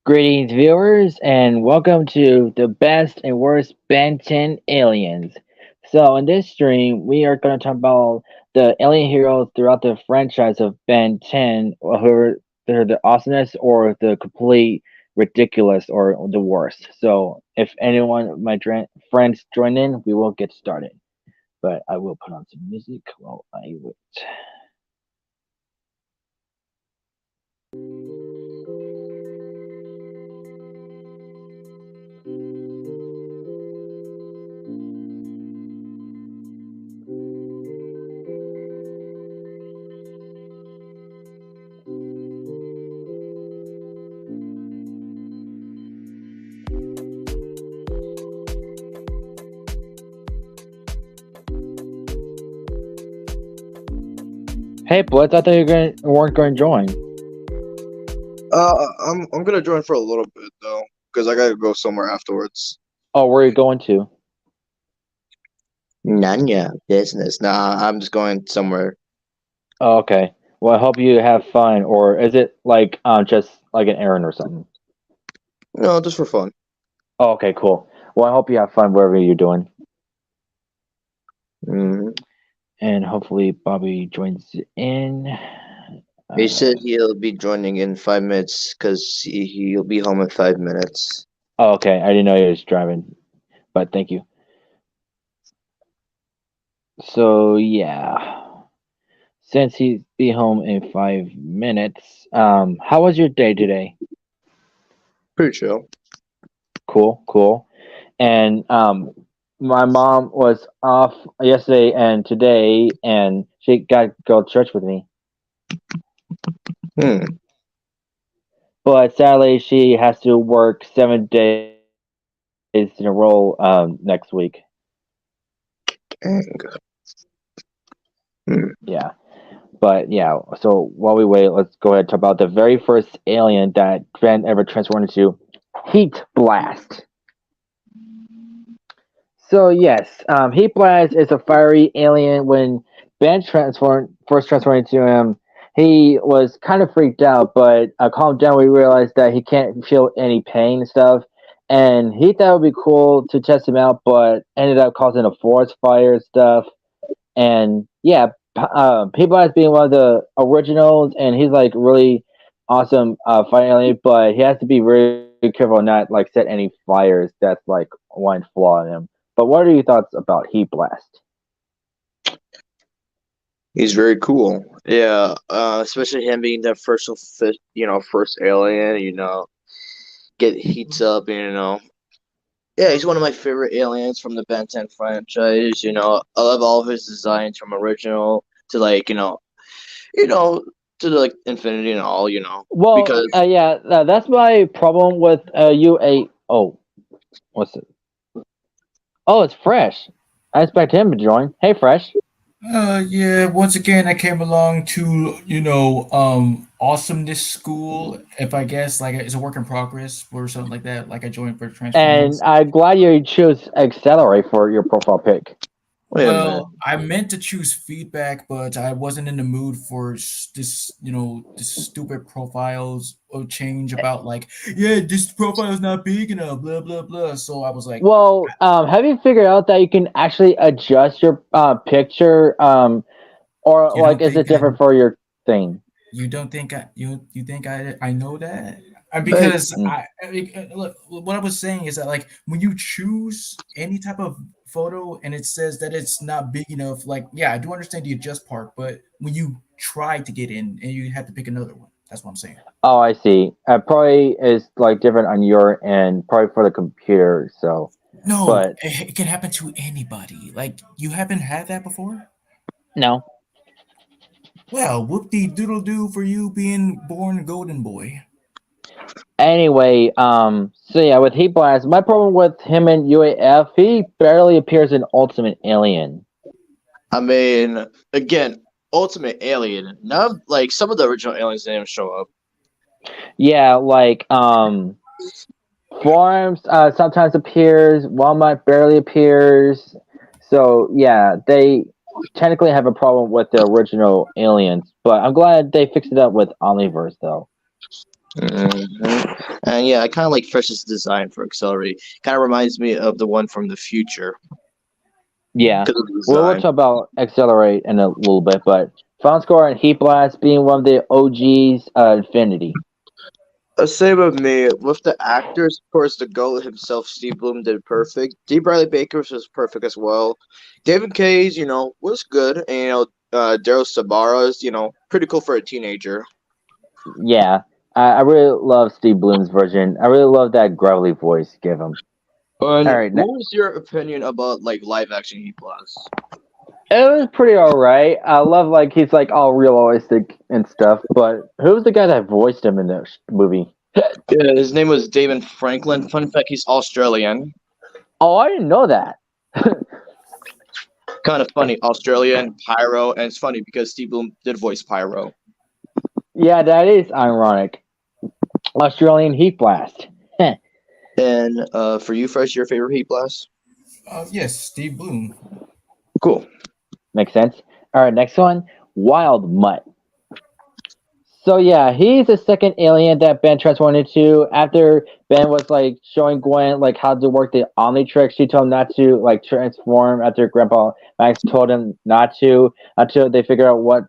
Greetings, viewers, and welcome to the best and worst Ben 10 aliens. So, in this stream, we are going to talk about the alien heroes throughout the franchise of Ben 10, whether they're the awesomeness or the complete ridiculous or the worst. So, if anyone of my friends join in, we will get started. But I will put on some music while I wait. Hey, Blitz, I thought weren't going to join. I'm gonna join for a little bit though, because I gotta go somewhere afterwards. Oh, where are you going to? None ya business. Nah, I'm just going somewhere. Oh, okay. Well, I hope you have fun, or is it like just like an errand or something? No, just for fun. Oh, okay, cool. Well, I hope you have fun wherever you're doing, Mm. and hopefully Bobby joins in. He said he'll be joining in 5 minutes because he'll be home in 5 minutes. Oh, okay. I didn't know he was driving, but thank you. So yeah, since he'll be home in 5 minutes, how was your day today? Pretty chill. Cool. And my mom was off yesterday and today, and she got to go to church with me. Hmm. But sadly, she has to work 7 days in a row next week. Dang. Hmm. Yeah. But yeah, so while we wait, let's go ahead and talk about the very first alien that Ben ever transformed into, Heat Blast. So yes, Heat Blast is a fiery alien. When Ben first transformed into him, he was kind of freaked out, but calmed down. We realized that he can't feel any pain and stuff, and he thought it would be cool to test him out, but ended up causing a forest fire and stuff. And yeah, Heat Blast being one of the originals, and he's like really awesome fighting alien, but he has to be really careful not like set any fires. That's like one flaw in him. But what are your thoughts about Heat Blast? He's very cool. Yeah. Especially him being the first alien. Get heats up. Yeah, he's one of my favorite aliens from the Ben 10 franchise. I love all of his designs from original to to like infinity and all. Well, Because yeah, that's my problem with UA. Oh, what's it? Oh, it's Fresh. I expect him to join. Hey, Fresh. Yeah, once again, I came along to, awesomeness school, if I guess, like it's a work in progress or something like that. Like I joined for And Transformers. I'm glad you chose Accelerate for your profile pic. wait a minute. Well, I meant to choose feedback, but I wasn't in the mood for this stupid profiles or change about like, yeah, this profile is not big enough, blah, blah, blah. So I was like, Well, have you figured out that you can actually adjust your picture, or you like don't is it think I different for your thing? You don't think you think I know that? But Because Mm. look, what I was saying is that like when you choose any type of photo and it says that it's not big enough, like yeah, I do understand the adjust part, but when you try to get in and you have to pick another one, that's what I'm saying. Oh, I see. Probably is like different on your end, probably for the computer. So, No, but it can happen to anybody. Like you haven't had that before. no. Well, whoop de doodle doo for you being born golden boy. Anyway, so yeah, with Heat Blast, my problem with him in UAF, he barely appears in Ultimate Alien. I mean, again, Ultimate Alien. None of, like some of the original aliens didn't even show up. Yeah, like Forms sometimes appears, Walmart barely appears. So yeah, they technically have a problem with the original aliens, but I'm glad they fixed it up with Omniverse though. And yeah, I kind of like Fresh's design for Accelerate. Kind of reminds me of the one from the future Yeah. because of the We'll design. talk about Accelerate in a little bit, but Final Score and Heat Blast being one of the OGs, Infinity. Same with me. With the actors, of course, the GOAT himself, Steve Bloom, did perfect. D. Bradley Baker was perfect as well. David Cage, was good. And, Daryl Sabara's, pretty cool for a teenager. Yeah. I really love Steve Bloom's version. I really love that gravelly voice he gave him. And All right, what was your opinion about like live action Heat Blast? it was pretty alright. I love like he's like all realistic and stuff. But who was the guy that voiced him in the movie? Yeah, his name was David Franklin. Fun fact, he's Australian. Oh, I didn't know that. Kind of funny, Australian, Pyro, and it's funny because Steve Bloom did voice Pyro. Yeah, that is ironic. Australian Heat Blast. And for you, Fresh, your favorite Heat Blast? Yes, Steve Bloom. Cool. Makes sense. All right, next one. Wild Mutt. So yeah, he's the second alien that Ben transformed into. After Ben was like showing Gwen like how to work the Omnitrix, she told him not to like transform. After Grandpa Max told him not to, until they figure out what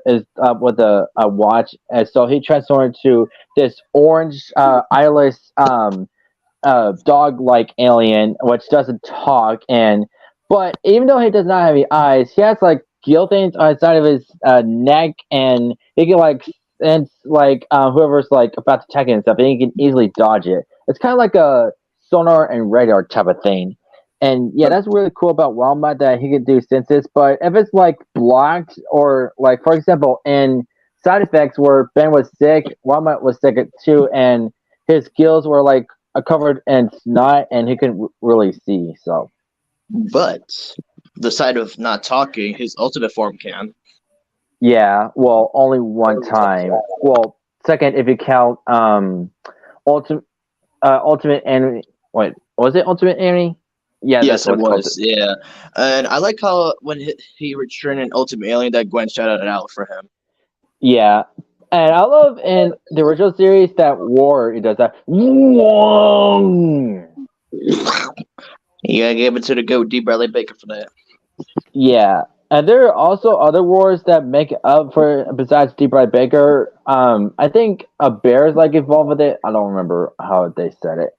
is up with the watch. And so he transformed to this orange eyeless dog like alien, which doesn't talk. And but even though he does not have any eyes, he has like gill things on the side of his neck, and he can like sense like whoever's like about to attack him and stuff, and he can easily dodge it. It's kind of like a sonar and radar type of thing. And yeah, that's really cool about Walmart that he can do senses. But if it's like blocked or like for example in side effects where Ben was sick, Walmart was sick too, and his gills were like covered in snot, and he couldn't really see. So But the side of not talking, his ultimate form can. yeah, well, only one time. Well, second if you count ultimate ultimate enemy. Wait, was it ultimate enemy? Yeah, Yes, that's it what it's called. was. Yeah, and I like how when he returned in Ultimate Alien, that Gwen shouted it out for him. Yeah, and I love in the original series that war it does that. Wong! You gotta give it to the GOAT, D. Bradley Baker, for that. Yeah, and there are also other wars that make up for besides Deep Red Baker. I think a bear's like involved with it. I don't remember how they said it.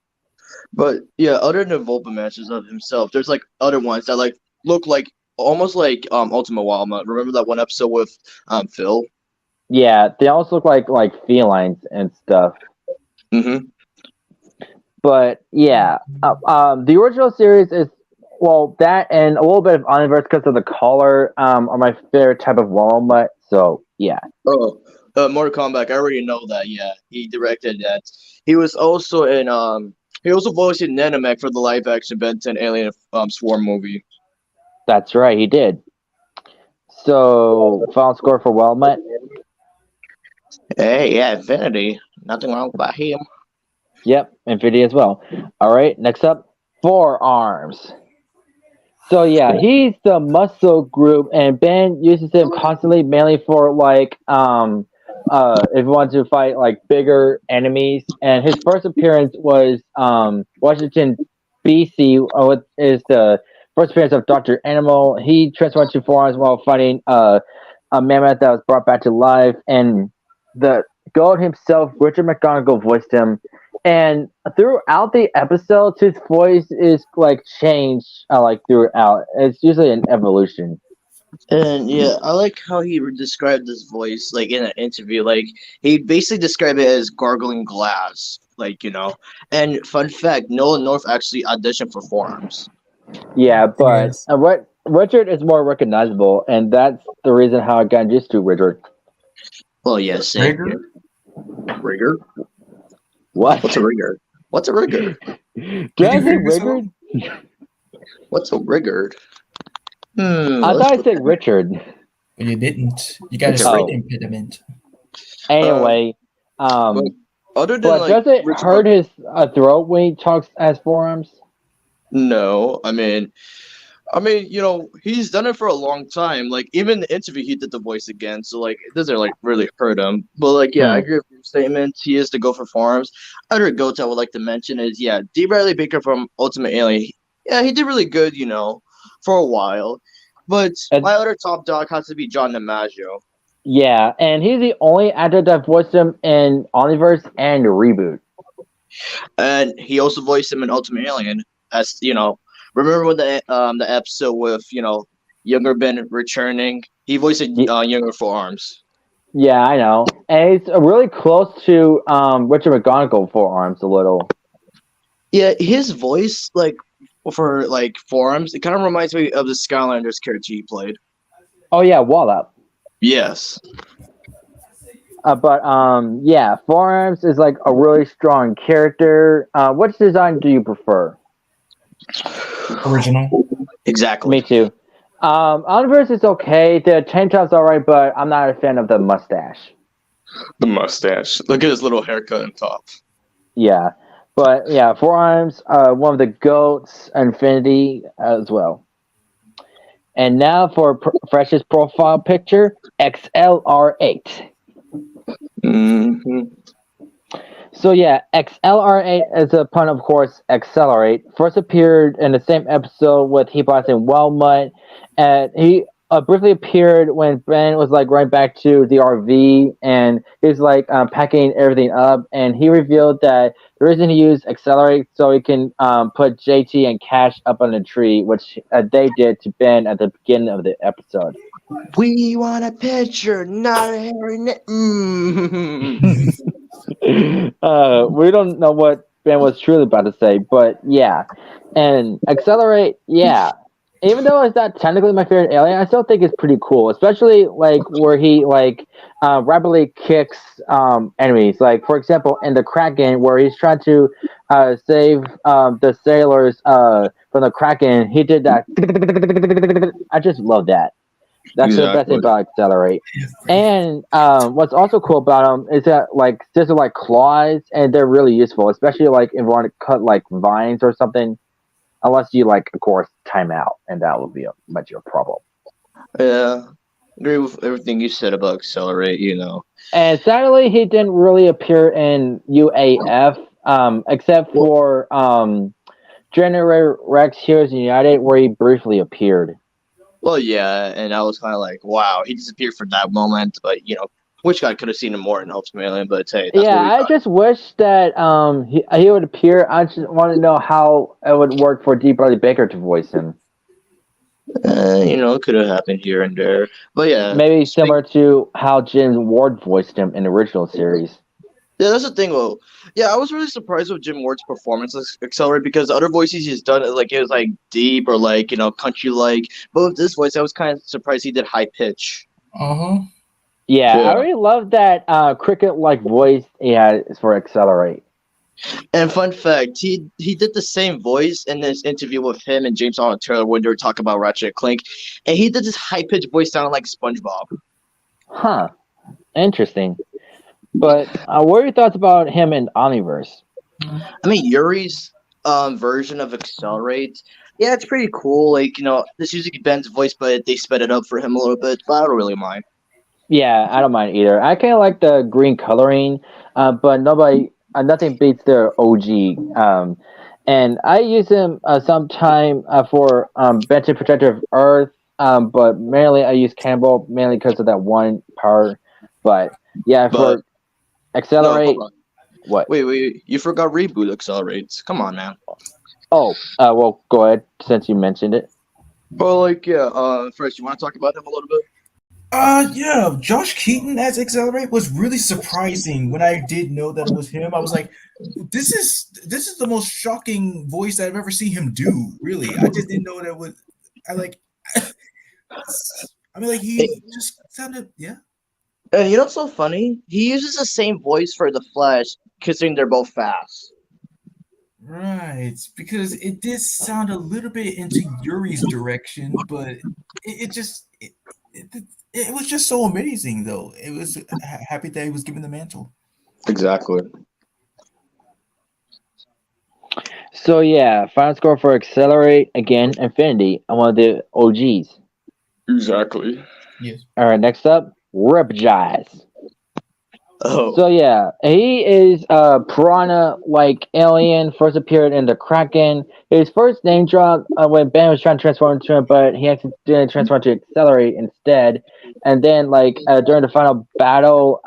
But yeah, other than Volpa matches of himself, there's like other ones that like look like almost like Ultima Walmart. Remember that one episode with Phil? Yeah, they also look like felines and stuff. Mm-hmm. But yeah, the original series is well that and a little bit of Omniverse because of the color are my favorite type of walnut. So yeah, Oh, Mortal Kombat. I already know that. Yeah, he directed that. He was also in he also voiced in Nanomech for the live action Ben 10 Alien Swarm movie. that's right, he did. So final score for Walnut. Hey, yeah, Infinity. Nothing wrong about him. Yep, Infinity as well. All right, next up, Forearms. So yeah, he's the muscle group, and Ben uses him constantly, mainly for like if you want to fight like bigger enemies. And his first appearance was Washington, BC, what is the first appearance of Doctor Animal. He transformed to Forearms while fighting a mammoth that was brought back to life, and the God himself, Richard McGonagall, voiced him. And throughout the episodes, his voice is like changed, like throughout. It's usually an evolution. And yeah, I like how he described his voice, like in an interview. Like he basically described it as gargling glass, And fun fact, Nolan North actually auditioned for Forearms. Yeah, but Yes. what Richard is more recognizable, and that's the reason how I got used to Richard. Well, yes, same Rigger? here. Rigger? What? What's a rigger? What's a rigger? Did I you say figure so? Richard? What's a rigger? I thought I said Richard. But you didn't. You got a It's a speech ring. impediment. Anyway, But other than but like, does it Rich hurt his throat when he talks as Forearms? No, I mean, I mean, he's done it for a long time. Like even the interview, he did the voice again, so like it doesn't like really hurt him. But like, yeah, I Hmm. agree with your statement. He is to go for forearms. Other goats I would like to mention is D. Bradley Baker from Ultimate Alien. Yeah, he did really good, for a while. But And my other top dog has to be John DiMaggio, yeah, and he's the only actor that voiced him in Omniverse and Reboot. and he also voiced him in Ultimate Alien. As remember when the episode with younger Ben returning? He voiced Y- younger forearms. Yeah, I know, and he's really close to Richard McGonagall forearms a little. Yeah, his voice, like for like forearms, it kind of reminds me of the Skylanders character he played. Oh yeah, Wallop. Yes. But yeah, forearms is like a really strong character. Which design do you prefer? Original. Exactly. Me too. Omniverse is okay. The tank top's alright, but I'm not a fan of the mustache. The mustache. Look at his little haircut and top. Yeah, but yeah, forearms. One of the goats, Infinity as well. And now for freshest profile picture, XLR8. Hmm. So yeah, XLR8 is a pun, of course, accelerate. First appeared in the same episode with Hebos and Wellmut, and he briefly appeared when Ben was like right back to the RV, and he's like packing everything up, and he revealed that the reason he used accelerate so he can put JT and Cash up on the tree, which they did to Ben at the beginning of the episode. We want a picture, not a hairy We don't know what Ben was truly about to say, but yeah. And Accelerate, yeah. Even though it's not technically my favorite alien, I still think it's pretty cool, especially like where he like rapidly kicks enemies. Like for example, in the Kraken, where he's trying to save the sailors from the Kraken, he did that. I just love that. That's the best thing Exactly. about Accelerate. And what's also cool about them is that like these are like claws, and they're really useful, especially like if you want to cut like vines or something. Unless you like, of course, time out, and that will be a much of a problem. Yeah. Agree with everything you said about Accelerate. And sadly, he didn't really appear in UAF, except for January Rex Heroes United, where he briefly appeared. Well, yeah, and I was kind of like, wow, he disappeared for that moment, but wish I could have seen him more in Ultimate Alien, but hey, that's Yeah, what we I got. just wish that he would appear. I just want to know how it would work for D. Bradley Baker to voice him. It could have happened here and there, but yeah, Maybe similar to how Jim Ward voiced him in the original series. yeah, that's the thing. Well, yeah, I was really surprised with Jim Ward's performance as Accelerate because the other voices he's done, like it was like deep or like country like, but with this voice, I was kind of surprised he did high pitch. Uh-huh. Yeah, I Yeah. really love that cricket-like voice he had for Accelerate. And fun fact, he did the same voice in this interview with him and James Arnold Taylor when they were talking about Ratchet and Clank, and he did this high pitched voice sounding like SpongeBob. Huh. Interesting. But what are your thoughts about him in Omniverse? I mean, Yuri's version of Accelerate, yeah, it's pretty cool. Like this usually Ben's voice, but they sped it up for him a little bit. But I don't really mind. Yeah, I don't mind either. I kind of like the green coloring, but nothing beats the OG. And I use him sometime for Benton Protector of Earth, but mainly I use Cannonball mainly because of that one part. But yeah, But for no, Accelerate, hold on. what? Wait, you forgot Reboot Accelerates. Come on, man. Oh, well, go ahead since you mentioned it. Well, like, yeah, first, you want to talk about him a little bit? Yeah, Josh Keaton as Accelerate was really surprising when I did know that it was him. I was like, this is the most shocking voice I've ever seen him do. Really, I just didn't know that was. I like. I mean, like he just sounded, yeah. And what's so funny? He uses the same voice for the Flash, considering they're both fast. Right, because it did sound a little bit into Yuri's direction, but it was just so amazing, though. It was happy that he was given the mantle. Exactly. So yeah, final score for Accelerate again, Infinity, and one of the OGs. Exactly. Yes. All right, next up, Ripjaws. Oh, So yeah, he is a piranha like alien. First appeared in the Kraken. His first name drop when Ben was trying to transform into him, but he accidentally transformed to Accelerate instead. And then during the final battle,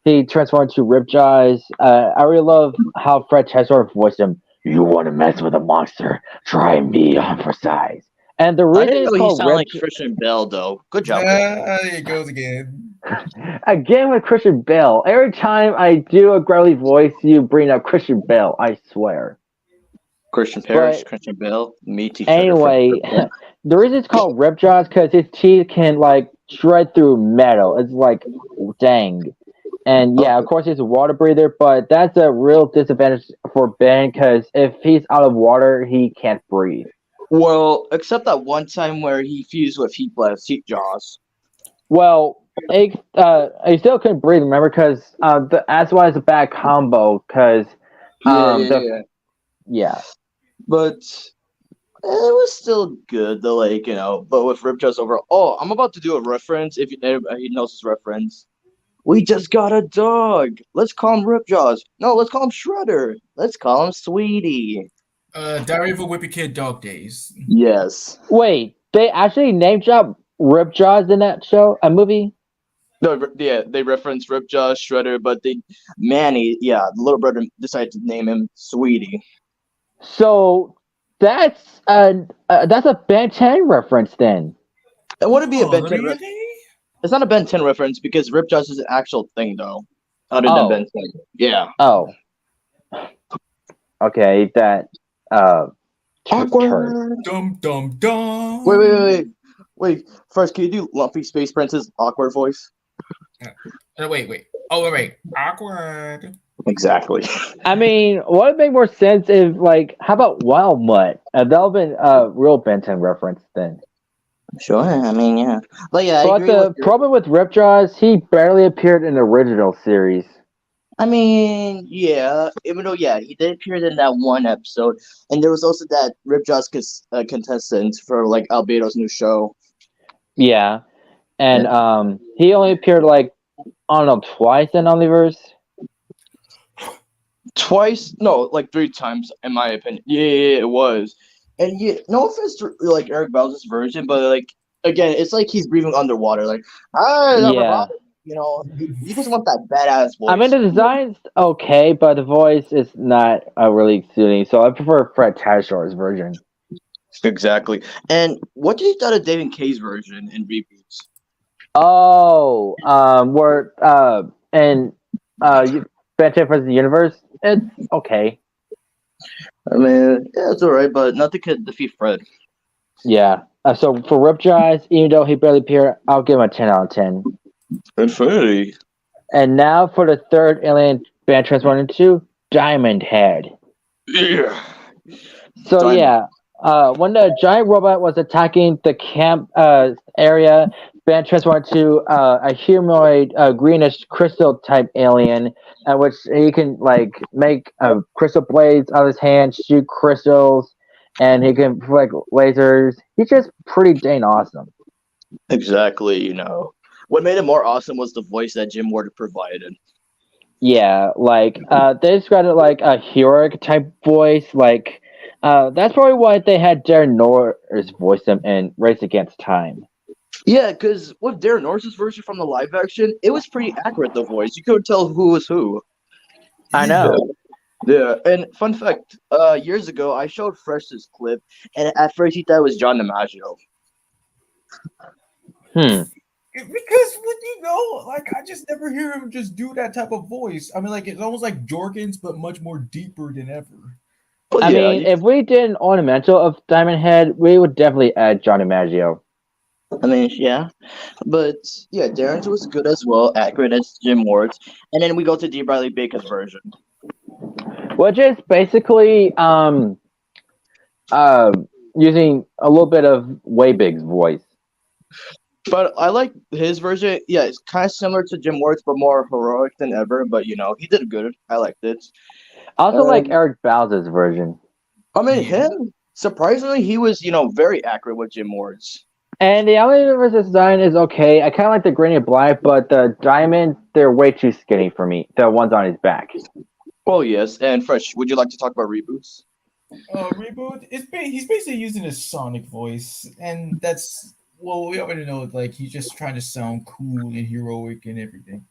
he transformed to Ripjaws. I really love how Fred Chesler voiced him. You want to mess with a monster? Try me on for size. And the I reason didn't it's know he called sounded Rip like Christian Bell though. Good job, Christian. There it goes again. again with Christian Bale. Every time I do a growly voice, you bring up Christian Bale. I swear. Christian Parrish, But Christian Bell, me teacher from anyway, the reason it's called Ripjaws because his teeth can shred through metal. It's like dang. And yeah, of Okay. course he's a water breather, but that's a real disadvantage for Ben because if he's out of water, he can't breathe. Well, except that one time where he fused with Heat Blast, Heat Jaws. Well, he still couldn't breathe. Remember, because that's why it's a bad combo. Because Yeah, yeah, the yeah. yeah. But it was still good though, but with Ripjaws overall. Oh, I'm about to do a reference. If anybody knows this reference, we just got a dog. Let's call him Ripjaws. No, let's call him Shredder. Let's call him Sweetie. Diary of a Wimpy Kid Dog Days. Yes. Wait, they actually name drop Ripjaws in that show, a movie. No, yeah, they reference Ripjaw, Shredder, but Manny, yeah, the little brother decided to name him Sweetie. So that's a Ben 10 reference then. It wouldn't be a Oh, Ben 10 really? It's not a Ben 10 reference because Ripjaws is an actual thing, though, other than Ben 10. Yeah. Oh, okay, that turd. Awkward. Dum dum dum. Wait. First, can you do Lumpy Space Princess awkward voice? Wait. Oh, wait. Awkward. Exactly. I mean, would it make more sense if how about Wild Mutt? That would have been a real Ben 10 reference then. Sure, I mean, yeah. But yeah, I But agree the with your... problem with Ripjaws, he barely appeared in the original series. I mean, yeah, even though, yeah, he did appear in that one episode, and there was also that Ripjaws contestant for, Albedo's new show. Yeah, and Yeah. he only appeared I don't know, twice in Omniverse. Twice? No, 3 times, in my opinion. Yeah, it was. And yeah, no offense to, Eric Bowser's version, but, again, it's like he's breathing underwater. Yeah. You just want that badass voice. I mean, the design's okay, but the voice is not really suiting. So I prefer Fred Tashor's version. Exactly. And what did you thought of David K's version in reboots? Oh, where and Ben 10 vs. the Universe, it's okay. I mean, yeah, it's alright, but nothing could defeat Fred. Yeah. So for Ripjaws, even though he barely appeared, I'll give him a 10 out of 10. Infinity. And now for the third alien Ben transformed into, Diamond Head. Yeah. So Diamond. yeah, when the giant robot was attacking the camp area, Ben transformed to a humanoid, greenish crystal type alien, which he can make crystal blades out of his hand, shoot crystals, and he can lasers. He's just pretty dang awesome. Exactly, What made it more awesome was the voice that Jim Ward provided. Yeah, they described it like a heroic type voice. That's probably why they had Darren Norris voice him in Race Against Time. Yeah, because with Darren Norris's version from the live action, it was pretty accurate, the voice. You couldn't tell who was who. I know. Yeah, and fun fact, years ago, I showed Fresh this clip, and at first he thought it was John DiMaggio. Because I just never hear him just do that type of voice. I mean, it's almost like Jorgens, but much more deeper than ever. Well, I mean, if we did an ornamental of Diamond Head, we would definitely add Johnny Maggio. I mean, yeah, but yeah, Darren's was good as well, accurate as Jim Ward's, and then we go to D. Bradley Baker's version, which is basically using a little bit of Waybig's voice. But I like his version. Yeah, it's kind of similar to Jim Ward's, but more heroic than ever. But he did good. I liked it. I also like Eric Bowser's version. I mean, Yeah. him surprisingly, he was very accurate with Jim Ward's. And the alien versus design is okay. I kind of like the green and black, but the diamonds, they're way too skinny for me. The ones on his back. Oh yes, and Fresh, would you like to talk about reboots? Reboot. He's basically using his Sonic voice, and that's well, we already know. Like he's just trying to sound cool and heroic and everything.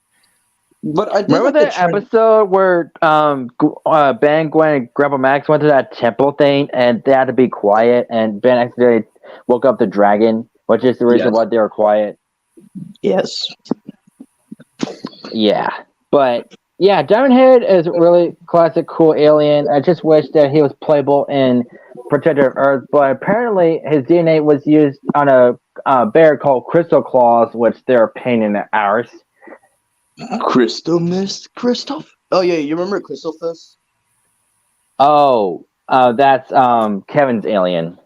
But I did Remember like the that trend. episode where Ben, Gwen, and Grandpa Max went to that temple thing, and they had to be quiet, and Ben accidentally woke up the dragon, which is the reason Yes. why they were quiet. Yes. Yeah, but yeah, Diamond Head is a really classic, cool alien. I just wish that he was playable in Protector of Earth, but apparently his DNA was used on a bear called Crystal Claws, which they're a pain in the arse. Crystal Mist, Christoph. Oh yeah, you remember Crystal Fist? Oh, that's Kevin's alien.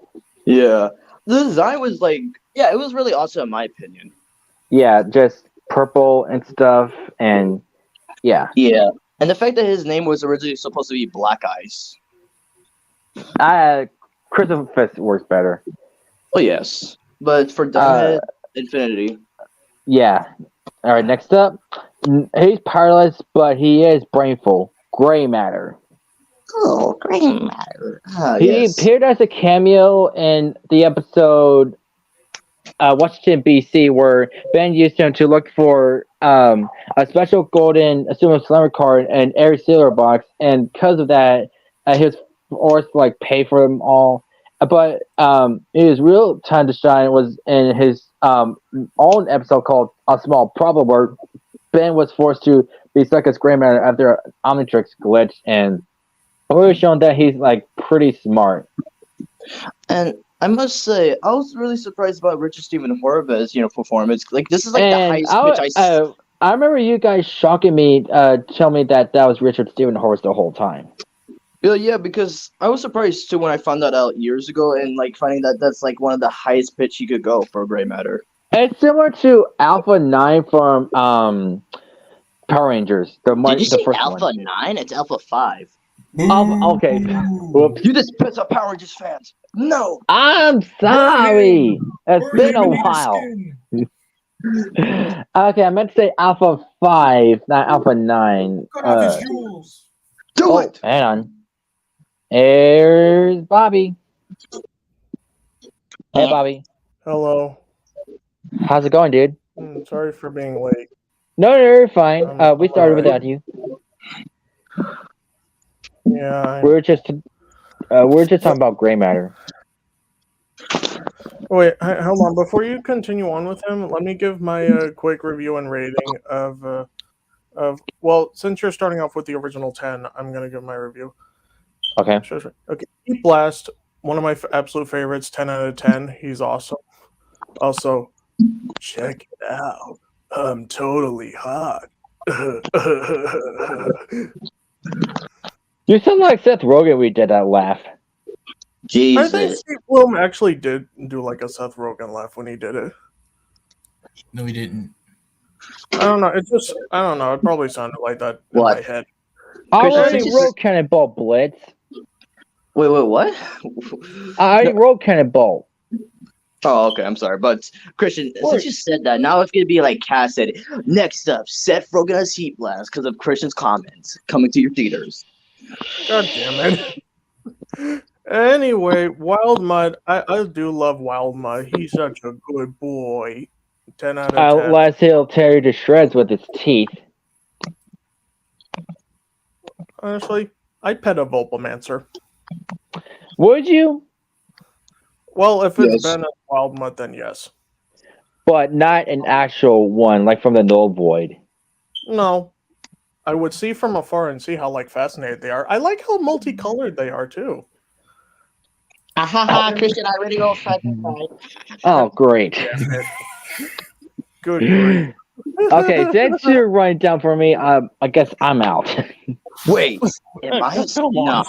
Yeah. The design was it was really awesome in my opinion. Yeah, just purple and stuff, and yeah, Yeah. And the fact that his name was originally supposed to be Black Ice. Crystal Fist works better. Oh yes. But for Diamond Infinity. Yeah. All right, next up, he's powerless, but he is brainful. Gray matter. Oh, gray matter. He appeared as a cameo in the episode Washington, BC, where Ben used him to look for a special golden Sumo Slammer card in every Sailor box, and because of that, he was forced to pay for them all. But his real time to shine was in his own episode called A Small Problem, where Ben was forced to be stuck as Gray Matter after Omnitrix glitch, and we've shown that he's pretty smart. And I must say, I was really surprised about Richard Stephen Horvath's, performance. This is the And highest pitch I remember you guys shocking me, telling me that was Richard Stephen Horvath the whole time. Yeah, because I was surprised too when I found that out years ago, and finding that that's one of the highest pitch he could go for Gray Matter. It's similar to Alpha 9 from Power Rangers. Did you the say first Alpha one. 9? It's Alpha 5. Okay. Whoops. You just piss off Power Rangers fans. No. I'm sorry. It's Burn been him a in your while. skin. Okay, I meant to say Alpha 5, not Alpha 9. Cut off his jewels. Do it. Hang on. Here's Bobby. Hey, Bobby. Hello. How's it going, dude? Sorry for being late. No, you're fine. We started alright. without you. Yeah. We're just talking about Gray Matter. Wait, hold on. Before you continue on with him, let me give my quick review and rating of. Well, since you're starting off with the original 10, I'm gonna give my review. Okay. Sure. Okay. Heat Blast, one of my absolute favorites. 10 out of 10. He's awesome. Also, check it out. I'm totally hot. You sound like Seth Rogen. We did that laugh. I think Jesus. Steve Bloom actually did do a Seth Rogen laugh when he did it. No, he didn't. I don't know. I don't know. It probably sounded like that in What? my head. I Christian, already since you wrote Cannonball Blitz. Wait, what? I already wrote Cannonball. Oh, okay. I'm sorry, but Christian, since you said that, now it's gonna be like Cass said. Next up, Seth Rogen has Heat Blast because of Christian's comments coming to your theaters. God damn it. Anyway, Wild Mud. I do love Wild Mud. He's such a good boy. 10 out of 10. Unless he'll tear you to shreds with his teeth. Honestly, I'd pet a Volpomancer. Would you? Well, if it's Yes. been a Wild Mud, then yes. But not an actual one, like from the Null Void. No. I would see from afar and see how fascinated they are. I like how multicolored they are too. Christian, I already go fucking Oh, great. Good grief. Okay, since you're running down for me, I guess I'm out. Wait, am I? Come on.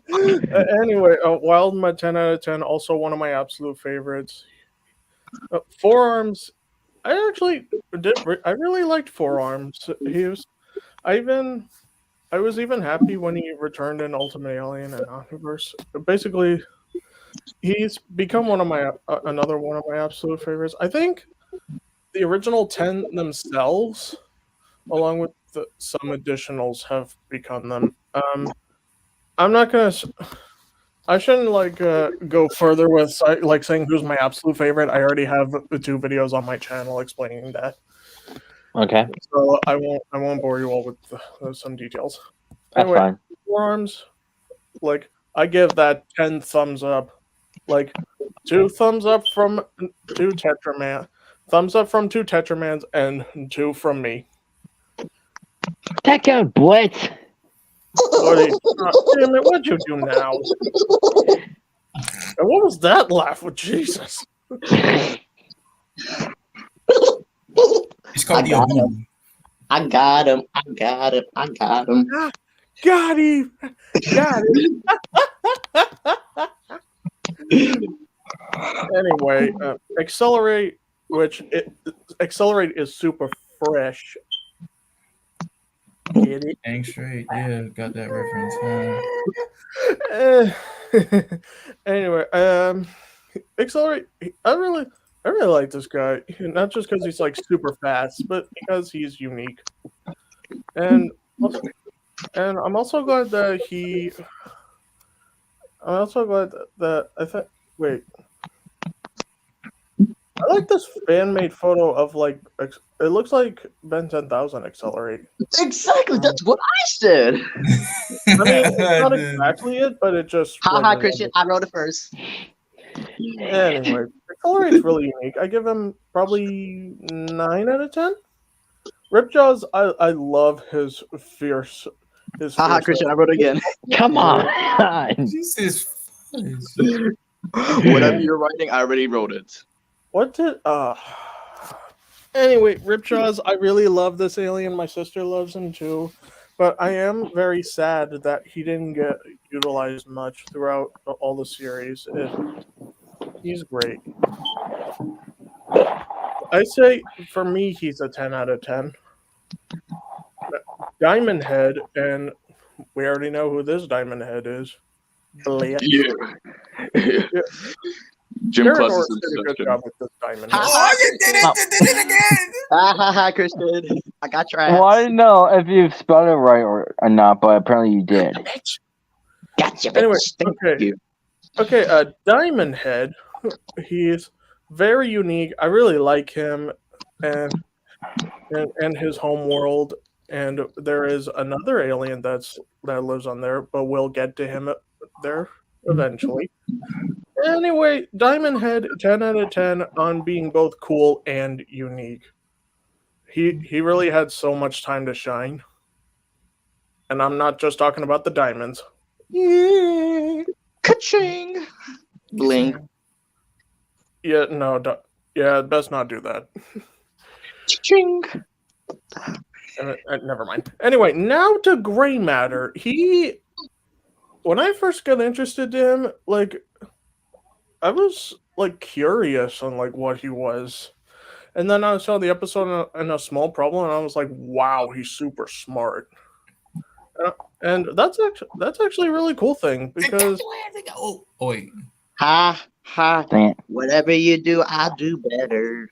No. Anyway, Wild Mud 10 out of 10, also one of my absolute favorites. Forearms, I actually did. I really liked Forearms. I even I was even happy when he returned in Ultimate Alien and Omniverse. Basically, he's become one of my another one of my absolute favorites. I think the original 10 themselves, along with some additionals, have become them. I'm not gonna. I shouldn't go further with like saying who's my absolute favorite. I already have the 2 videos on my channel explaining that. Okay, So I won't bore you all with some details. that's Anyway, fine. Forearms, like I give that 10 thumbs up. Like 2 thumbs up from 2 Tetraman, thumbs up from 2 Tetramans, and 2 from me. Check out Blitz. Buddy, damn it, what'd you do now? And what was that laugh with Jesus? It's called the Abu. I got him. I got him. I got him. Got him! Got him! Anyway, Accelerate, Accelerate is super fresh. Get it? Dang straight. Yeah, got that reference. Anyway, Accelerate. I really like this guy. Not just because he's like super fast, but because he's unique. And I'm also glad that he. I'm also glad that I think. Wait. I like this fan-made photo of like. It looks like Ben 10,000 Accelerate. Exactly, that's what I said. I mean, it's not exactly it, but it just. Haha, Christian, I wrote it first. Anyway, Accelerate's really unique. I give him probably 9 out of 10. Ripjaw's, I love his fierce. Haha, Christian, I wrote it again. Come on. Jesus. Whatever you're writing, I already wrote it. What did Anyway, Ripjaws, I really love this alien. My sister loves him too. But I am very sad that he didn't get utilized much throughout all the series. He's great. I say, for me, he's a 10 out of 10. Diamond Head, and we already know who this Diamond Head is. Blitz. Yeah. Jim Jared Cluss Norris is did a good job with this Diamond Head. Oh, you did it! You did it again! Haha, Christian, I got your ass. Well, I didn't know if you spelled it right or not, but apparently you did. Gotcha, bitch. Anyway, Thank okay. you. Okay, Diamond Head, he's very unique. I really like him and his home world. And there is another alien that lives on there, but we'll get to him there eventually. Anyway, Diamond Head, 10 out of 10 on being both cool and unique. He really had so much time to shine. And I'm not just talking about the diamonds. Yeah. Ka-ching. Blink. Yeah, no, best not do that. Ching. Never mind. Anyway, now to Gray Matter. When I first got interested in him, like, I was like curious on like what he was, and then I saw the episode in a Small Problem, and I was like, wow, he's super smart. And that's actually a really cool thing because Oh wait. Ha ha. Dang it. Whatever you do, I do better.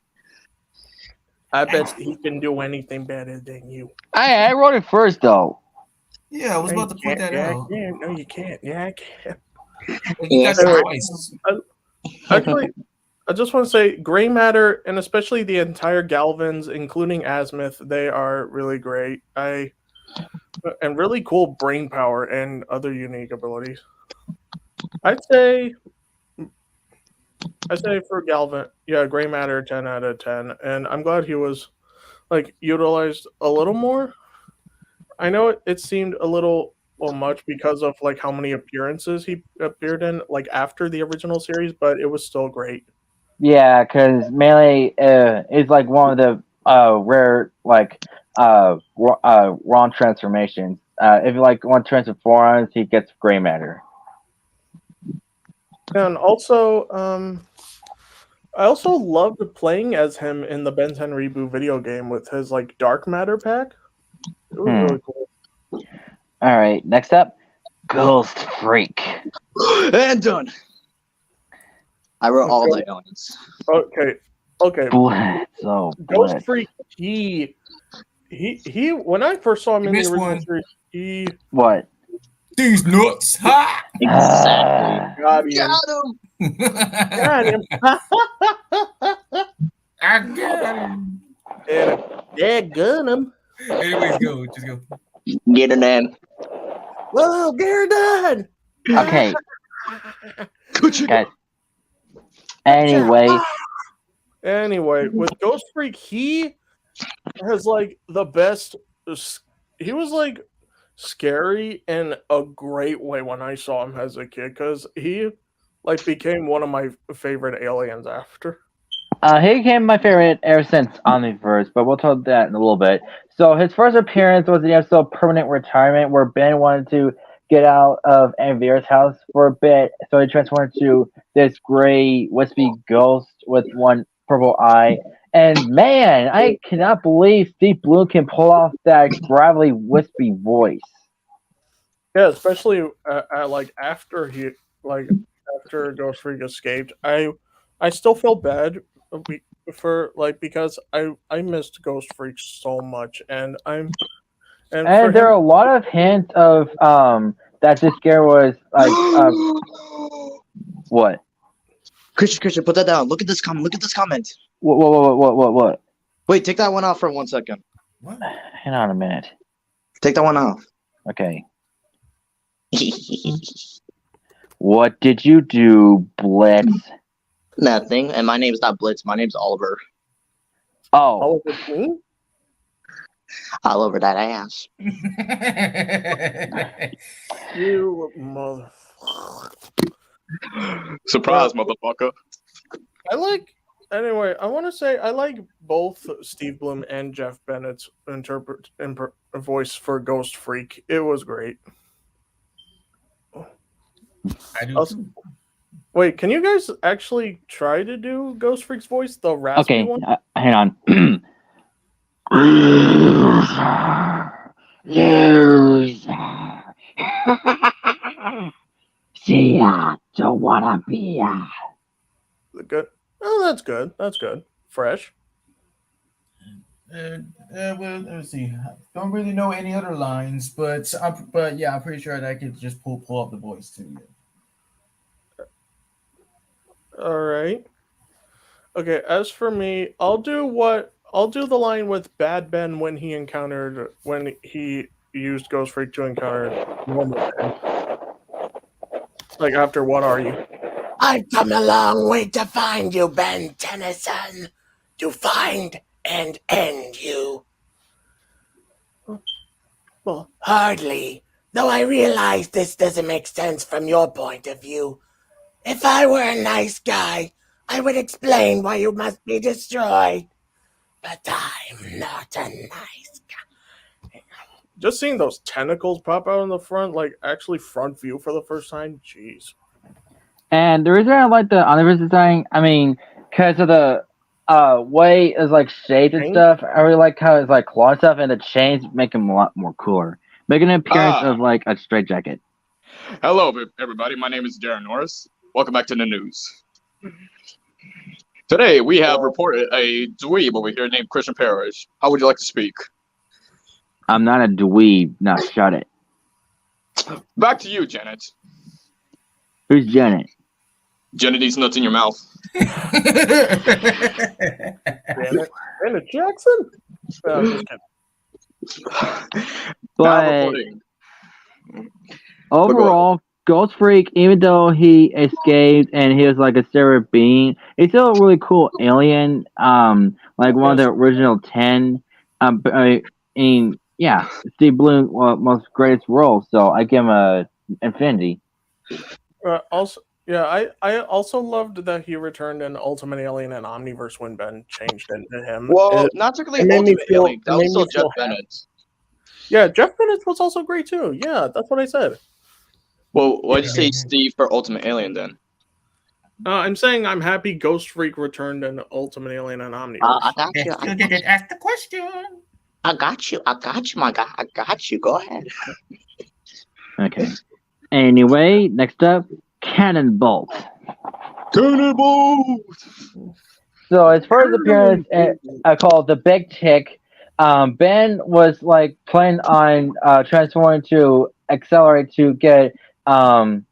I bet he can do anything better than you. I wrote it first though. Yeah, I was about to point that out. Yeah, no, you can't. Yeah, I can't. You got Yeah. it twice. Actually, I just want to say Gray Matter, and especially the entire Galvins, including Azimuth, they are really great. And really cool brain power and other unique abilities. I'd say for Galvin, yeah, Gray Matter, 10 out of 10, and I'm glad he was like utilized a little more. I know it seemed a little much because of like how many appearances he appeared in like after the original series, but it was still great. Yeah, because Melee is like one of the rare like wrong transformations. If you like want to transfer forearms, he gets Gray Matter. And also, I also loved playing as him in the Ben 10 reboot video game with his like Dark Matter pack. It was really cool. All right, next up, Ghost Freak. And done. I wrote all the aliens. Okay. Blitz. Oh, Ghost Blitz. Freak. He. When I first saw him You in the missed original one. series, he What? These nuts. Ha! Exactly. got him. Got him. I got him. And yeah, got him. Anyways, go. Just go. Get it in. Whoa, Garrett. Okay, Good chicken. guys. Anyway, with Ghost Freak, he has like the best. He was like scary in a great way when I saw him as a kid, because he like became one of my favorite aliens after. He became my favorite ever since Omniverse, but we'll talk about that in a little bit. So his first appearance was in the episode Permanent Retirement, where Ben wanted to get out of Anvir's house for a bit, so he transformed into this gray, wispy ghost with one purple eye. And man, I cannot believe Steve Bloom can pull off that gravelly, wispy voice. Yeah, especially like after Ghost Freak escaped, I still felt bad for like, because I missed Ghost Freak so much, and for And there are a lot of hints of that this scare was like what? Christian, put that down. Look at this comment. What? Wait, take that one off for 1 second. What? Hang on a minute. Take that one off. Okay. What did you do, Blitz? Nothing. And my name's not Blitz. My name's Oliver. Oh, All over that ass. you mother. Surprise, motherfucker. Anyway, I want to say I like both Steve Bloom and Jeff Bennett's voice for Ghost Freak. It was great. I do. Also, wait, can you guys actually try to do Ghost Freak's voice, the raspy okay. one? Hang on. See ya, don't wanna be ya. Good. Oh, that's good. That's good. Fresh. Well, let's see. Don't really know any other lines, but yeah, I'm pretty sure that I could just pull up the voice too. All right. Okay. As for me, I'll do the line with Bad Ben when he used Ghost Freak to encounter normal Ben. Like after What Are You? I've come a long way to find you, Ben Tennyson. To find and end you. Well, Hardly, though I realize this doesn't make sense from your point of view. If I were a nice guy, I would explain why you must be destroyed. But I'm not a nice guy. just seeing those tentacles pop out in the front, like actually front view for the first time, jeez. And the reason I like the Omniverse design, I mean, because of the way it's like shaped and stuff, I really like how it's like claw stuff, and the chains make him a lot more cooler, making an appearance of like a straight jacket. Hello, everybody. My name is Darren Norris. Welcome back to the news. Today, we have reported a dweeb over here named Christian Parrish. How would you like to speak? I'm not a dweeb. Now shut it. Back to you, Janet. Who's Janet? Janet eats nuts in your mouth. Damn it. Janet Jackson? No, I'm just kidding. But overall, Ghost Freak, even though he escaped and he was like a separate being, he's still a really cool alien. Like one of the original 10. I mean, yeah, Steve Bloom, most greatest role. So I give him a infinity. Also, yeah, I also loved that he returned in Ultimate Alien and Omniverse when Ben changed into him. Well, not technically Ultimate Alien. That was still Jeff Bennett. Yeah, Jeff Bennett was also great too. Yeah, that's what I said. Well, why'd you say Steve for Ultimate Alien then? I'm saying I'm happy Ghost Freak returned in Ultimate Alien and Omniverse. I got you. You didn't ask the question. I got you, my guy. I got you. Go ahead. Okay. Anyway, next up, Cannonbolt. Cannonball! So as far as appearance, I call it the Big Tick. Ben was like planning on transforming to accelerate to get something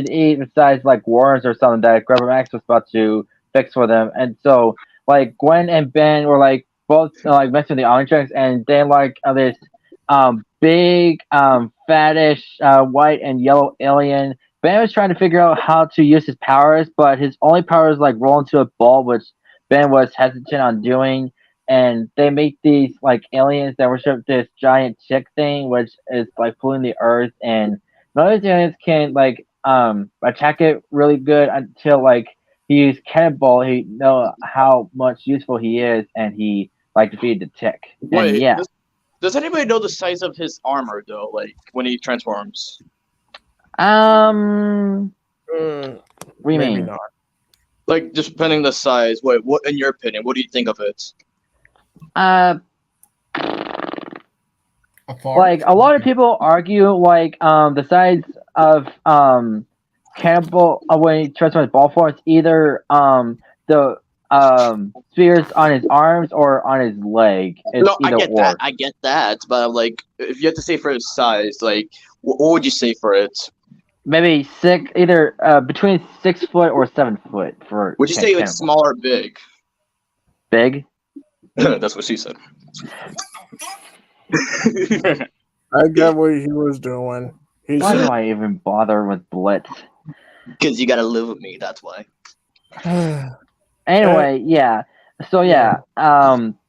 to eat besides like worms or something that Grandpa Max was about to fix for them. And so like Gwen and Ben were like both like messing with the Omnitrix, and they like this big fattish white and yellow alien. Ben was trying to figure out how to use his powers, but his only power is like roll into a ball, which Ben was hesitant on doing. And they make these like aliens that worship this giant chick thing, which is like polluting the earth. And none of these aliens can like attack it really good until like he used Cannonball. He know how much useful he is, and he like defeated the tick. And Wait, yeah, does anybody know the size of his armor though? Like when he transforms? what do you Maybe mean? not. Like just depending the size. Wait, what in your opinion? What do you think of it? Like a lot of people argue like the size of Cannibal when he transforms ball form is either the spheres on his arms or on his leg. It's No, I either get or. that. I get that. But I'm like, if you had to say for his size, like, what would you say for it? Maybe either between 6 foot or 7 foot for. Would you say like Cannibal. small or big? Big? That's what she said. I get what he was doing. He's Why do I even bother with Blitz? Because you gotta live with me. That's why. Anyway, yeah. So yeah,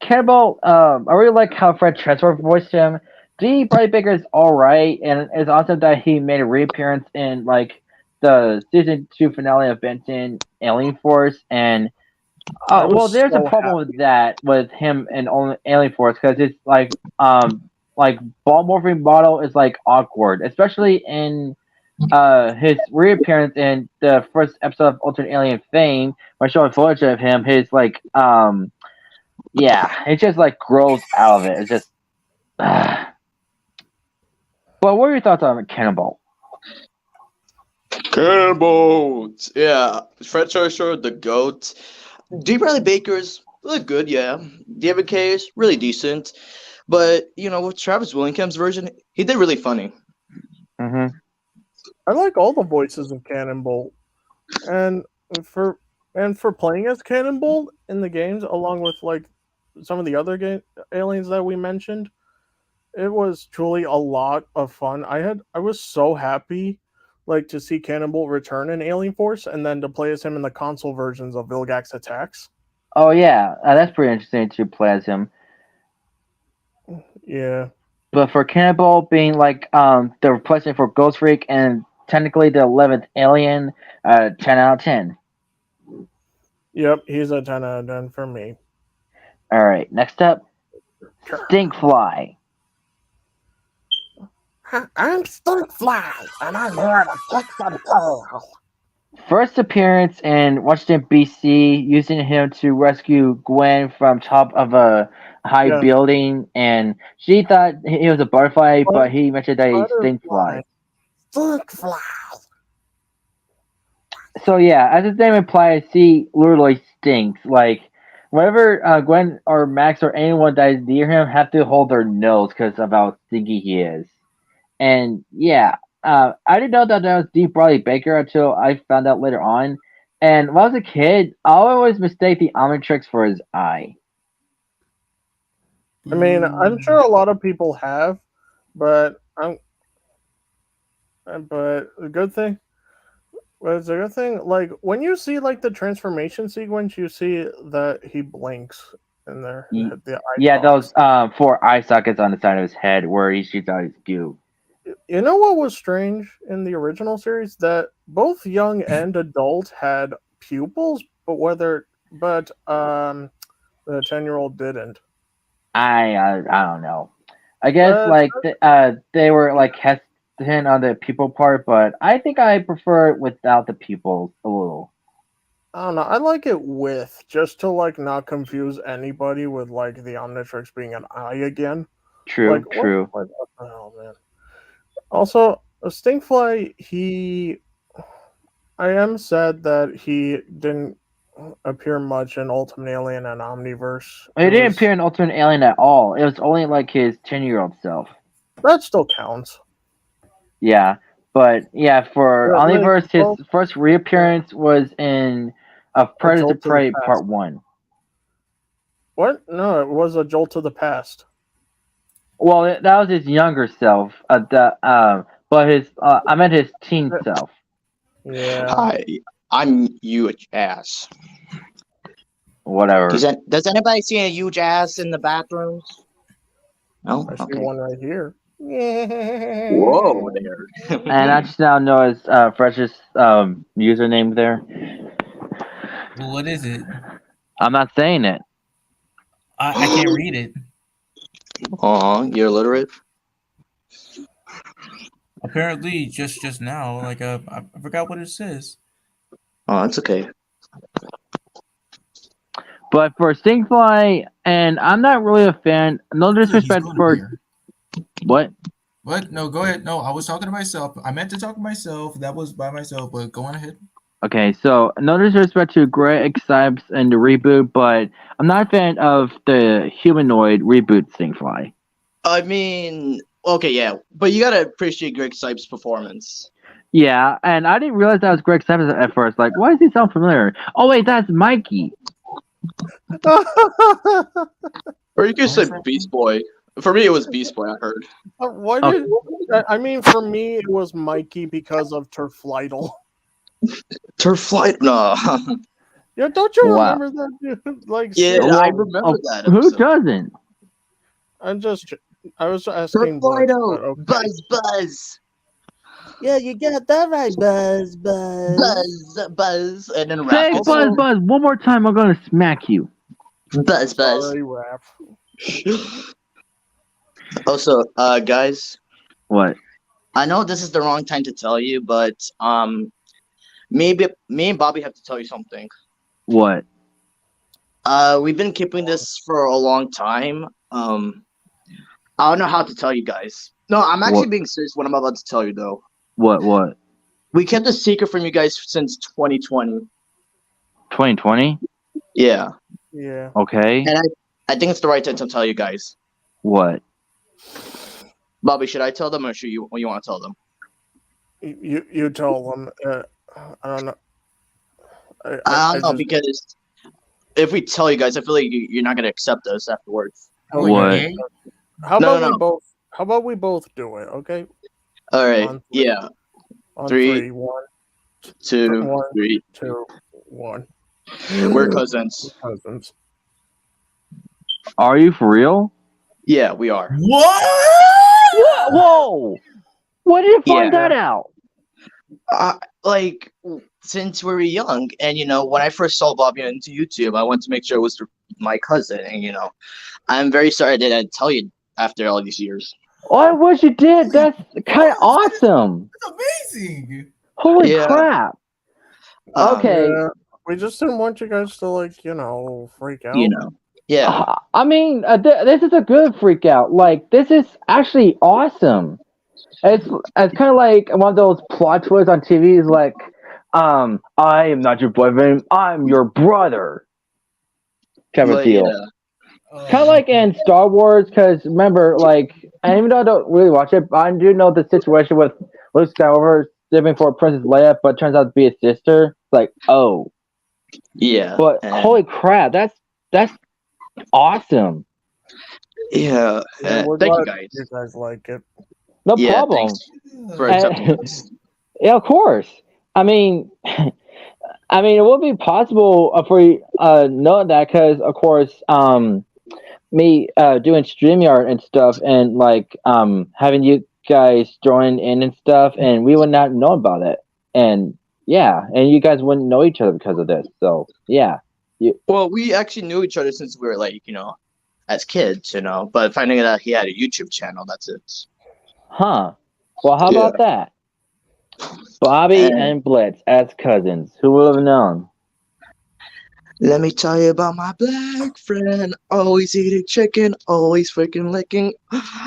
Cannibal. I really like how Fred Treasure voiced him. D. Bradley Baker is all right, and it's awesome that he made a reappearance in like the season 2 finale of Benson Alien Force. And well, there's a problem with that with him and Alien Force because it's like ball morphing model is like awkward, especially in his reappearance in the first episode of Alternate Alien Fame, by showing footage of him. His like yeah, it just like grows out of it. It's just. But what are your thoughts on Cannonball? Cannonball! Yeah, Fred Treasure, the GOAT. D. Bradley Baker's really good, yeah. David K is really decent. But, you know, with Travis Willingham's version, he did really funny. Mm-hmm. I like all the voices of Cannonbolt, and for playing as Cannonbolt in the games, along with like some of the other aliens that we mentioned, it was truly a lot of fun. I was so happy, like to see Cannonbolt return in Alien Force, and then to play as him in the console versions of Vilgax Attacks. Oh yeah, that's pretty interesting to play as him. Yeah. But for Cannibal being like the replacement for Ghost Freak and technically the 11th alien, 10 out of 10. Yep, he's a 10 out of 10 for me. All right, next up, Stinkfly. I'm Stinkfly, and I'm here to fix some coal. First appearance in Washington, BC, using him to rescue Gwen from top of a high building, and she thought he was a butterfly, but he mentioned that he's Stinkfly. Stinkfly. So yeah, as his name implies, he literally stinks. Like whenever Gwen or Max or anyone that is near him have to hold their nose because of how stinky he is. And yeah, I didn't know that was D. Bradley Baker until I found out later on. And when I was a kid, I always mistake the Omnitrix for his eye. I mean, I'm sure a lot of people have, but the good thing. But it's a good thing. Like when you see like the transformation sequence, you see that he blinks in there. Those 4 eye sockets on the side of his head where he shoots out his goo. You know what was strange in the original series? That both young and adult had pupils, but the 10-year-old didn't. I don't know. I guess they were like hesitant on the pupil part, but I think I prefer it without the pupils a little. I don't know. I like it with, just to like not confuse anybody with like the Omnitrix being an eye again. True. What the hell, man? Also, Stinkfly, I am sad that he didn't appear much in Ultimate Alien and Omniverse. He didn't appear in Ultimate Alien at all. It was only like his 10-year-old self. That still counts. Yeah, but yeah, for Yeah, Omniverse, well, his first reappearance was in Predator Jolt to the Prey Past. Part 1. What? No, it was a Jolt to the Past. Well, that was his younger self. But his I meant his teen self. Yeah. Hi, I'm huge ass. Whatever. Does anybody see a huge ass in the bathrooms? No. I see Okay. one right here. Whoa there. And I just now know his freshest username there. Well, what is it? I'm not saying it. I can't read it. You're illiterate. Apparently, just now, like I forgot what it says. Oh, it's okay. But for Stinkfly, and I'm not really a fan. No disrespect He's for here. what? What? No, go ahead. No, I was talking to myself. I meant to talk to myself. That was by myself. But go on ahead. Okay, so no disrespect to Greg Sipes and the reboot, but I'm not a fan of the humanoid reboot Stinkfly. I mean, okay, yeah, but you gotta appreciate Greg Sipes' performance. Yeah, and I didn't realize that was Greg Sipes at first. Like, why does he sound familiar? Oh wait, that's Mikey. Or you could say Beast Boy. For me, it was Beast Boy. I heard. Why did? I mean, for me, it was Mikey because of Turflytle. Turflight? No. Yeah, don't you Wow. remember that? Dude? Like, Yeah, seriously, I remember that. Who episode. doesn't? I was asking. Turflighto, Okay. Buzz, Yeah, you got that right, Buzz. Buzz, and then Say Raph. Buzz. One more time, I'm gonna smack you. Buzz. Sorry, Raph. Also, guys, What? I know this is the wrong time to tell you, but maybe me and Bobby have to tell you something. What? We've been keeping this for a long time. I don't know how to tell you guys. No, I'm actually What? being serious. What I'm about to tell you, though, What? we kept a secret from you guys since 2020. 2020? Yeah, Yeah. Okay. and I think it's the right time to tell you guys. What? Bobby, should I tell them or should you want to tell them? You tell them. I don't know. I don't know because if we tell you guys, I feel like you're not gonna accept us afterwards. Oh, What? you're gay? How No, about no, we no. both? How about we both do it? Okay. All right. On three. Yeah. On Three. three. 1, 2, One. 3. 2, 1. We're cousins. Cousins. Are you for real? Yeah, we are. What? Whoa! Where did you find Yeah. that out? Like since we were young, and when I first saw Bobby on YouTube, I wanted to make sure it was my cousin, and I'm very sorry I didn't tell you after all these years. Oh, I wish you did. That's kind of awesome. That's amazing. Holy Yeah. crap. Okay. Yeah, we just didn't want you guys to freak out. Yeah. I mean, this is a good freak out. Like, this is actually awesome. It's kind of like one of those plot twists on TV. Is like, I am not your boyfriend. I'm your brother. Kind of But, deal. yeah. Kind of like in Star Wars, because remember, like, and even though I don't really watch it, I do know the situation with Luke Skywalker living for Princess Leia, but turns out to be his sister. Like, oh, Yeah. but and- holy crap, that's awesome. Yeah. We're Thank you glad guys. You guys like it. No Yeah, problem. thanks for accepting us. Yeah, of course. I mean, it would be possible for you know that because, of course, me doing StreamYard and stuff, and like having you guys join in and stuff, and we would not know about it, and yeah, and you guys wouldn't know each other because of this. So yeah, Well, we actually knew each other since we were as kids, but finding out he had a YouTube channel, that's it. huh? Well, how about that? Bobby and Blitz as cousins. Who would have known? Let me tell you about my black friend. Always eating chicken, always freaking licking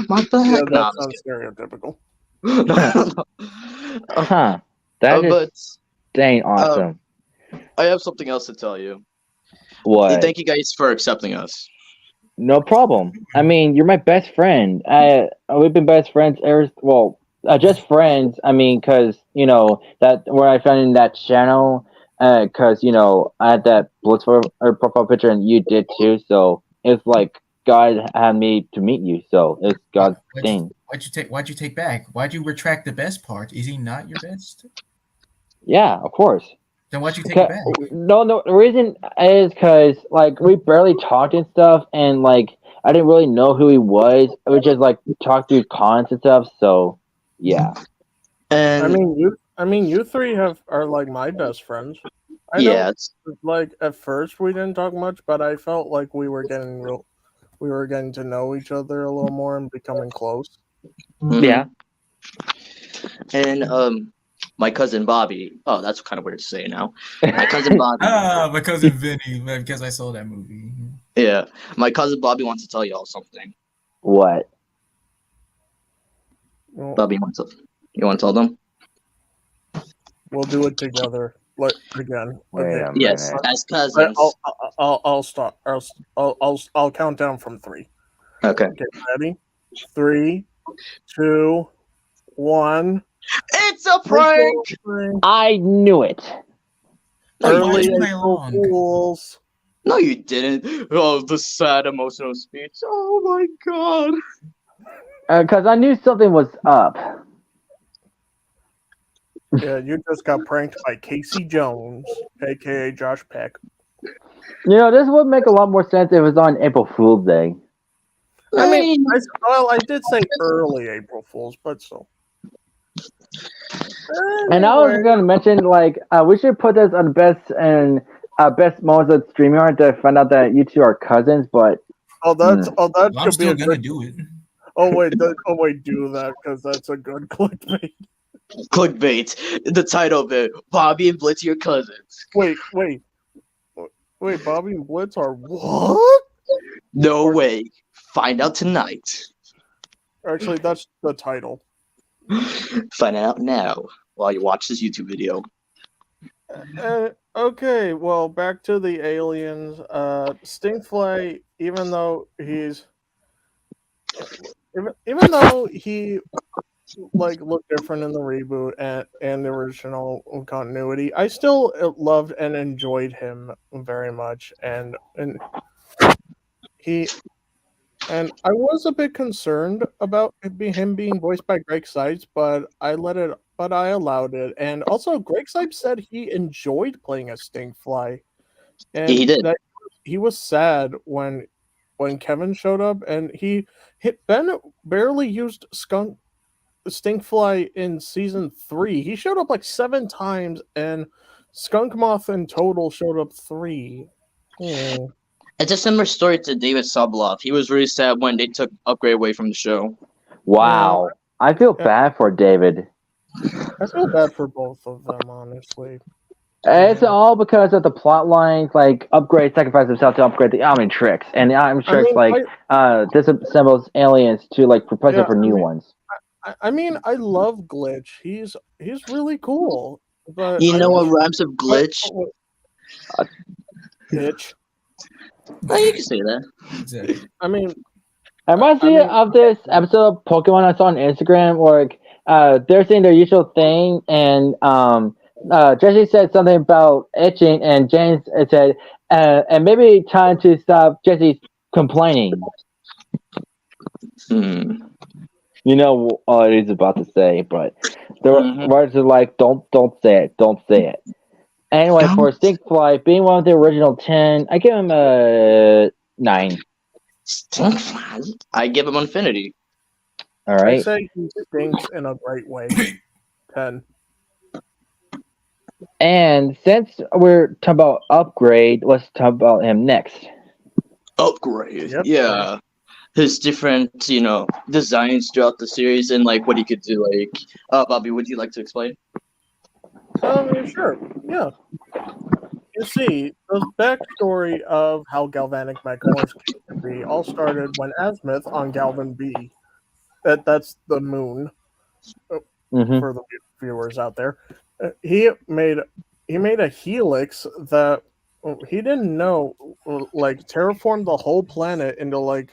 my black. Yeah, No, that I'm just sounds stereotypical. Huh. That is But dang awesome. I have something else to tell you. What? Thank you guys for accepting us. No problem. I mean, you're my best friend. We've been best friends just friends. I mean, cause that where I found in that channel. Cause I had that Blitz or profile picture, and you did too. So it's like God had me to meet you. So it's God's thing. Why'd you take back? Why'd you retract the best part? Is he not your best? Yeah, of course. Then why'd you take it back? No. The reason is because like we barely talked and stuff, and like I didn't really know who he was. We just like talked through cons and stuff. So yeah. And I mean, you three are like my best friends. I yeah, know, like at first we didn't talk much, but I felt like we were getting to know each other a little more and becoming close. Yeah. And my cousin Bobby. Oh, that's kind of weird to say now. My cousin Bobby. My cousin Vinny, because I saw that movie. Yeah, my cousin Bobby wants to tell y'all something. What? Well, Bobby, you want to tell them? we'll do it together. Like again. Wait Okay. a Yes, minute. as cousins. I'll start. I'll count down from 3. Okay. Okay, ready? 3, 2, 1. It's a prank. I knew it. Early Why April Fools. No, you didn't. Oh, the sad emotional speech. Oh my god. Because I knew something was up. Yeah, you just got pranked by Casey Jones, aka Josh Peck. This would make a lot more sense if it was on April Fool's Day. I mean, I did say early April Fools, but still. And I was going to mention, like, we should put this on best moments of StreamYard to find out that you two are cousins, but... that I'm could be still a gonna good... do it. Oh wait, do that, because that's a good clickbait. Clickbait. The title of it: Bobby and Blitz, your cousins. Wait, Bobby and Blitz are what? No way. Find out tonight. Actually, that's the title. Find out now while you watch this YouTube video. Okay, well, back to the aliens. Stinkfly, even though he like looked different in the reboot and the original continuity, I still loved and enjoyed him very much, and I was a bit concerned about him being voiced by Greg Sipes, but I allowed it. And also, Greg Sipes said he enjoyed playing a Stinkfly, and He did. that he was sad when Kevin showed up, and Ben barely used Stinkfly in season 3. He showed up like 7 times, and Skunk Moth in total showed up 3. It's a similar story to David Sobloff. He was really sad when they took Upgrade away from the show. Wow. I feel bad for David. I feel bad for both of them, honestly. It's all because of the plot lines, like Upgrade sacrificed himself to upgrade the Omnitrix, and the Omnitrix disassembles aliens to like replace it for new ones. I mean, I love Glitch. He's really cool. But You know what rhymes with glitch? Bitch. Oh, you can say that. Exactly. I mean, It reminds me of this episode of Pokemon I saw on Instagram where they're saying their usual thing, and Jesse said something about itching, and James said, and maybe time to stop Jesse complaining. You know what he's about to say, but the words are like, don't say it. Anyway, for Stinkfly, being one of the original 10, I give him a 9. Stinkfly? I give him Infinity. All right. I say he stinks in a great way. 10. And since we're talking about Upgrade, let's talk about him next. Upgrade? Yep. Yeah. His different, designs throughout the series and, like, what he could do. Like, Bobby, would you like to explain? Sure. Yeah. You see, the backstory of how Galvanic Mechmorphs came to be all started when Azimuth on Galvan B, that's the moon, Mhm. for the viewers out there. He made a helix that he didn't know like terraformed the whole planet into like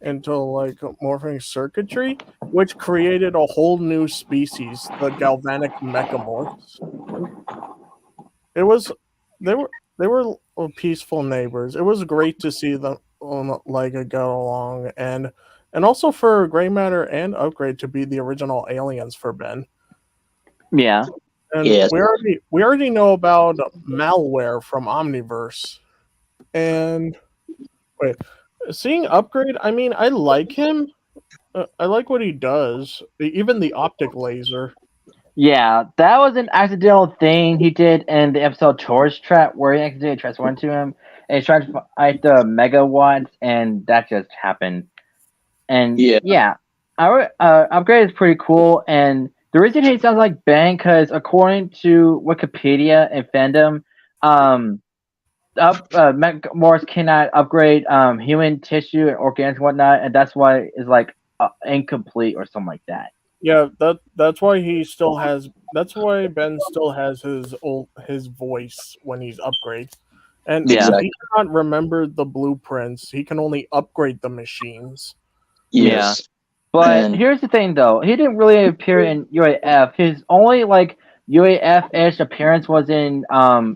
morphing circuitry, which created a whole new species, the galvanic mechamorphs. It was they were peaceful neighbors. It was great to see them get along, and also for Gray Matter and Upgrade to be the original aliens for Ben. Yeah. And Yes. we already know about malware from Omniverse. And wait, seeing Upgrade, I mean, I like him. I like what he does. Even the optic laser. Yeah, that was an accidental thing he did in the episode Tourist Trap, where he accidentally transformed to him, and he tried to fight the megawatts, and that just happened. And Yeah. Upgrade is pretty cool, and the reason he sounds like Ben, because according to Wikipedia and fandom, Morris cannot upgrade human tissue and organs and whatnot, and that's why it's like incomplete or something like that. Yeah, that's why he still has. That's why Ben still has his voice when he's Upgrade, and Yeah. he cannot remember the blueprints. He can only upgrade the machines. Yes. But And- here's the thing, though. He didn't really appear in UAF. His only like UAF-ish appearance was in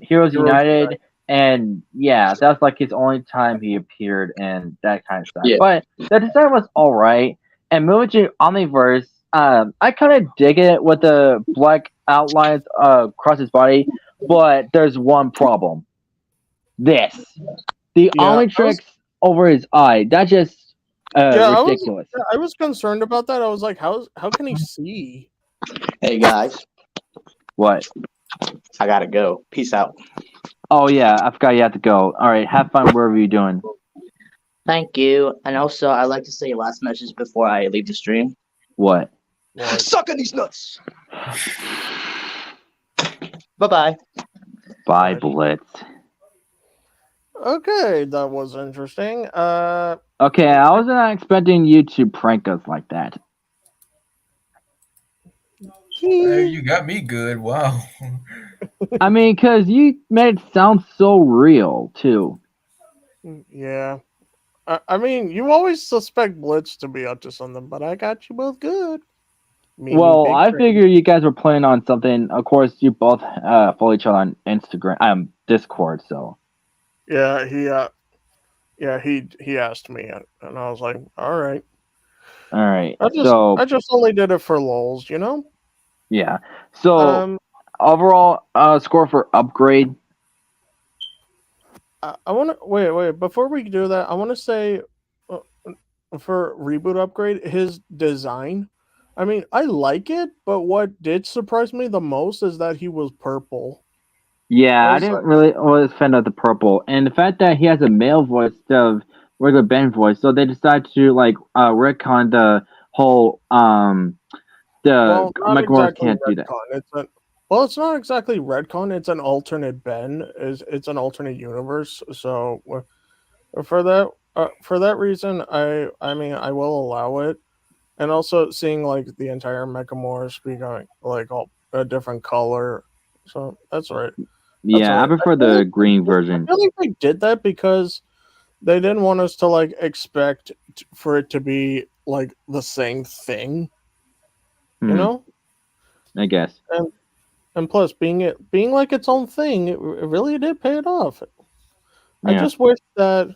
Heroes United, and yeah, that's like his only time he appeared and that kind of stuff. Yeah. But the design was all right. And moving to Omniverse, I kind of dig it with the black outlines across his body, but there's one problem. The Omnitrix over his eye. That just ridiculous. I was concerned about that. I was like, how can he see? Hey guys, What? I gotta go. Peace out. Oh yeah, I forgot you have to go. All right, have fun wherever you're doing. Thank you. And also, I'd like to say a last message before I leave the stream. What? Suck on these nuts. Bye-bye. Bye, Blitz. Okay, that was interesting. Okay, I was not expecting you to prank us like that. You got me good. Wow. I mean, because you made it sound so real, too. Yeah. I mean, you always suspect Blitz to be up to something, but I got you both good. Well, I figure you guys were playing on something. Of course, you both follow each other on Instagram, Discord, so. Yeah, he asked me, and I was like, all right. All right. I just only did it for lols, you know? Yeah. So, overall score for Upgrade. I want to wait before we do that. I want to say for Reboot Upgrade, his design. I mean, I like it, but what did surprise me the most is that he was purple. Yeah, I didn't really was a fan of the purple, and the fact that he has a male voice instead of regular Ben voice, so they decided to like retcon the whole McMorris can't do that. It's not exactly retcon. It's an alternate Ben. It's an alternate universe. So for that reason, I mean I will allow it, and also seeing like the entire Mechamorphs becoming like all a different color. So that's right. Yeah, I prefer the green version. I feel like they did that because they didn't want us to like expect for it to be like the same thing. You know? I guess. And plus, being like its own thing, it really did pay it off. Yeah. I just wish that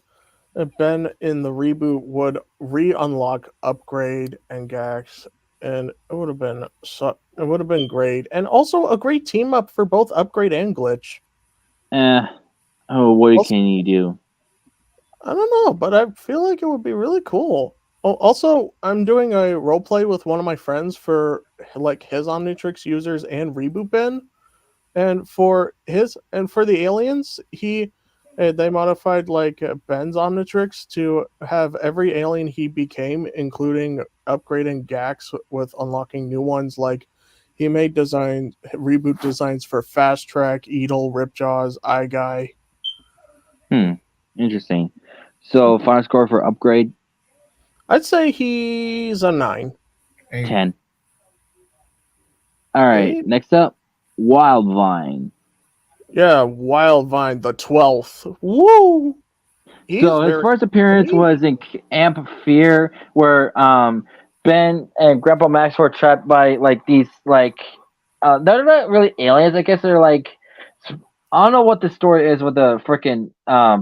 Ben in the reboot would re-unlock Upgrade and Gax, and it would have been great, and also a great team up for both Upgrade and Glitch. What can you do? I don't know, but I feel like it would be really cool. Oh, also, I'm doing a role play with one of my friends for like his Omnitrix users and Reboot Ben, and for the aliens, they modified like Ben's Omnitrix to have every alien he became, including upgrading Gax with unlocking new ones. Like he made reboot designs for Fast Track, Edel, Ripjaws, Eye Guy. Interesting. So final score for Upgrade? I'd say he's a 9. 10. All right, Eight? next up, Wildvine. Yeah, Wildvine the 12th. Woo! He's So his very first appearance unique. was in Amp Fear, where Ben and Grandpa Max were trapped by like these like they're not really aliens. I guess they're like I don't know what the story is with the freaking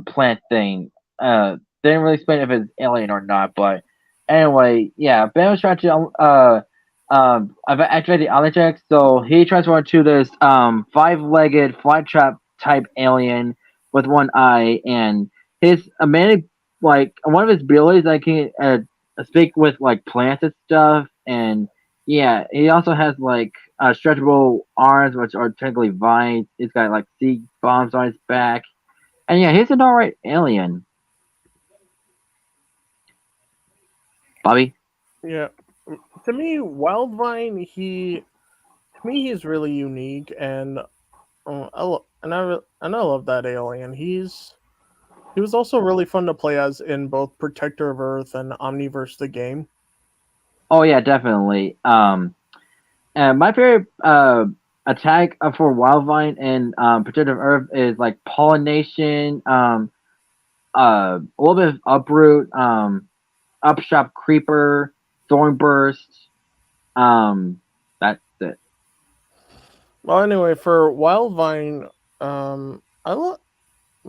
plant thing. They didn't really explain if it's alien or not, but anyway, yeah, Ben was trying to activate the object, so he transformed to this five-legged fly trap type alien with one eye, and his amazing like one of his abilities like he speak with like plants and stuff, and yeah, he also has like stretchable arms, which are technically vines. He's got like seed bombs on his back, and yeah, he's an alright alien. Bobby. Yeah. To me, Wildvine, he's really unique, and I love that alien. He was also really fun to play as in both Protector of Earth and Omniverse the game. Oh yeah, definitely. And my favorite attack for Wildvine and Protective Earth is like pollination, a little bit of uproot, upshot creeper, thorn burst. That's it. Well, anyway, for Wildvine, I love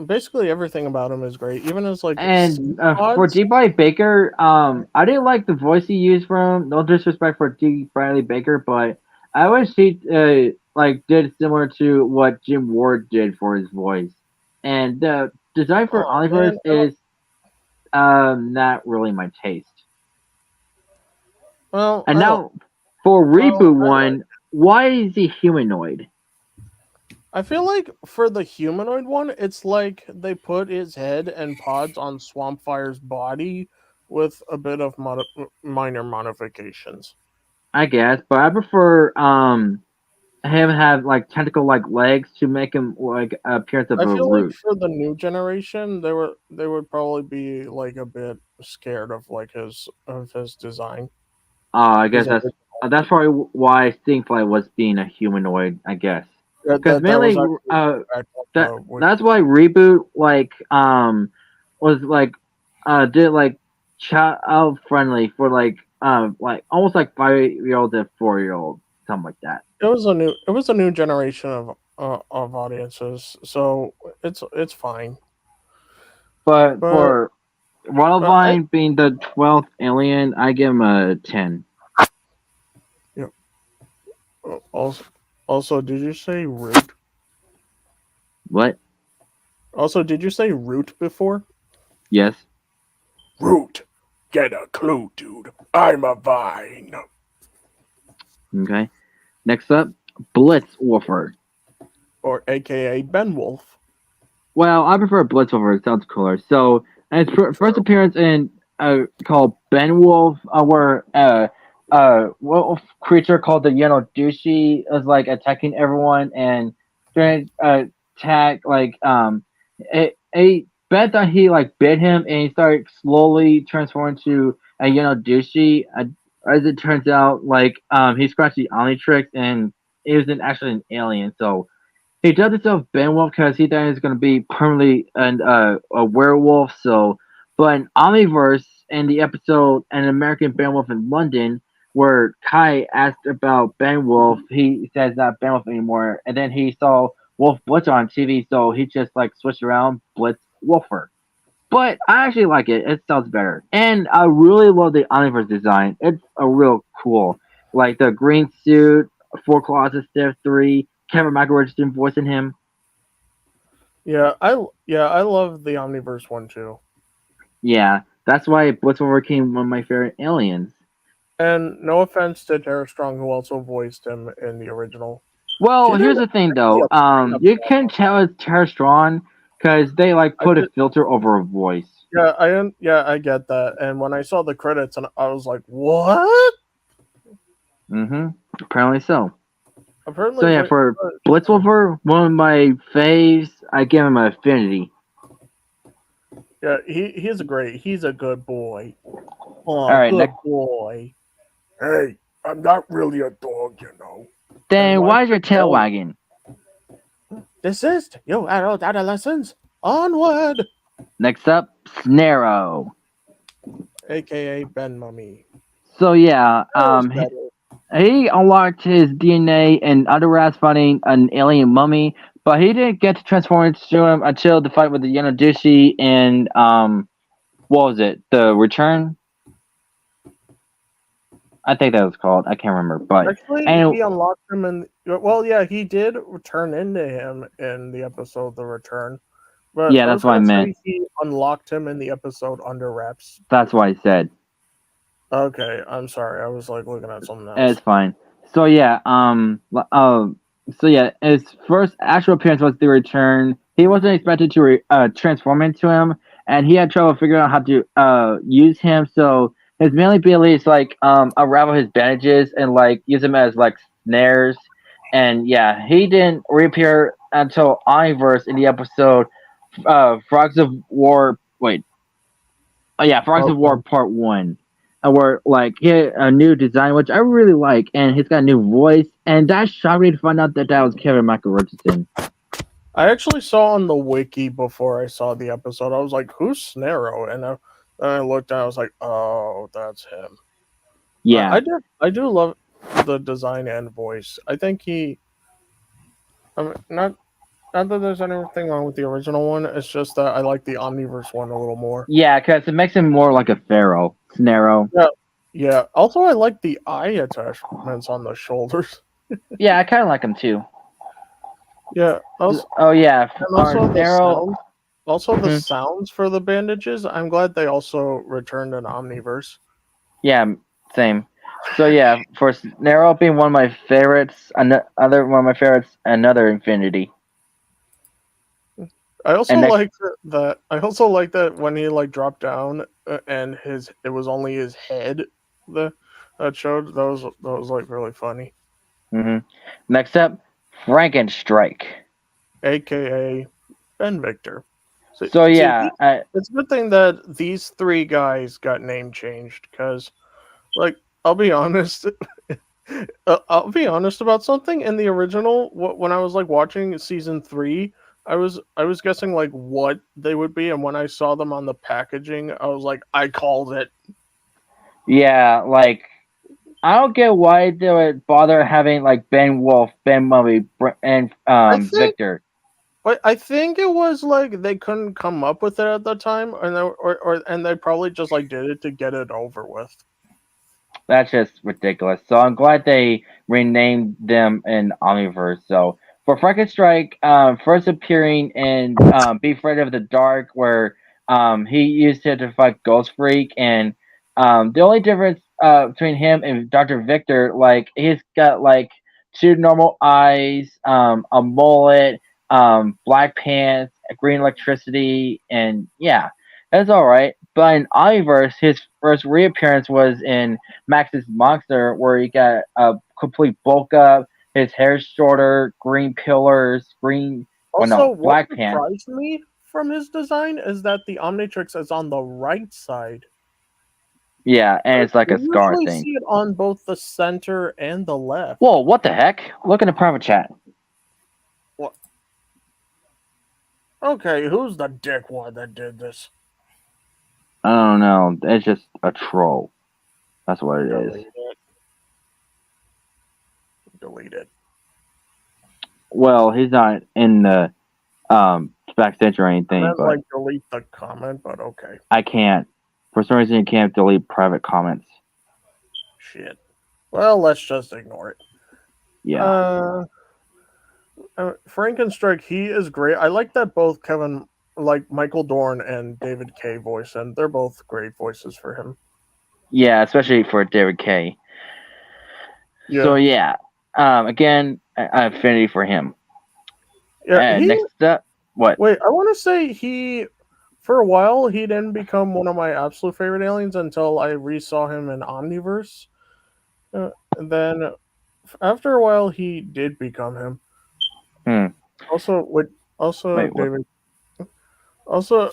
basically everything about him is great. Even as like And seed for pods. D. Bradley Baker, I didn't like the voice he used for him. No disrespect for D. Bradley Baker, but I wish he like did similar to what Jim Ward did for his voice. And the design for Oh Omniverse man, is not really my taste. well, And I now for well, reboot I like. one, why is he humanoid? I feel like for the humanoid one, it's like they put his head and pods on Swampfire's body with a bit of minor modifications. I guess, but I prefer him have like tentacle like legs to make him like appearance of I a feel like root. for the new generation, they would probably be like a bit scared of his design. I guess His that's probably why Stingfly was being a humanoid. I guess because that was mainly actually that with that's why reboot like was like did like child friendly for like almost like 5-year olds and 4-year olds, something like that. it was a new generation of audiences, so it's fine. But But for I Wildvine being the 12th alien, I give him a 10. yeah. Also, did you say root? What? Also, did you say root before? Yes. Root, get a clue, dude. I'm a vine. Okay. Next up, Blitzwolfer. Or AKA Ben Wolf. Well, I prefer Blitzwolfer. It sounds cooler. So, and his first appearance in called Ben Wolf, where wolf creature called the Dushi was like attacking everyone, and during attack, like Ben thought he like bit him, and he started slowly transforming to a Dushi. As it turns out, like he scratched the Omnitrix, and he was actually an alien. So he dubbed himself Benwolf because he thought he was going to be permanently a werewolf. So, but in Omniverse, in the episode An American Benwolf in London, where Kai asked about Benwolf, he says not Benwolf anymore. And then he saw Wolf Blitz on TV, so he just like switched around Blitz Wolfer. But I actually like it. It sounds better. And I really love the Omniverse design. It's a real cool. Like the green suit, 4 Claws of 3, Cameron Michael Richardson voicing him. I love the Omniverse one too. Yeah, that's why Blitzwolver became one of my favorite aliens. And no offense to Tara Strong, who also voiced him in the original. Well, She here's did the thing a though. pretty You can tell it's Tara Strong because they like put a filter over her voice. I get that. And when I saw the credits, and I was like, "What?" Apparently so. Apparently, So yeah, for Blitzwolver, one of my faves, I give him an affinity. yeah, he's a good boy. Oh, All right, good next. boy. Hey, I'm not really a dog, you know. Then why is your tail Oh, wagging? Desist, you adult adolescents. Onward! Next up, Snarrow. AKA Ben Mummy. So yeah, That was better. he unlocked his DNA and under wraps finding an alien mummy, but he didn't get to transform into him until the fight with the Yenodushi and what was it? The Return? I think that was called. I can't remember, but Actually, and he unlocked him in. Well, yeah, he did turn into him in the episode The Return. But yeah, I was that's what I gonna say meant. he unlocked him in the episode Under Wraps. That's what I said. Okay, I'm sorry. I was like looking at something else. It's fine. So yeah, his first actual appearance was the Return. He wasn't expected to transform into him, and he had trouble figuring out how to use him. So his main ability is like unravel his bandages and like use them as like snares. And yeah, he didn't reappear until Omniverse in the episode Frogs of War. Wait, oh yeah, Frogs of War Part 1. Where like he had a new design, which I really like, and he's got a new voice, and that shocked me to find out that was Kevin Michael Richardson. I actually saw on the wiki before I saw the episode. I was like, "Who's Snarrow?" And then I looked and I was like, "Oh, that's him." Yeah, I do love the design and voice. I think he. I mean, not that there's anything wrong with the original one. It's just that I like the Omniverse one a little more. yeah, because it makes him more like a pharaoh, Snarrow. Yeah. Also, I like the eye attachments on the shoulders. Yeah, I kind of like him too. Yeah. Also, Oh yeah, and also the Snarrow. sounds. Also, the Mhm. sounds for the bandages. I'm glad they also returned in Omniverse. Yeah, same. So yeah, for Snarrow being one of my favorites, another one of my favorites, another Infinity. I also And next- like that. I also like that when he like dropped down and it was only his head that showed. That was like really funny. Next up, Frankenstrike. AKA Ben Victor. So yeah, it's a good thing that these three guys got name changed because, like, I'll be honest. I'll be honest about something. In the original, when I was like watching season 3, I was guessing like what they would be, and when I saw them on the packaging, I was like, I called it. yeah, like I don't get why they would bother having like Ben Wolf, Ben Mummy, and Victor. But I think it was like they couldn't come up with it at the time, and they probably just like did it to get it over with. That's just ridiculous. So I'm glad they renamed them in Omniverse. So for Frankenstrike, first appearing in Be Afraid of the Dark, where he used it to fight Ghost Freak, and the only difference between him and Dr. Victor, like he's got like 2 normal eyes, a mullet, black pants, green electricity, and yeah, that's all right. But in Omniverse, his first reappearance was in Max's Monster, where he got a complete bulk up, his hair's shorter, green pillars, black what pants. surprised me from his design is that the Omnitrix is on the right side. Yeah, and it's like a scar usually thing. See it on both the center and the left. Whoa, what the heck? Look in the private chat. What? Okay, who's the dickwad that did this? I don't know. It's just a troll. That's what it is. Delete it. Well, he's not in the backstage or anything, I but like delete the comment, but okay. I can't. For some reason, you can't delete private comments. Shit. Well, let's just ignore it. Yeah. Frankenstrike, he is great. I like that both Michael Dorn and David K voice, and they're both great voices for him. Yeah, especially for David K. Yeah. So yeah, again, affinity for him. Yeah. Next up, what? Wait, I want to say for a while, he didn't become one of my absolute favorite aliens until I resaw him in Omniverse. And then after a while, he did become him. David. Also,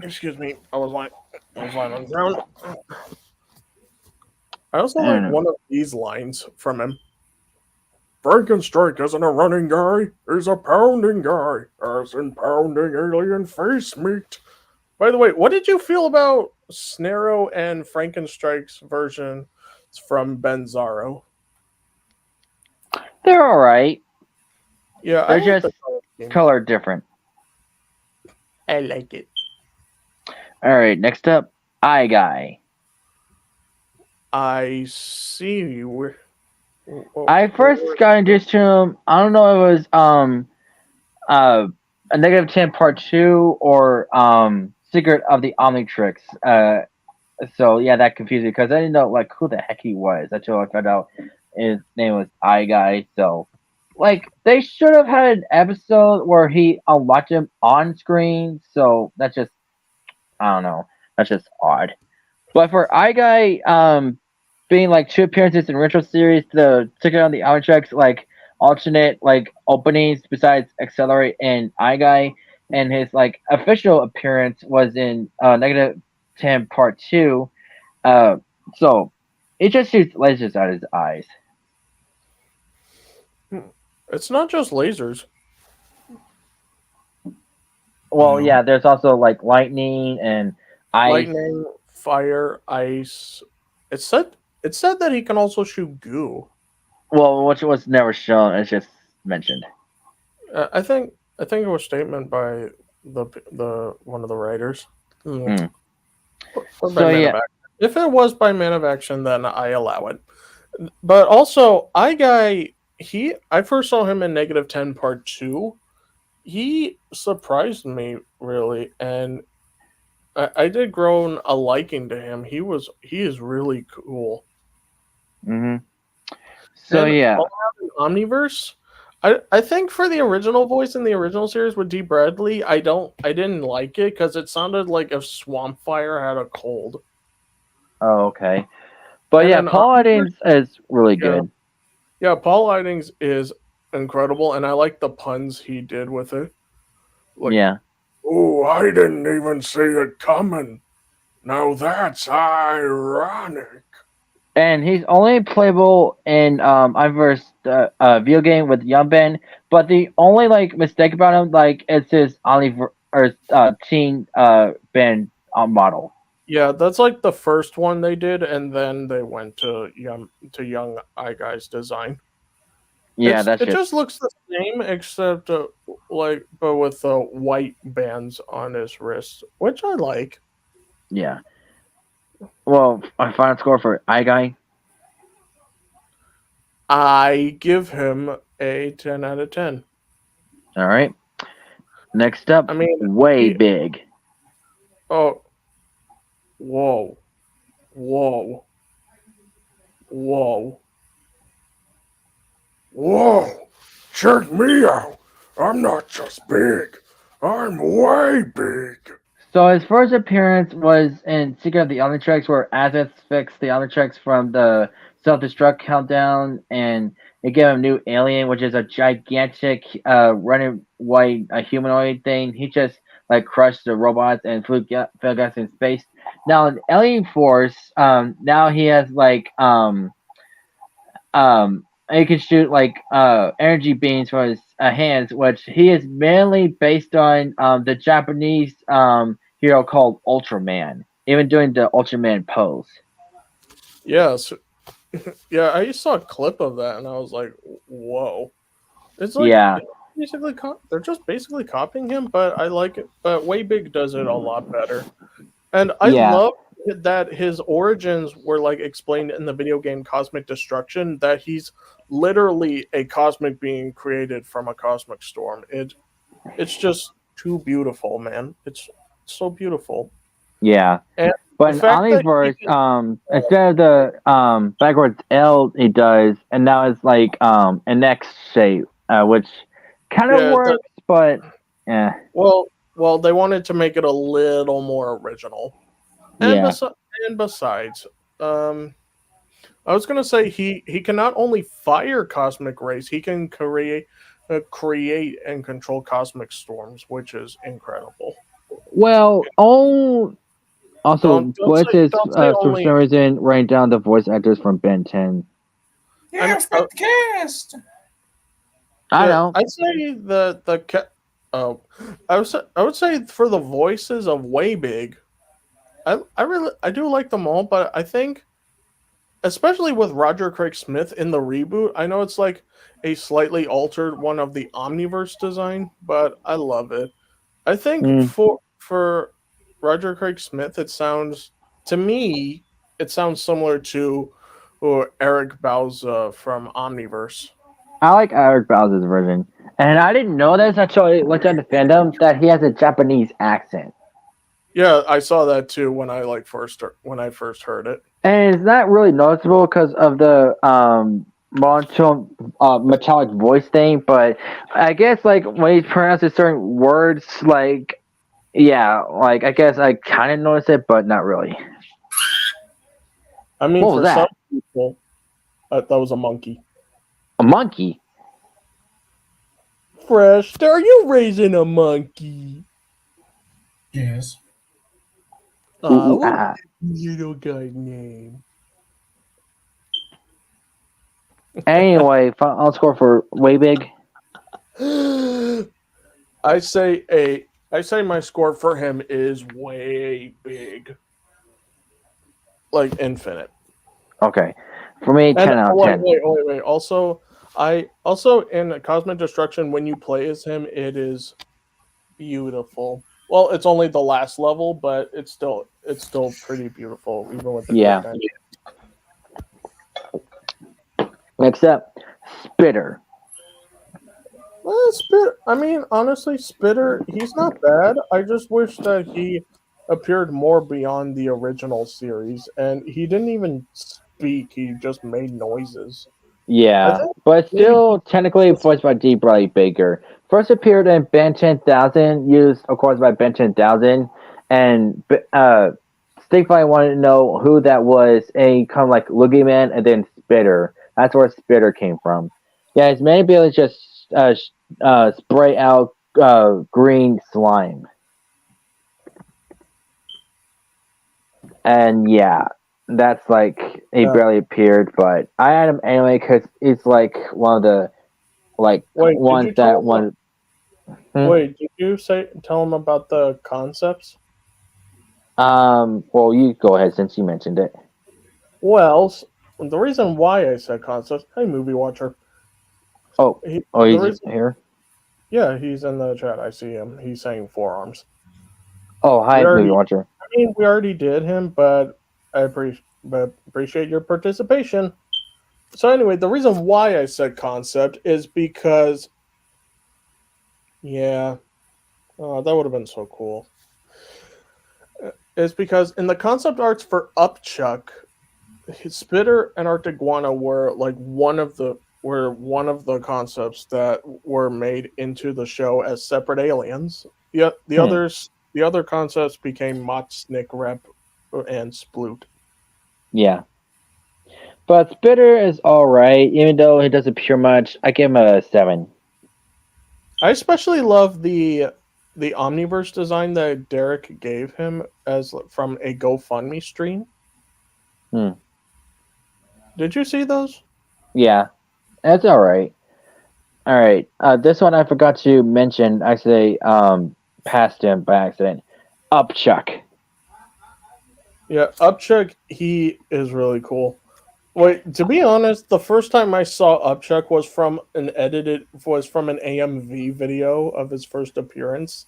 excuse me, I was lying on the ground. I also like one of these lines from him. Frankenstrike isn't a running guy, he's a pounding guy, as in pounding alien face meat. By the way, what did you feel about Snarrow and Frankenstrike's version from Benzaro? They're all right. Yeah, They're I like just the color scheme. color different. I like it. All right, next up, Eye Guy. I see. Where I first got introduced to him. I don't know if it was a negative 10 part 2 or Secret of the Omnitrix. So yeah, that confused me because I didn't know like who the heck he was until I found out his name was Eye Guy. So like they should have had an episode where he unlocked him on screen. So that's just I don't know. That's just odd. But for Eye Guy, being like 2 appearances in retro series, the Ticket on the Omnitrix, like alternate like openings besides Accelerate and Eye Guy, and his like official appearance was in negative 10 part 2. So it just shoots lasers out of his eyes. It's not just lasers. Well, yeah, there's also like lightning and ice. Lightning, fire, ice. It said that he can also shoot goo. Well, which was never shown. It's just mentioned. I think it was a statement by the one of the writers. Or by So, Man of yeah. Action. If it was by Man of Action, then I allow it. But also, Eye Guy, I first saw him in negative 10 part 2. He surprised me really, and I did grow a liking to him. He is really cool. Mm-hmm. So And yeah, all around in Omniverse, I think for the original voice in the original series with Dee Bradley, I didn't like it because it sounded like if Swampfire had a cold. oh, okay. But And yeah, then Paul Eddings is really Yeah. good. Yeah, Paul Eidings is incredible, and I like the puns he did with it. Like, Yeah. oh, I didn't even see it coming. Now that's ironic. And he's only playable in Iver's video game with Young Ben, but the only like mistake about him like is his teen Ben model. Yeah, that's like the first one they did, and then they went to young Eye Guy's design. Yeah, It just looks the same, except but with the white bands on his wrists, which I like. yeah. Well, our final score for Eye Guy. I give him a 10 out of 10. All right. Next up, I mean, Way Big. Oh, whoa, whoa, whoa, whoa! Check me out. I'm not just big. I'm way big. So his first appearance was in Secret of the Omnitrix, where Azeth fixed the Omnitrix from the self-destruct countdown, and it gave him a new alien, which is a gigantic running white humanoid thing. He just like crushed the robots and flew guys in space. Now in Alien Force, now he has like he can shoot like energy beams from his hands, which he is mainly based on the Japanese hero called Ultraman, even doing the Ultraman pose. Yes. Yeah, I saw a clip of that and I was like, whoa. It's like Yeah. basically they're just basically copying him, but I like it. But Way Big does it a lot better. And I Yeah. love that his origins were like explained in the video game Cosmic Destruction, that he's literally a cosmic being created from a cosmic storm. It's just too beautiful, man. It's so beautiful. Yeah. And but in the fact that Omniverse, instead of the backwards L he does, and now it's like an X shape, which kind of works, but yeah. Well, they wanted to make it a little more original. And, besides, I was gonna say he can not only fire cosmic rays, he can create and control cosmic storms, which is incredible. Well, also, Don't Blitz say- is don't say for only- some reason writing down the voice actors from Ben 10. Yeah, respect the cast. I know. I'd say I would say for the voices of Way Big, I do like them all, but I think especially with Roger Craig Smith in the reboot, I know it's like a slightly altered one of the Omniverse design, but I love it. I think for Roger Craig Smith, it sounds to me similar to Eric Bauza from Omniverse. I like Eric Bowser's version, and I didn't know this until I looked at the fandom that he has a Japanese accent, Yeah, I saw that too when I first heard it. and it's not really noticeable because of the monotone metallic voice thing. But I guess like when he pronounces certain words, like yeah, like I guess I kind of noticed it, but not really. I mean, What was for that? some people, that was a monkey. A monkey. Fresh, are you raising a monkey? Yes. Ooh, What's the little guy's name? Anyway, final score for Way Big. I say my score for him is way big. Like infinite. Okay, for me, 10 out of 10. Wait. Also in Cosmic Destruction, when you play as him, it is beautiful. Well, it's only the last level, but it's still pretty beautiful, even with the Yeah. quick time. Next up, Spitter. Well, I mean, honestly, Spitter, he's not bad. I just wish that he appeared more beyond the original series, and he didn't even speak. He just made noises. Yeah, think but still technically voiced by D. Bradley Baker. First appeared in Ben 10,000, used of course by Ben 10,000, and Stinkfly wanted to know who that was, and he kind of like Loogie Man and then Spitter. That's where Spitter came from. Yeah, his main ability is just spray out green slime. And yeah, that's like he barely appeared, but I had him anyway because it's like one of the ones that one. Wait, did you tell him about the concepts? Well, you go ahead since you mentioned it. Well, the reason why I said concepts. Hey, movie watcher. He's here. Yeah, he's in the chat. I see him. He's saying forearms. Oh, hi, movie watcher. I mean, we already did him, but I appreciate your participation. So anyway, the reason why I said concept is because, that would have been so cool. Is because in the concept arts for Upchuck, Spitter and Arctiguana were like one of the concepts that were made into the show as separate aliens. The other concepts became Mott, Snick, Rep, and Sploot. Yeah. But Spitter is alright, even though he doesn't appear much. I give him a 7. I especially love the Omniverse design that Derek gave him as from a GoFundMe stream. Did you see those? Yeah. That's alright. Alright. This one I forgot to mention. Actually, passed him by accident. Upchuck. Yeah, Upchuck, he is really cool. Wait, to be honest, the first time I saw Upchuck was from an AMV video of his first appearance,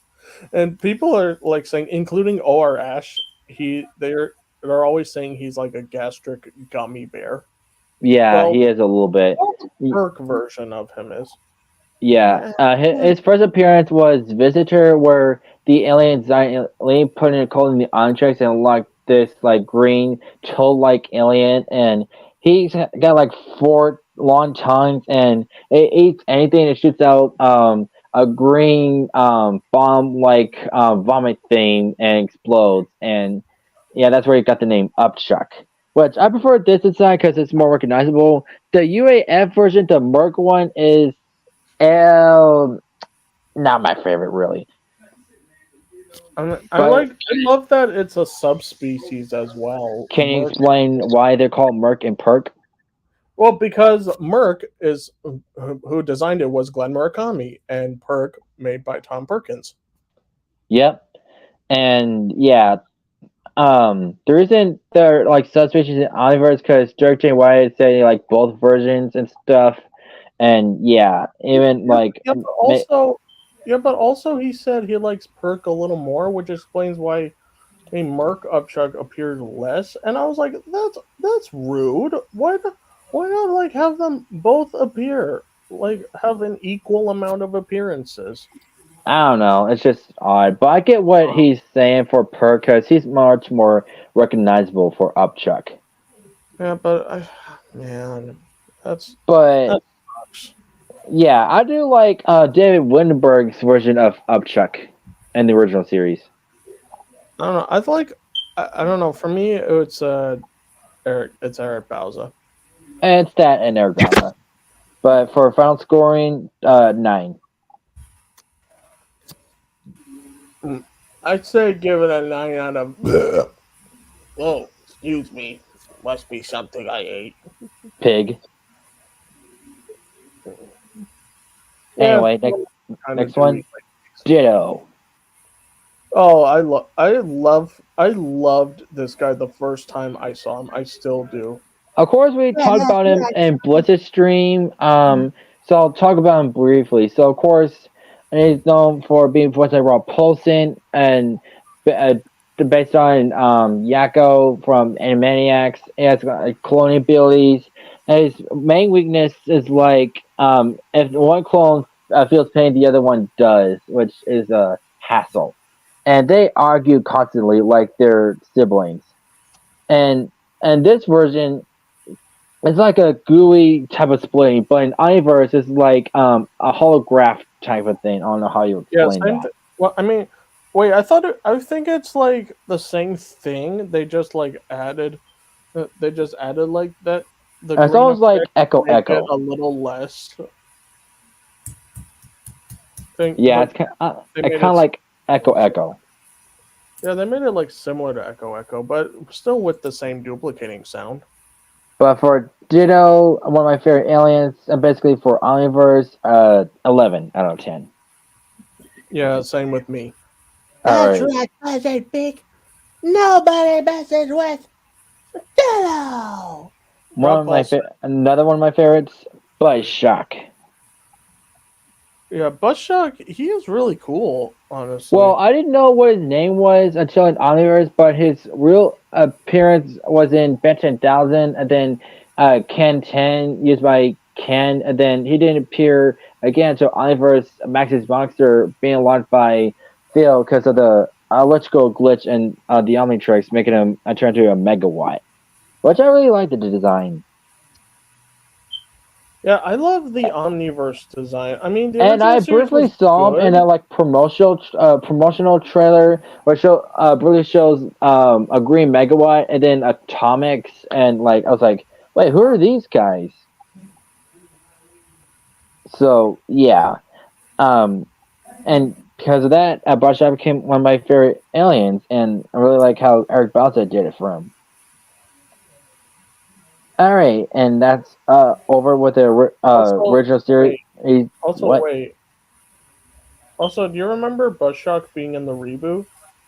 and people are like saying, including OR Ash, they're always saying he's like a gastric gummy bear. Yeah, he is a little bit. The Perk version of him is. Yeah, his first appearance was Visitor, where the alien put in a code in the Onyx and unlocked this like green toad-like alien, and he's got like 4 long tongues, and it eats anything that shoots out a green bomb-like vomit thing and explodes, and yeah, that's where he got the name Upchuck. Which I prefer this design because it's more recognizable. The UAF version, the Merc one, is not my favorite, really. I love that it's a subspecies as well. Can you explain why they're called Merc and Perk? Well, because Merc is who designed it was Glenn Murakami, and Perk made by Tom Perkins. Yep. And yeah, there isn't there like subspecies in Omniverse because Dirk J. White is saying like both versions and stuff. And yeah, even like But also he said he likes Perk a little more, which explains why a Merc Upchuck appeared less. And I was like, that's rude. Why not like have them both appear? Like have an equal amount of appearances. I don't know, it's just odd. But I get what he's saying for Perk because he's much more recognizable for Upchuck. Yeah, but man, that's But yeah, I do like David Windenberg's version of Upchuck in the original series. I don't know. I feel like I don't know. For me, it's Eric Bauza. And it's that and Ergama. But for final scoring, 9. I'd say give it a 9 out of. Oh, excuse me. Must be something I ate. Pig. Yeah, Anyway, next one. Ditto. Oh, I loved this guy the first time I saw him. I still do. Of course, we talked about him in Blitz's stream. So I'll talk about him briefly. So, of course, he's known for being voiced by Rob Paulson and based on Yakko from Animaniacs. He has cloning abilities. And his main weakness is like if one clone feels pain, the other one does, which is a hassle. And they argue constantly like they're siblings. And this version, it's like a gooey type of splitting, but in Omniverse, it's like a holograph type of thing. I don't know how you explain that. Well, I mean, wait. I think it's like the same thing. They just like added. They just added like that. It's almost like Echo. A little less. Yeah, it's kind of like Echo. Yeah, they made it like similar to Echo, but still with the same duplicating sound. But for Ditto, one of my favorite aliens, and basically for Omniverse, 11 out of 10. Yeah, same with me. That's right, Buzz Big. Nobody messes with Ditto. Another one of my favorites, Buzz Shock. Yeah, Buzzshock, he is really cool, honestly. Well, I didn't know what his name was until in Omniverse, but his real appearance was in Ben 10,000, and then Ken 10, used by Ken, and then he didn't appear again until Omniverse Max's Monster being launched by Phil because of the electrical glitch and the Omnitrix, making him turn into a megawatt, which I really liked the design. Yeah, I love the Omniverse design. I mean, and I briefly saw him in a like promotional trailer where briefly shows a green megawatt and then atomics, and like I was like, wait, who are these guys? So yeah, and because of that, Bashar became one of my favorite aliens, and I really like how Eric Bauza did it for him. All right, and that's over with the original series. Wait. Also, do you remember Buzzshock being in the reboot?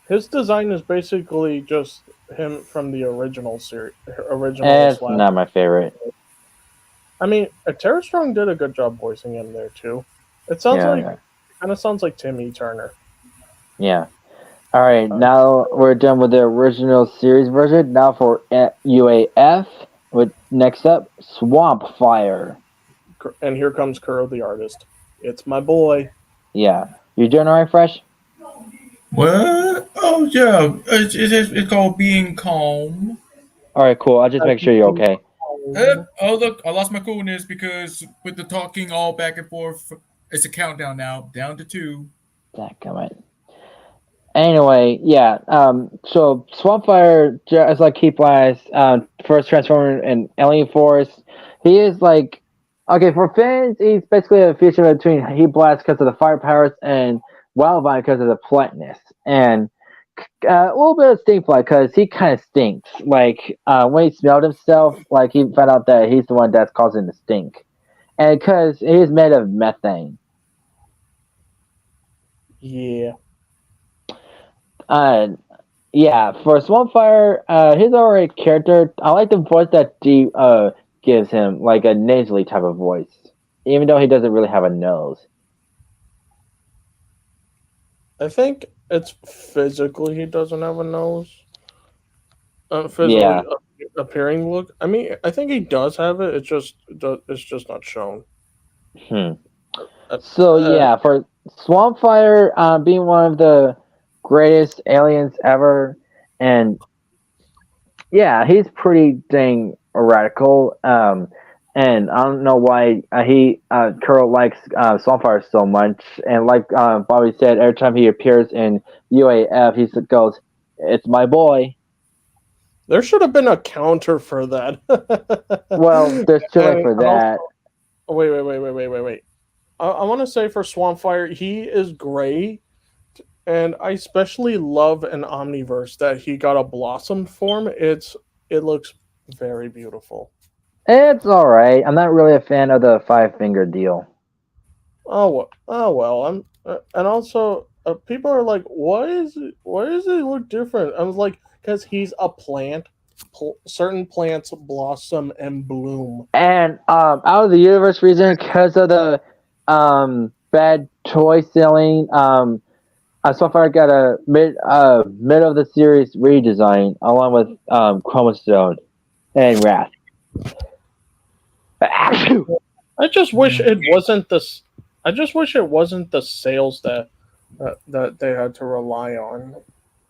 His design is basically just him from the original series. It's not my favorite. I mean, Tara Strong did a good job voicing him there too. It sounds kind of sounds like Timmy Turner. Yeah. All right, now we're done with the original series version. Now for UAF. With next up, Swamp Fire. And here comes Kuro the artist. It's my boy. Yeah. You doing alright, Fresh? What? Oh, yeah. It's called Being Calm. Alright, cool. I'll just make sure you're okay. Oh, look. I lost my coolness because with the talking all back and forth, it's a countdown now. Down to 2. Dadgummit. Anyway, yeah. So Swampfire, just like Keith Blast, first transformer in Alien Force, he is like, okay, for fans, he's basically a fusion between Heat Blast because of the fire powers and Wildvine because of the politeness. And a little bit of stink fly because he kind of stinks. Like when he smelled himself, like he found out that he's the one that's causing the stink, and because he's made of methane. Yeah. Yeah, for Swampfire, he's already a character. I like the voice that Deep gives him, like a nasally type of voice, even though he doesn't really have a nose. I think it's physically he doesn't have a nose. Physically Yeah. appearing look. I mean, I think he does have it. It's just not shown. So yeah, for Swampfire being one of the greatest aliens ever, and yeah, he's pretty dang radical. And I don't know why Kuro likes Swampfire so much. And like Bobby said, every time he appears in UAF, he goes, "It's my boy." There should have been a counter for that. Well, there's too late for that. Wait. I want to say for Swampfire, he is great, and I especially love an Omniverse that he got a Blossom form. It looks very beautiful. It's all right. I'm not really a fan of the 5-finger deal. Oh well. And also people are like, why does it look different? I was like, because he's a plant. Certain plants blossom and bloom. And out of the universe reason, because of the bad toy selling, Swampfire got a mid of the series redesign along with Chromostone and Wrath. I just wish it wasn't this. I just wish it wasn't the sales that they had to rely on.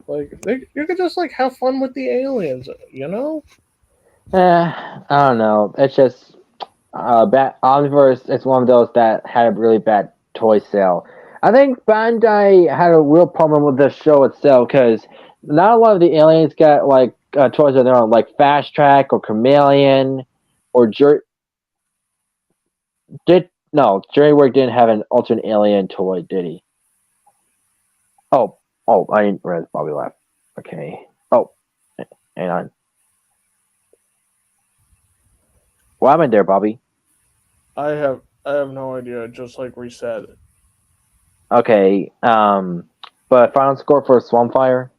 Like you could just like have fun with the aliens, you know? I don't know. It's just Omniverse. It's one of those that had a really bad toy sale. I think Bandai had a real problem with the show itself because not a lot of the aliens got like toys of their own, like Fast Track or Chameleon or Journeywork didn't have an alternate alien toy, did he? Oh, I didn't realize Bobby left. Okay. Oh, hang on. What happened there, Bobby? I have no idea. It just like reset. Okay. But final score for Swampfire?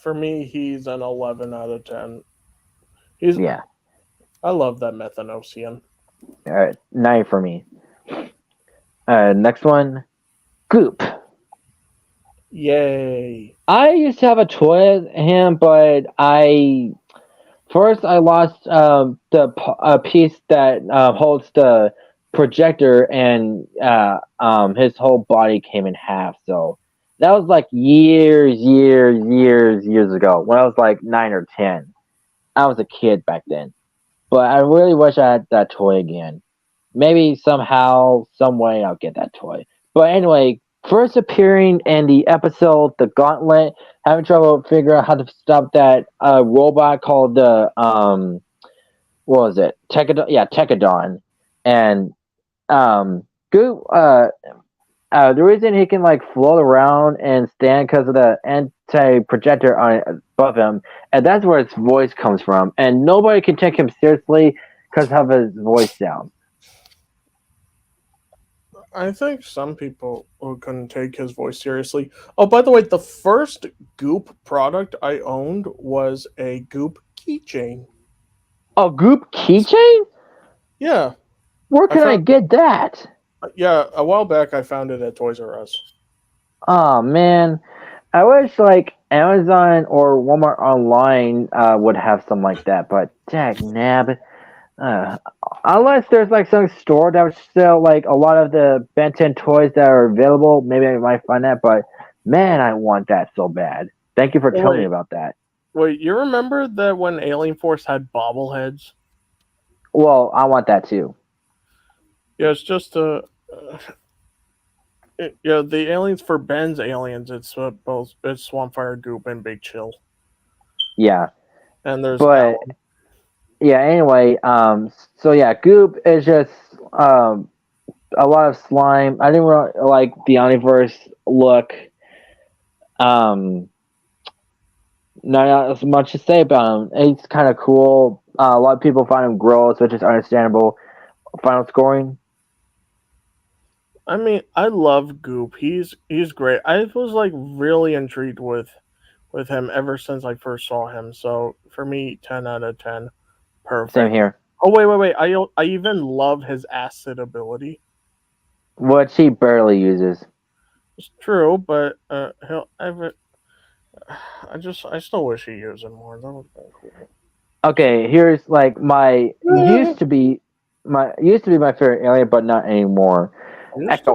For me, he's an 11 out of 10. Yeah. I love that Methanosian. All right, 9 for me. Next one, Goop. Yay! I used to have a toy of him, but I lost the piece that holds the projector, and his whole body came in half. So that was like years ago when I was like 9 or 10. I was a kid back then. But I really wish I had that toy again. Maybe somehow, some way, I'll get that toy. But anyway, first appearing in the episode The Gauntlet, having trouble figuring out how to stop that robot called the what was it? Tekadon. Yeah, Tekadon. And Goop. The reason he can like float around and stand because of the anti-projector on above him, and that's where his voice comes from. And nobody can take him seriously because of his voice sound. I think some people couldn't take his voice seriously. Oh, by the way, the first Goop product I owned was a Goop keychain. A Goop keychain? Yeah. Where can I get that? Yeah, a while back I found it at Toys R Us. Oh man, I wish like Amazon or Walmart online would have something like that, but dag nab. Unless there's like some store that would sell like a lot of the Ben 10 toys that are available, maybe I might find that. But man, I want that so bad. Thank you for telling me about that. Wait, you remember that when Alien Force had bobbleheads? Well, I want that too. Yeah, it's just the aliens for Ben's aliens. It's both Swampfire, Goop, and Big Chill. Yeah, and there's yeah. Anyway, so yeah, Goop is just a lot of slime. I didn't really like the Omniverse look. not as much to say about him. He's kind of cool. A lot of people find him gross, which is understandable. Final scoring. I mean, I love Goop. He's great. I was like really intrigued with him ever since I first saw him. So for me, 10 out of 10. Perfect. Same here. Oh wait. I even love his acid ability. Which he barely uses. It's true, but he'll ever. I still wish he used it more. That would be cool. Okay, here's like used to be my favorite alien, but not anymore. Echo.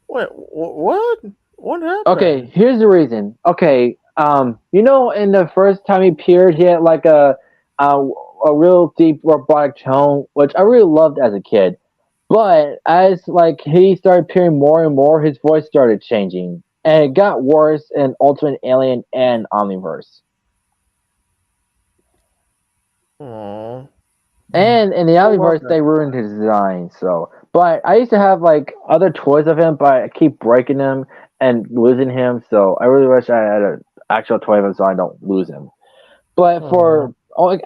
Wait, what? What happened? Okay, here's the reason. Okay, in the first time he appeared, he had like a real deep robotic tone, which I really loved as a kid. But as like he started appearing more and more, his voice started changing, and it got worse in Ultimate Alien and Omniverse. Aww. And in the Omniverse, they ruined his design. So, but I used to have like other toys of him, but I keep breaking them and losing him. So I really wish I had an actual toy of him so I don't lose him. But for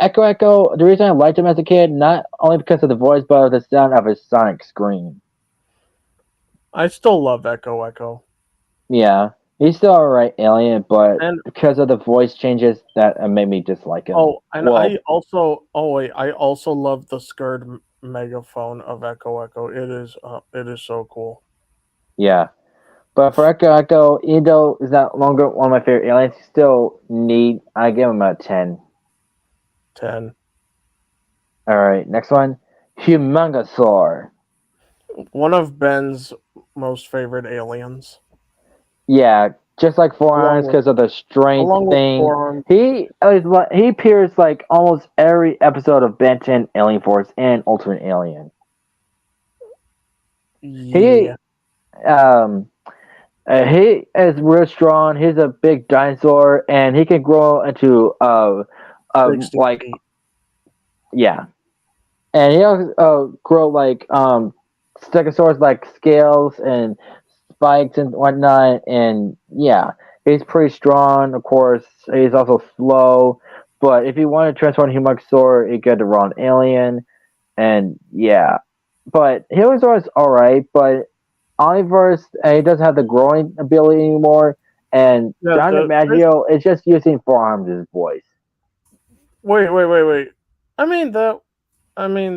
Echo, the reason I liked him as a kid, not only because of the voice, but the sound of his sonic scream. I still love Echo. Yeah, he's still alright alien, but because of the voice changes, that made me dislike him. Oh, and I also love the scared megaphone of Echo. It is so cool. Yeah. But for Echo, even though he's not longer one of my favorite aliens, he's still neat. I give him a 10. 10. Alright, next one. Humongosaur. One of Ben's most favorite aliens. Yeah, just like Forearms because of the strength thing. He appears like almost every episode of Ben 10 Alien Force and Ultimate Alien. Yeah. He is real strong. He's a big dinosaur, and he can grow into like yeah, and he also grow like stegosaurs like scales and spikes and whatnot. And yeah, he's pretty strong. Of course, he's also slow. But if you want to transform Humongosaur, you get the wrong alien. And yeah, but Humongosaur is alright, but Omniverse, he doesn't have the growing ability anymore, and John DiMaggio is just using Forearms as his voice. Wait. I mean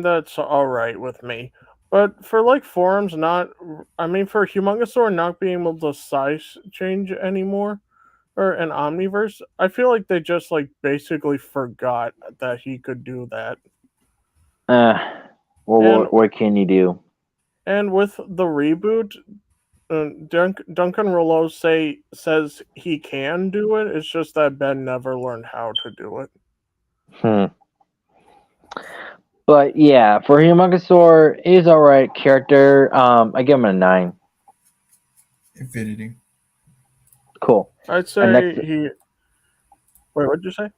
that's all right with me, but for like Forearms, for Humongosaur not being able to size change anymore, or an Omniverse, I feel like they just like basically forgot that he could do that. What can you do? And with the reboot, Duncan Rouleau says he can do it. It's just that Ben never learned how to do it. But yeah, for Humongosaur, he's alright character. I give him a 9. Infinity. Cool. I'd say he. Wait, what did you say?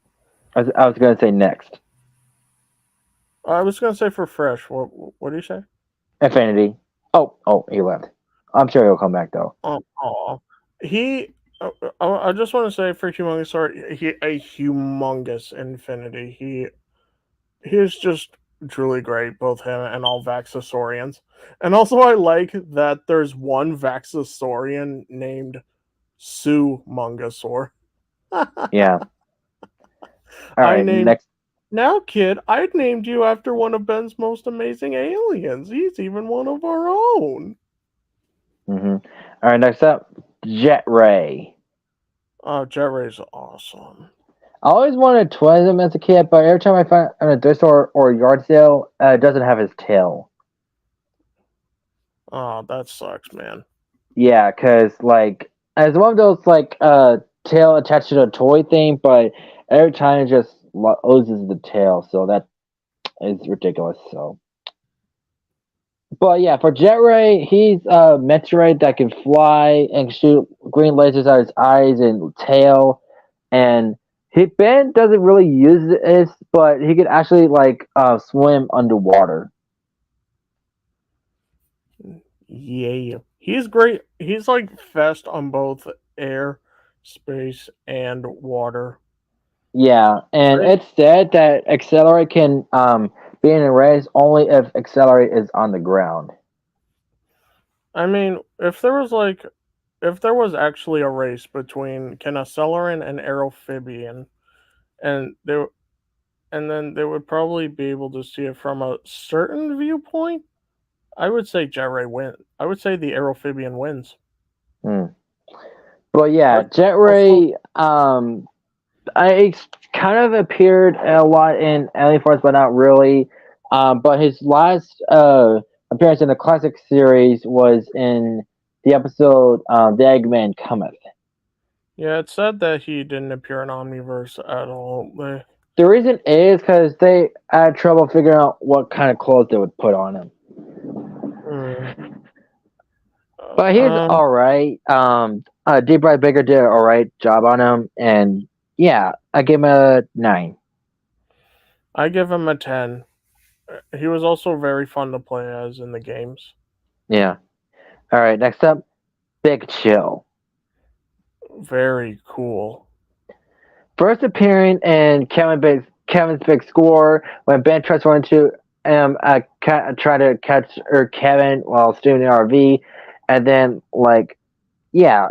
I was gonna say next. I was gonna say for Fresh. What do you say? Infinity. Oh, he left. I'm sure he'll come back though. He. I just want to say for Humongosaur, a humongous Infinity. He is just truly great, both him and all Vaxasaurians. And also, I like that there's one Vaxasaurian named Sumongosaur. Yeah. All right, next. Now, kid, I'd named you after one of Ben's most amazing aliens. He's even one of our own. All right, next up, Jet Ray. Oh, Jet Ray's awesome. I always wanted to twin him as a kid, but every time I find him at a thrift store or a yard sale, it doesn't have his tail. Oh, that sucks, man. Yeah, because like as one of those like tail attached to the toy thing, but every time it just loses the tail, so that is ridiculous. So, but yeah, for Jet Ray, he's a Meteorite that can fly and shoot green lasers out of his eyes and tail, and Ben doesn't really use this, but he could actually like swim underwater. Yeah, he's great. He's like fast on both air space, and water. Yeah, and Right? it's said that accelerate can be in a race only if accelerate is on the ground. I mean, if there was actually a race between Kenaceleran and Aerophibian, and then they would probably be able to see it from a certain viewpoint, I would say Jet Ray win. I would say the Aerophibian wins. Hmm. But yeah, But Jet also, Ray, I kind of appeared a lot in Alien Force, but not really. But his last appearance in the classic series was in the episode "The Eggman Cometh." yeah, it said that he didn't appear in Omniverse at all. The reason is because they had trouble figuring out what kind of clothes they would put on him. Hmm. But he's Um, all right. Deep Bright Baker did an all right job on him, and yeah, I give him a 9. I give him a 10. He was also very fun to play as in the games. Yeah. All right. Next up, Big Chill. Very cool. First appearing in Kevin's big score when Ben tries to run into try to catch Kevin while steering the RV, and then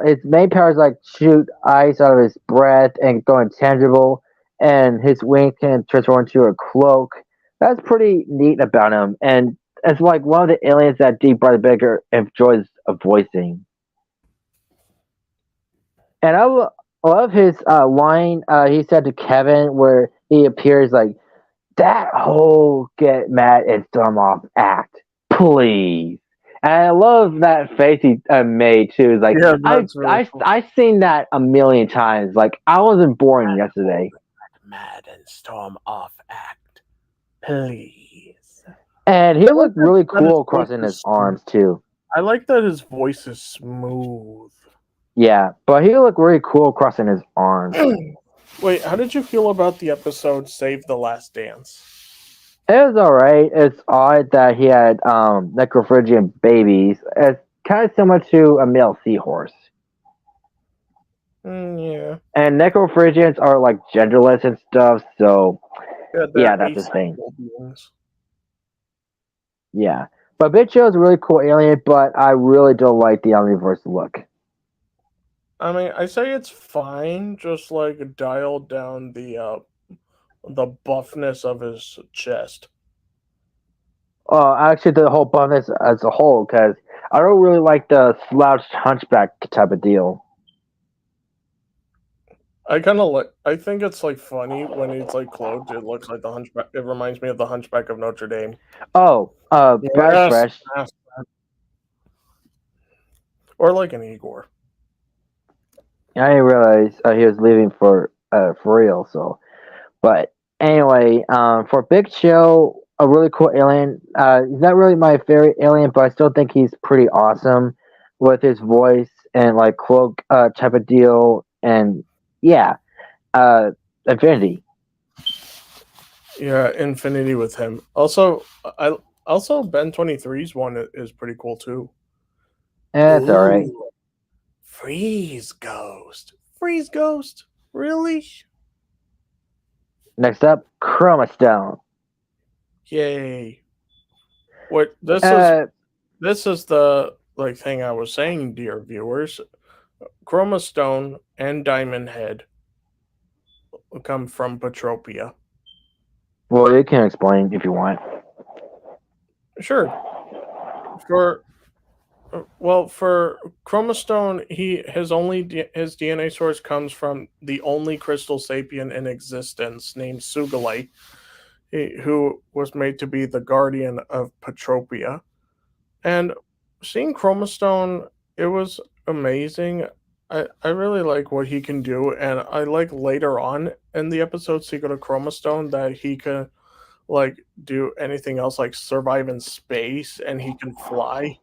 his main power is like shoot ice out of his breath and go intangible, and his wing can transform into a cloak. That's pretty neat about him, and it's like one of the aliens that Deep Brother Baker enjoys voicing. And I love his line he said to Kevin where he appears like, that whole get mad and storm off act, please. And I love that face he made too. It's like, Yeah, that's really cool. I've seen that a million times. Like, I wasn't born yesterday. Mad and storm off act, please. And he looked really cool his crossing voice his is arms too. I like that his voice is smooth. Yeah, but he looked really cool crossing his arms. Wait, how did you feel about the episode Save the Last Dance? It was alright. It's odd that he had necrophrygian babies. It's kind of similar to a male seahorse. Yeah. And necrophrygians are like genderless and stuff, so Yeah, that's the thing. asexual beings. Yeah. But Big Chill is a really cool alien, but I really don't like the Omniverse look. I mean, I say it's fine, just like dial down the buffness of his chest. Actually, the whole buffness as a whole, because I don't really like the slouched hunchback type of deal. I kind of like. I think it's like funny when it's like clothed. It looks like the hunchback. It reminds me of the Hunchback of Notre Dame. Oh, Brad Fresh. Yes. Or like an Igor. I didn't realize he was leaving for real. So, but anyway, for Big Chill, a really cool alien. He's not really my favorite alien, but I still think he's pretty awesome with his voice and like cloak type of deal. And yeah, Infinity. Yeah, Infinity with him. Also, Ben 23's one is pretty cool too. That's all right. Ooh, Freeze Ghost. Freeze Ghost, really? Next up, Chroma Stone. Yay! What this is the like thing I was saying, dear viewers. Chroma Stone and Diamond Head come from Petropia. Well, you can explain if you want. Sure. For Chroma Stone, his DNA source comes from the only crystal sapien in existence, named Sugalite, who was made to be the guardian of Petropia. And seeing Chroma Stone, it was amazing. I really like what he can do, and I like later on in the episode Secret of Chroma Stone that he can like do anything else, like survive in space, and he can fly.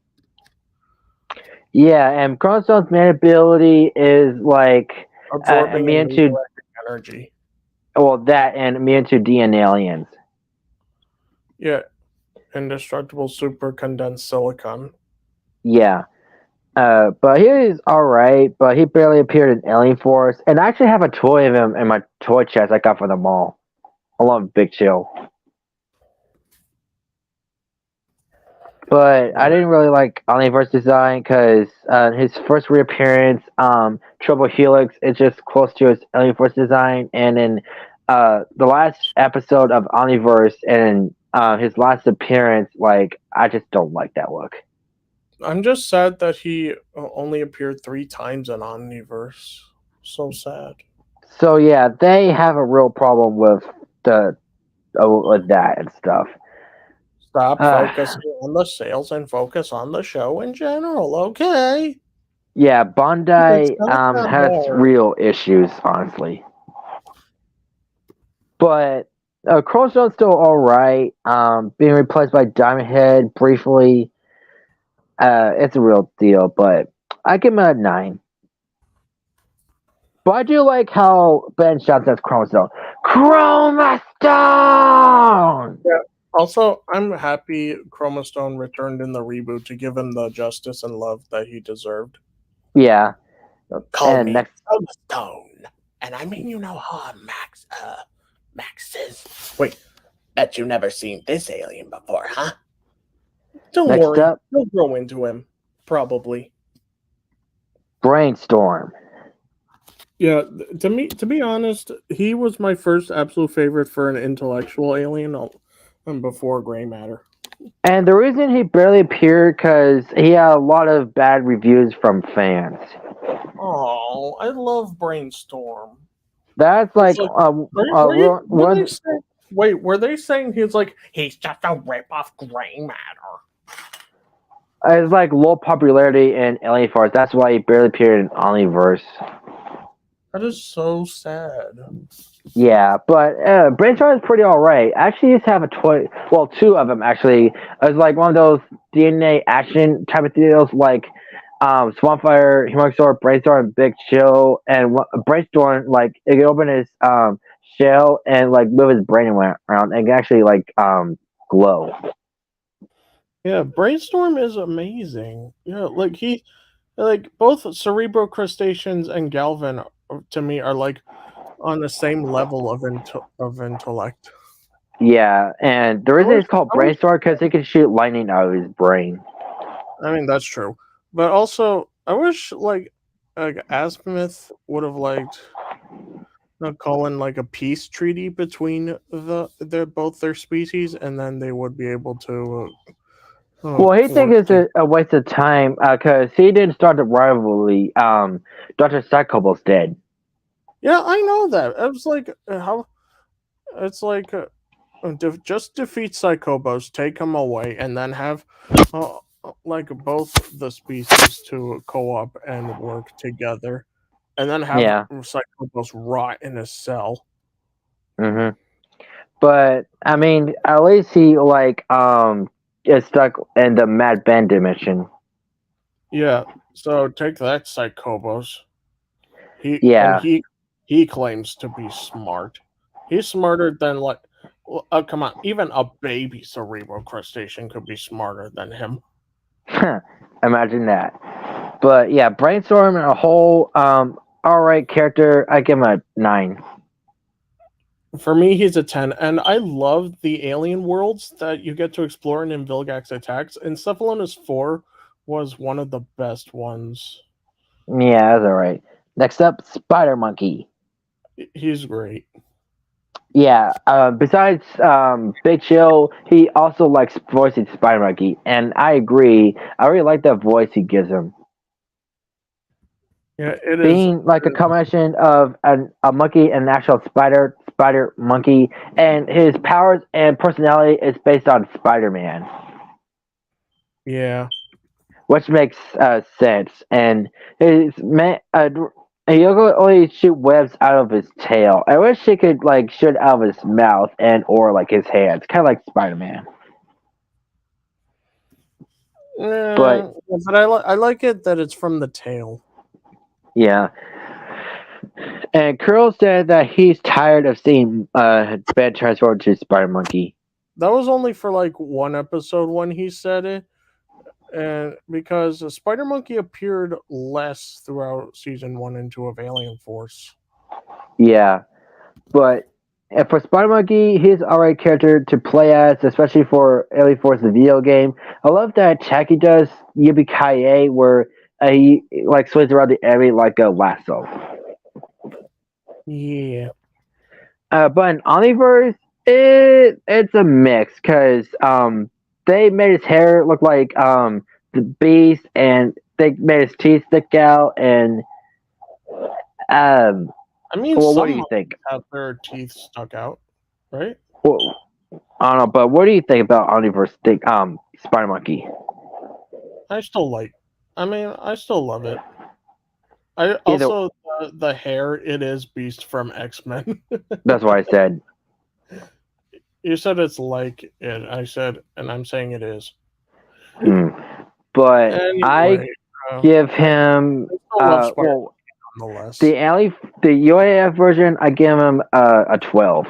Yeah, and Chroma Stone's main ability is like Absorbing immune to electric energy. that and immune to DNA aliens. Yeah, indestructible super condensed silicon. Yeah. But he is alright, but he barely appeared in Alien Force. And I actually have a toy of him in my toy chest I got from the mall. Along with Big Chill. But I didn't really like Alien Force design because his first reappearance, Trouble Helix, is just close to his Alien Force design. And in the last episode of Omniverse and his last appearance, like, I just don't like that look. I'm just sad that he only appeared 3 times in Omniverse. So sad. So yeah, they have a real problem with with that and stuff. Stop focusing on the sales and focus on the show in general, okay? Yeah, Bandai not that has hard. real issues, honestly. But Crossroad's still alright. Being replaced by Diamond Head briefly. It's a real deal, but I give him a 9. But I do like how Ben shouts at Chroma Stone. Chroma Stone! Yeah. Also, I'm happy Chroma Stone returned in the reboot to give him the justice and love that he deserved. Yeah. Call And me next- Stone. And I mean you no harm, Max. Max says, wait, bet you never seen this alien before, huh? Don't Next worry, up- you'll grow into him. Probably. Brainstorm. Yeah, to be honest, he was my first absolute favorite for an intellectual alien before Gray Matter. And the reason he barely appeared because he had a lot of bad reviews from fans. Oh, I love Brainstorm. That's like Were they saying he's just a rip-off Gray Matter? it's like low popularity in Alien Force. That's why he barely appeared in Omniverse. That is so sad. Yeah, but Brainstorm is pretty alright. I actually used to have a toy. Well, 2 of them actually. It was like one of those DNA action type of deals, like Swampfire, Humongous Sword, Brainstorm, Big Chill, and Brainstorm, like, it could open his shell and like move his brain around and actually like glow. Yeah, Brainstorm is amazing. Yeah, like both Cerebro Crustaceans and Galvin to me are like on the same level of intellect. Yeah, and the reason it's called Brainstorm because he can shoot lightning out of his brain. I mean, that's true. But also, I wish like Azimuth would have liked calling like a peace treaty between both their species, and then they would be able to. Well, he thinks it's a waste of time because he didn't start the rivalry. Dr. Psychobal's dead. Yeah, I know that. It was like how it's like just defeat Psychobos, take him away, and then have like both the species to co-op and work together, and then have Psychobos rot in a cell. Mm-hmm. But I mean, at least he like is stuck in the Mad Ben dimension. Yeah. So take that, Psychobos. He claims to be smart. He's smarter than come on, even a baby cerebral crustacean could be smarter than him. Imagine that. But yeah, Brainstorm and a whole alright character. I give him a 9. For me, he's a 10, and I love the alien worlds that you get to explore in Vilgax Attacks. Encephalonis 4 was one of the best ones. Yeah, that's alright. Next up, Spider Monkey. He's great. Yeah, besides Big Chill, he also likes voicing Spider Monkey, and I agree. I really like that voice he gives him. Yeah, it being is like a combination of a monkey and an actual spider monkey, and his powers and personality is based on Spider-Man. Yeah, which makes sense. And he only shoot webs out of his tail. I wish he could like shoot out of his mouth and or like his hands, kind of like Spider-Man. But I like it that it's from the tail. Yeah. And Curl said that he's tired of seeing Ben transform to Spider Monkey. That was only for like one episode when he said it. and because Spider Monkey appeared less throughout season 1 and 2 of Alien Force. Yeah, but for Spider Monkey, he's alright character to play as, especially for Alien Force, the video game. I love that attack he does, Yippee-ki-yay, where he like swings around the area like a lasso. Yeah. But in Omniverse, it's a mix because they made his hair look like the Beast, and they made his teeth stick out, and I mean, well, some what do you think? have their teeth stuck out, right? Well, I don't know, but what do you think about Omniverse Spider Monkey? I still love it. I also the hair. It is Beast from X-Men. That's what I said. You said it's like it. I said, and I'm saying it is. But Anyway, I give him I still love nonetheless. the UAF version. I give him a 12.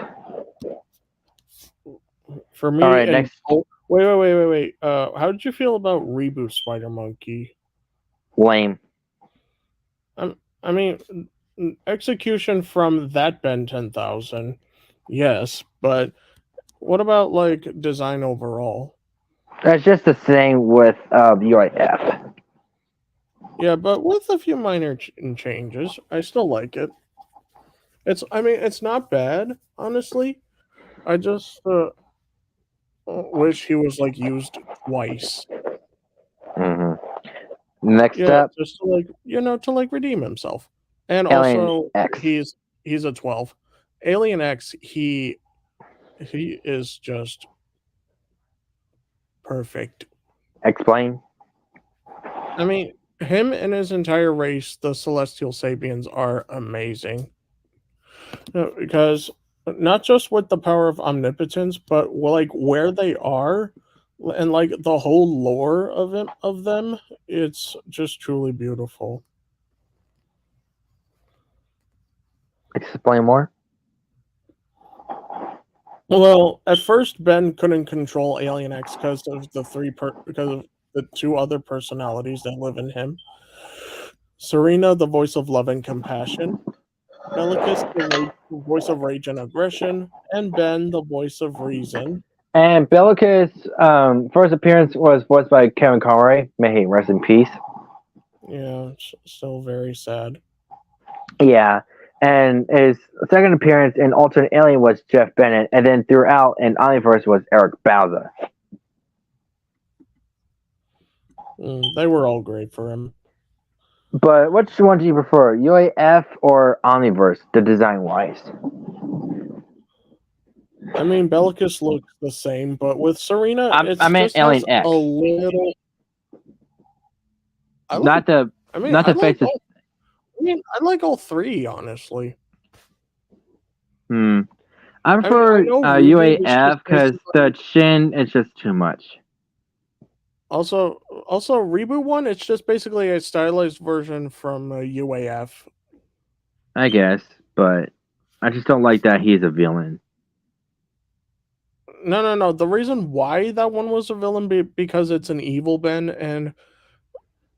For me, All right, next. Wait. How did you feel about reboot Spider Monkey? Lame. I mean, execution from that Ben 10,000, yes, but what about like design overall? That's just the same with UAF. Yeah, but with a few minor changes, I still like it. It's not bad, honestly. I just wish he was like used twice. Next Yeah, up, just to like redeem himself. And Alien also X. he's a 12. Alien X, he is just perfect. Explain. I mean, him and his entire race, the Celestial Sapiens, are amazing. Because not just with the power of omnipotence, but like where they are and like the whole lore of them, it's just truly beautiful. Explain more. Well, at first Ben couldn't control Alien X because of because of the two other personalities that live in him. Serena, the voice of love and compassion, Bellicus, the voice of rage and aggression, and Ben, the voice of reason. And Bellicus' first appearance was voiced by Kevin Conroy. May he rest in peace. Yeah, it's still very sad. Yeah. And his second appearance in Alternate Alien was Jeff Bennett, and then throughout in Omniverse was Eric Bauza. They were all great for him. But which one do you prefer, UAF or Omniverse, the design wise? I mean, Bellicus looks the same, but with Serena, I meant Alien X. A little. Not the faces. I like all three, honestly. I'm for UAF because the chin is just too much. Also, reboot one, it's just basically a stylized version from UAF. I guess, but I just don't like that he's a villain. No. The reason why that one was a villain because it's an evil Ben, and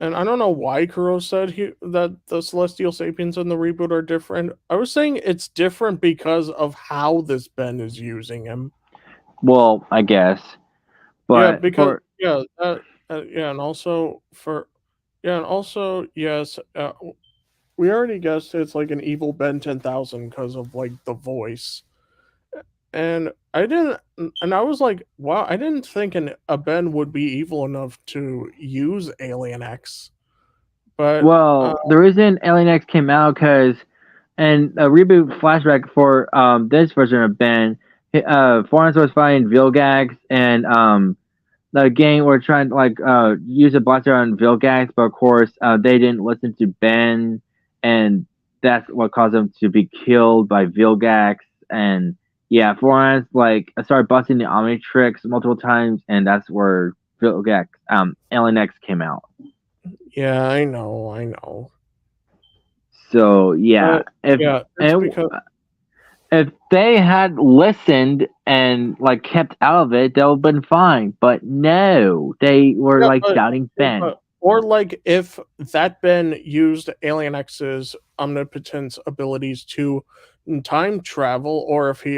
I don't know why Kuro said that the Celestial Sapiens in the reboot are different. I was saying it's different because of how this Ben is using him. Well, I guess, but and also yes, we already guessed it's like an evil Ben 10,000 because of like the voice. And I was like, wow, I didn't think a Ben would be evil enough to use Alien X. But the reason Alien X came out because in a reboot flashback for this version of Ben, Florence was fighting Vilgax, and the gang were trying to use a blaster on Vilgax, but of course they didn't listen to Ben, and that's what caused them to be killed by Vilgax. And yeah, Florence started busting the Omnitrix multiple times, and that's where Vilgax Alien X came out. Yeah, I know. So yeah, if they had listened and like kept out of it, they would have been fine. But no, they were Yeah, like doubting Ben. or like if that Ben used Alien X's omnipotence abilities to time travel, or if he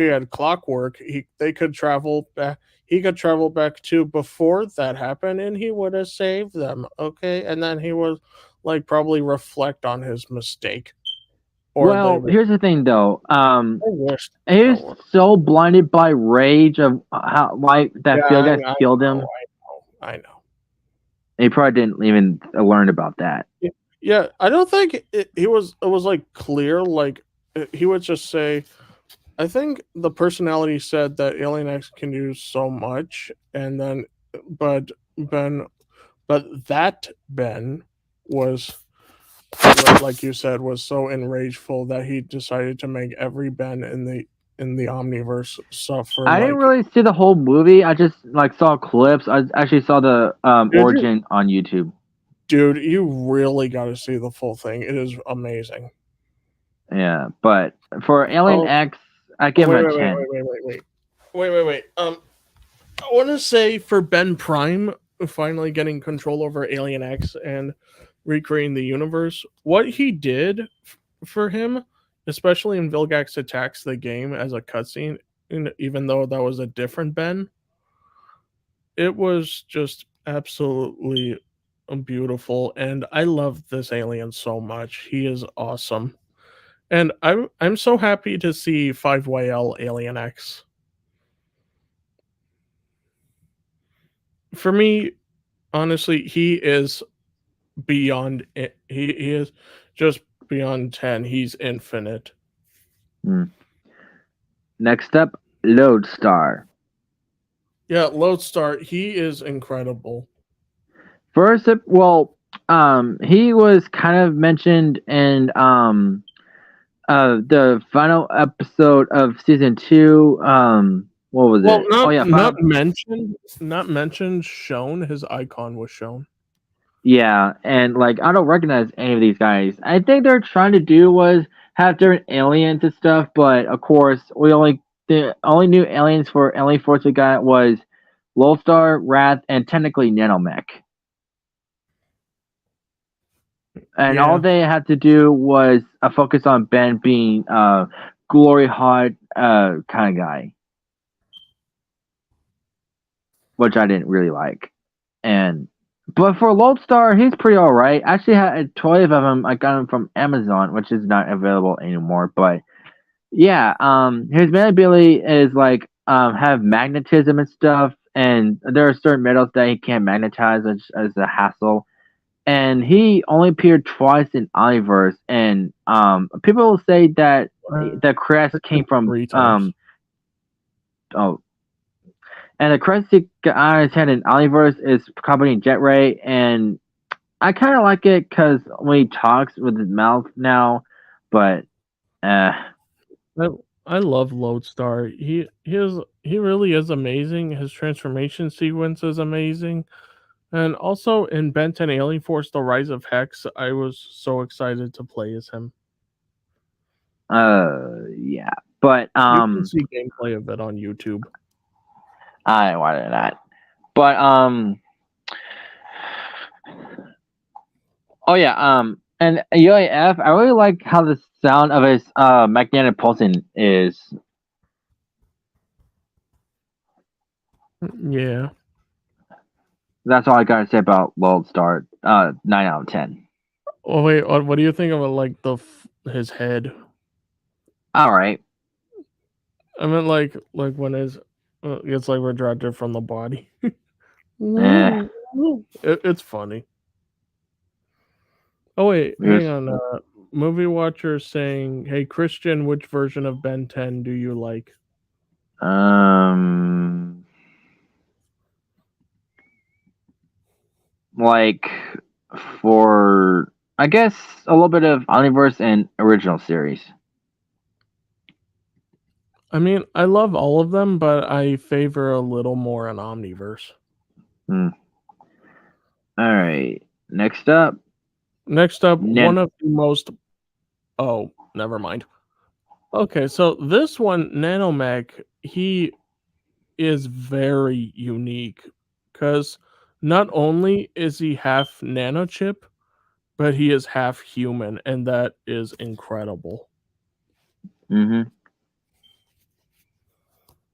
had clockwork, they could travel back. He could travel back to before that happened, and he would have saved them. Okay, and then he would like probably reflect on his mistake. Or Well, here's the thing though. He was Oh, so blinded by rage of how why that yeah, field guys I killed him. I know. He probably didn't even learn about that. Yeah, I don't think it was like clear. Like he would just say, I think the personality said that Alien X can do so much, and then, but Ben, but that Ben was, like you said, was so enrageful that he decided to make every Ben in the Omniverse suffer. I didn't really see the whole movie. I just like saw clips. I actually saw the origin on YouTube. Dude, you really got to see the full thing. It is amazing. Yeah, but for Alien X, I give him a 10. Wait. I want to say for Ben Prime finally getting control over Alien X and recreating the universe, what he did for him, especially in Vilgax Attacks the Game as a cutscene, even though that was a different Ben, it was just absolutely beautiful, and I love this alien so much. He is awesome. And I'm so happy to see 5YL Alien X. For me, honestly, he is beyond it. He is just beyond 10. He's infinite. Next up, Lodestar. Yeah, Lodestar, he is incredible. First, he was kind of mentioned in the final episode of season 2. What was it? Not mentioned. Shown. His icon was shown. Yeah, and like I don't recognize any of these guys. I think they're trying to do was have different aliens and stuff, but of course the only new aliens for Alien Force we got was Lodestar, Wrath, and technically Nanomech. And all they had to do was focus on Ben being glory hot kind of guy, which I didn't really like. But for Lodestar, he's pretty alright. I actually had a toy of him. I got him from Amazon, which is not available anymore. But yeah, his main ability is like have magnetism and stuff, and there are certain metals that he can't magnetize, which is a hassle. And he only appeared twice in Omniverse, and people say that the crest came from and the crest he got on his head in Omniverse is accompanying Jet Ray, and I kind of like it because when he talks with his mouth now, but I love Lodestar. He really is amazing. His transformation sequence is amazing. And also in Ben 10 Alien Force The Rise of Hex, I was so excited to play as him. Yeah. But you can see gameplay of it on YouTube. I wanted that. But oh yeah, and UAF, I really like how the sound of his magnetic pulsing is. Yeah. That's all I gotta say about Lodestar. 9 out of 10. Oh wait, what do you think about like his head? All right. I meant like when his it's like retracted from the body. It's funny. Oh wait, hang on. Movie Watcher saying, "Hey Christian, which version of Ben 10 do you like?" Like for I guess a little bit of Omniverse and original series. I mean, I love all of them, but I favor a little more an Omniverse. All right. Next up, one of the most. Oh, never mind. Okay, so this one, Nanomech, he is very unique because not only is he half nanochip, but he is half human, and that is incredible. Mm-hmm.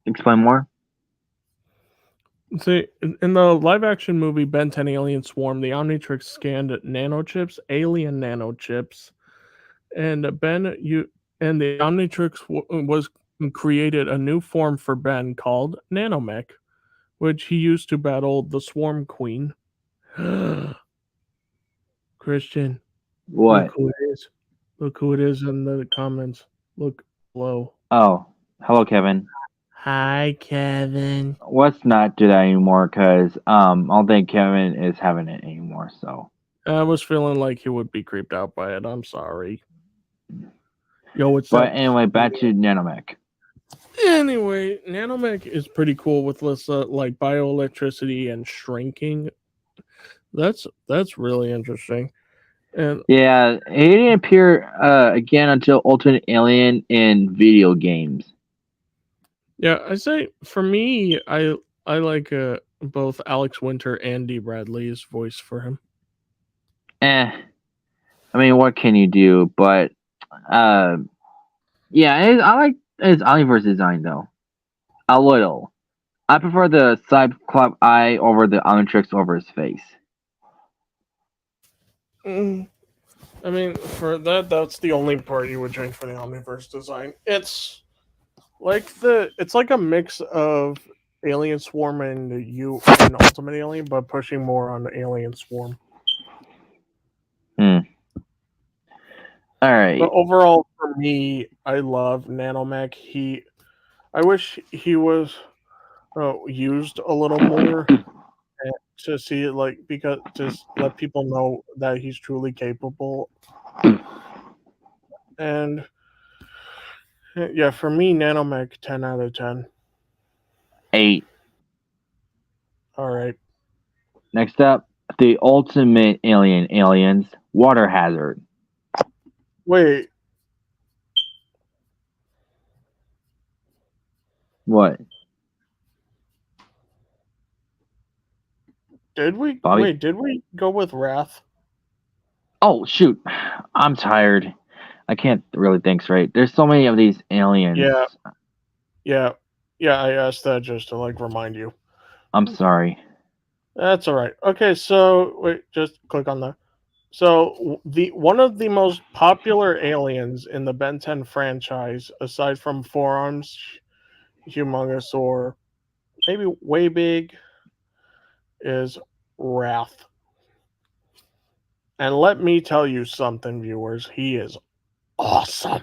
Explain more. See, in the live-action movie Ben 10 Alien Swarm, the Omnitrix scanned nanochips, alien nanochips, and the Omnitrix was created a new form for Ben called Nanomech, which he used to battle the Swarm Queen. Christian, What? look who it is. Look who it is in the comments. Look below. Oh, hello, Kevin. Hi, Kevin. Let's not do that anymore, because I don't think Kevin is having it anymore. So I was feeling like he would be creeped out by it. I'm sorry. Yo, what's but up? anyway, back to Nanomech. Anyway, Nanomech is pretty cool with this like bioelectricity and shrinking. That's really interesting. And Yeah, he didn't appear again until Ultimate Alien in video games. yeah, I say for me, I like both Alex Winter and Dee Bradley's voice for him. I mean, what can you do? But yeah, I like his Omniverse design though. A little. I prefer the Cyclops eye over the Omnitrix over his face. I mean, for that's the only part you would change for the Omniverse design. It's like a mix of Alien Swarm and Ultimate Alien, but pushing more on Alien Swarm. All right. But overall, for me, I love Nanomech. I wish he was used a little more to see it, like, because just let people know that he's truly capable. And yeah, for me, Nanomech, 10 out of 10. 8. All right. Next up, the Ultimate Aliens, Water Hazard. Wait, What? did we? Bobby? Wait, did we go with Wrath? Oh shoot, I'm tired. I can't really think straight. There's so many of these aliens. Yeah. I asked that just to like remind you. I'm sorry. That's all right. Okay, so wait, just click on that. So one of the most popular aliens in the Ben 10 franchise, aside from Forearms, Humongous, or maybe Way Big, is Wrath. And let me tell you something, viewers. He is awesome.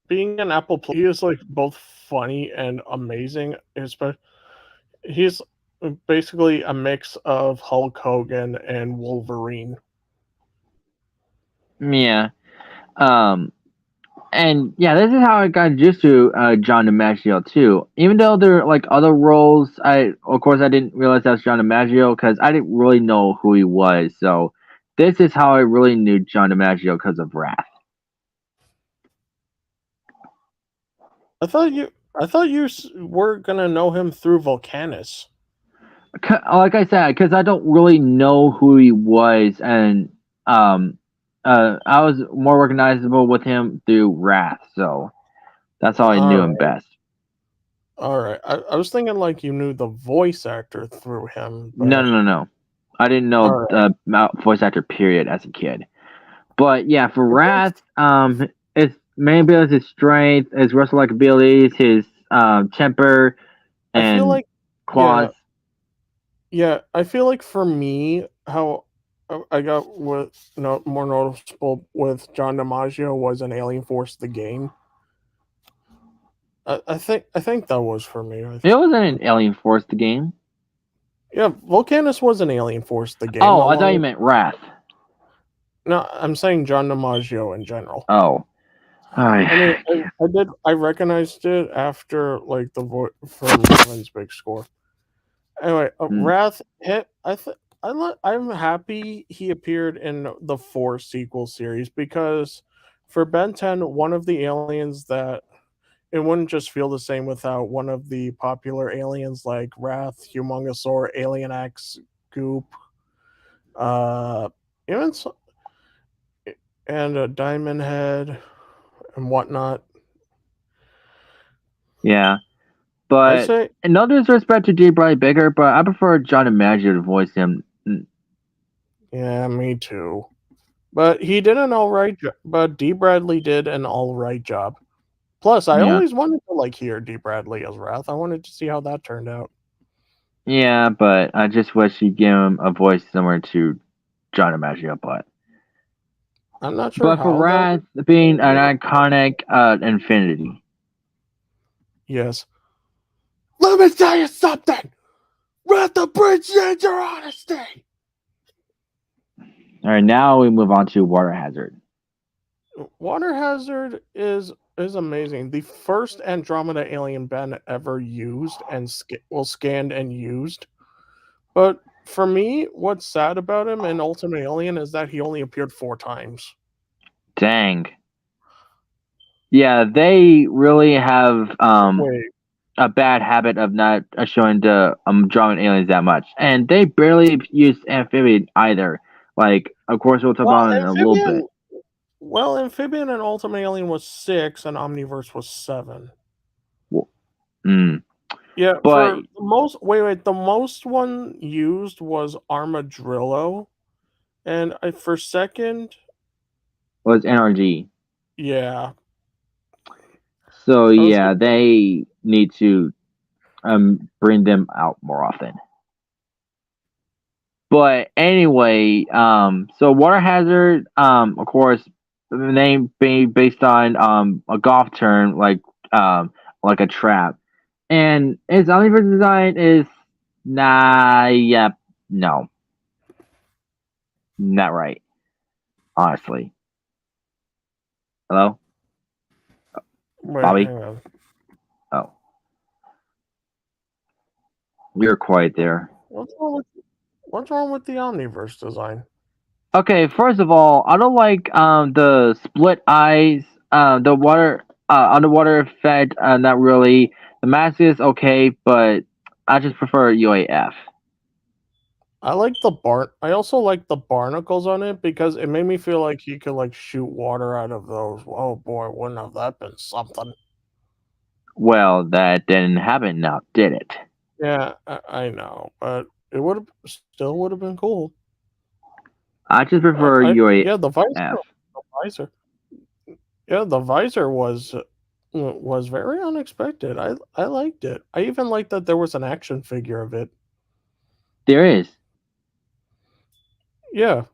Being an Apple player, he is like both funny and amazing. He's basically a mix of Hulk Hogan and Wolverine. Yeah. And yeah, this is how I got used to John DiMaggio too. Even though there are like other roles, of course I didn't realize that was John DiMaggio because I didn't really know who he was. So this is how I really knew John DiMaggio because of Wrath. I thought you were gonna know him through Volcanus. Like I said, because I don't really know who he was, and I was more recognizable with him through Wrath, so that's how I knew him best. All right, I was thinking like you knew the voice actor through him. But... No. I didn't know the voice actor period as a kid. But yeah, for Wrath, his main ability is his strength, his wrestle-like abilities, his temper, and claws. Yeah, I feel like for me, how I got more noticeable with John DiMaggio was an Alien Force the game. I think that was for me. It wasn't an Alien Force the game. Yeah, Volcanus was an Alien Force the game. Oh, I thought you meant Wrath. No, I'm saying John DiMaggio in general. Oh. I mean, I recognized it after like the voice from Levin's big score. Anyway, Wrath hit. I'm happy he appeared in the 4 sequel series because for Ben 10, one of the aliens that it wouldn't just feel the same without one of the popular aliens like Wrath, Humongosaur, Alien X, Goop, uh, even and a Diamond Head and whatnot. Yeah, I but say, no disrespect to D. Bradley Baker, but I prefer John DiMaggio to voice him. yeah, me too. But he did an all right job. But D. Bradley did an all right job. Plus, I Yeah. always wanted to hear D. Bradley as Wrath. I wanted to see how that turned out. Yeah, but I just wish he'd give him a voice similar to John DiMaggio. I'm not sure But for how that. Wrath being an iconic Infinity. Yes. Let me tell you something. Wrath appreciates your honesty. All right, now we move on to Water Hazard. Water Hazard is amazing. The first Andromeda alien Ben ever used and scanned and used. But for me, what's sad about him in Ultimate Alien is that he only appeared 4 times. Dang. Yeah, they really have Wait, a bad habit of not showing the Andromedan aliens that much, and they barely use amphibian either. Like, of course, we'll talk about it in a little bit. Well, Amphibian and Ultimate Alien was 6, and Omniverse was 7. Mm. Yeah, But- for the most the most one used was Armadillo, and for second, Was NRG. yeah, So was yeah, they need to bring them out more often. But anyway, so Water Hazard, of course, the name being based on a golf term like a trap, and its omniverse design is no, not right. Honestly, hello, wait, Bobby? hang on. Oh, you're quiet there. What's wrong with the Omniverse design? Okay, first of all, I don't like the split eyes, the water underwater effect. Not really. The mask is okay, but I just prefer UAF. I like the I also like the barnacles on it because it made me feel like he could shoot water out of those. Oh boy, wouldn't have that been something? Well, that didn't happen now, did it? Yeah, I know, but it would have been cool. I just prefer UAF. Yeah, the visor. Yeah, the visor was very unexpected. I liked it. I even liked that there was an action figure of it. There is. Yeah.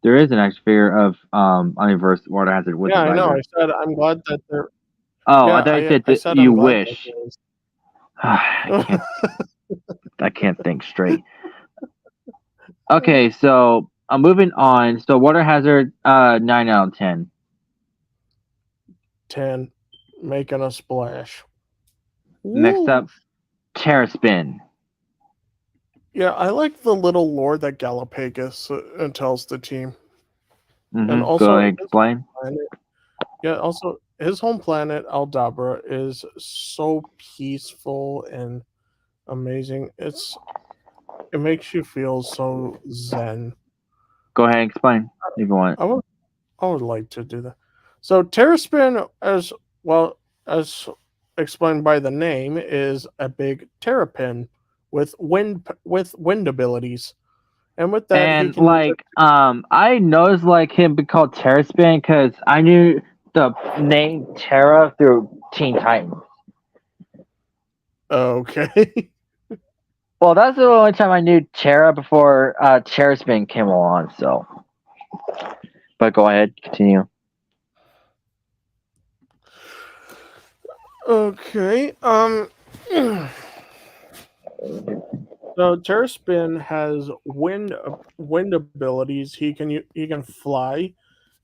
There is an action figure of Omniverse Water Hazard with Yeah, the I know. visor. I said I'm glad that there. Oh, Yeah, I thought you said I that said you I'm glad that wish. there was- I can't think straight. Okay, so I'm moving on. So Water Hazard, 9 out of 10. 10, making a splash. Next Woo! up, Terraspin. Yeah, I like the little lore that Galapagos tells the team. And also, Go ahead, explain. Yeah, also his home planet Aldabra is so peaceful and amazing. It makes you feel so zen. Go ahead and explain if you want. I would like to do that. So Terraspin, as well as explained by the name, is a big terrapin with wind abilities. And with that, And he can I noticed him be called Terraspin because I knew the name Terra through Teen Titans. Okay. Well, that's the only time I knew Terra before Terraspin came along. So, but go ahead, continue. Okay. So Terraspin has wind abilities. He can fly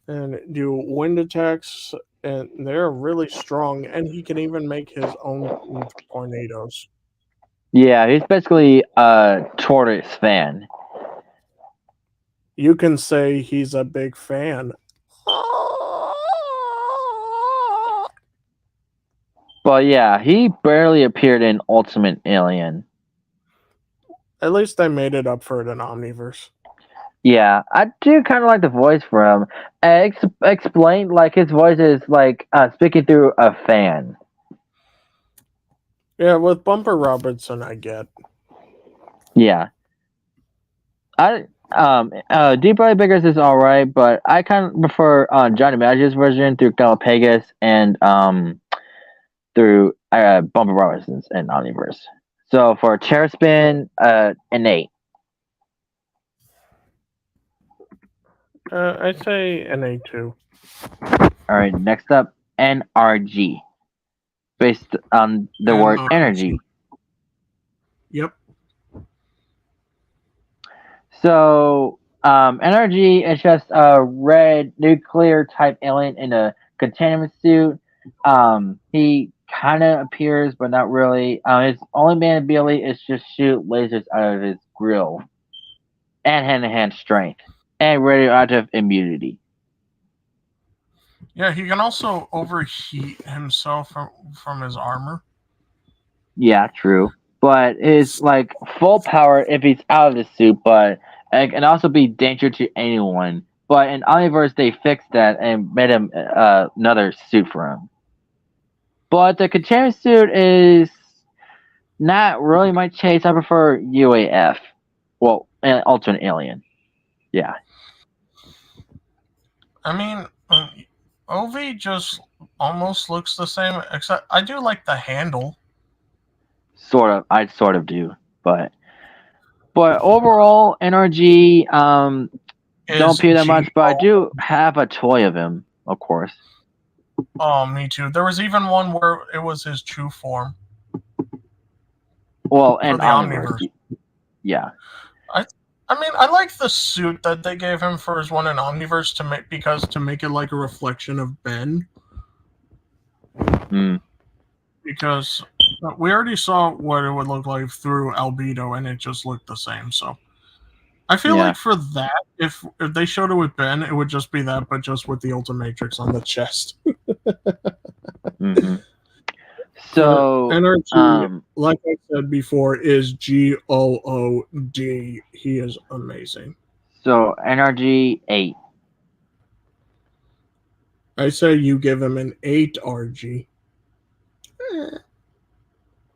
and do wind attacks, and they're really strong. And he can even make his own tornadoes. Yeah, he's basically a tortoise fan. You can say he's a big fan. But yeah, he barely appeared in Ultimate Alien. At least I made it up for it in Omniverse. Yeah, I do kind of like the voice for him. Explain, like, his voice is like speaking through a fan. Yeah, with Bumper Robertson, I get. Yeah. Deep Eye Biggers is alright, but I kind of prefer Johnny Magic's version through Galapagos and through Bumper Robinson's and Omniverse. So for Chair Spin, an 8. I'd say an A2. Alright, next up, NRG. Based on the word NRG. energy. Yep. So, NRG is just a red nuclear type alien in a containment suit. He kind of appears, but not really. His only main ability is just shoot lasers out of his grill, and hand-to-hand strength, and radioactive immunity. Yeah, he can also overheat himself from his armor. Yeah, true. But his like full power if he's out of the suit, but it can also be danger to anyone. But in Omniverse, they fixed that and made him another suit for him. But the containment suit is not really my taste. I prefer UAF. Well, alternate alien. Yeah. I mean, Ovi just almost looks the same, except I do like the handle. Sort of. I sort of do. But overall, NRG don't pay that much, but I do have a toy of him, of course. Oh, me too. There was even one where it was his true form. Well, For and the Omniverse. Omniverse. Yeah. I mean, I like the suit that they gave him for his one in Omniverse to make it like a reflection of Ben. Mm. Because we already saw what it would look like through Albedo, and it just looked the same. So I feel Yeah. like for that, if they showed it with Ben, it would just be that, but just with the Ultimatrix on the chest. Mm-hmm. So, NRG, like I said before, is GOOD. He is amazing. so NRG 8. I say you give him an 8 RG.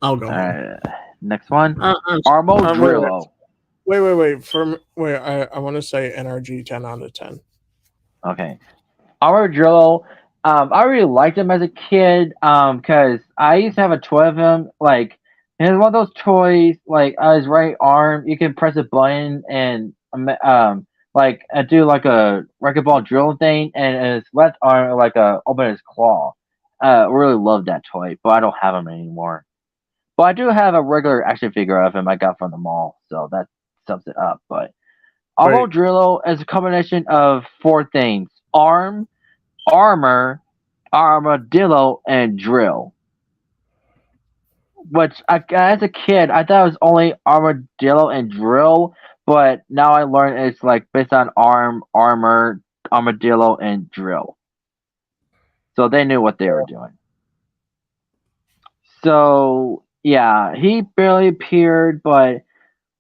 I'll go. Next one, I'm Armodrillo. Wait. I want to say NRG 10 out of 10. Okay, Armadillo. I really liked him as a kid. Cause I used to have a toy of him. Like, he's one of those toys. Like, on his right arm, you can press a button and like do like a wrecking ball drill thing, and his left arm like open his claw. Really love that toy, but I don't have him anymore. But I do have a regular action figure of him I got from the mall, so that sums it up. But Armadillo is a combination of 4 things: arm, armor, armadillo, and drill. Which, as a kid, I thought it was only armadillo and drill, but now I learned it's like based on arm, armor, armadillo, and drill. So they knew what they were doing. So yeah, he barely appeared, but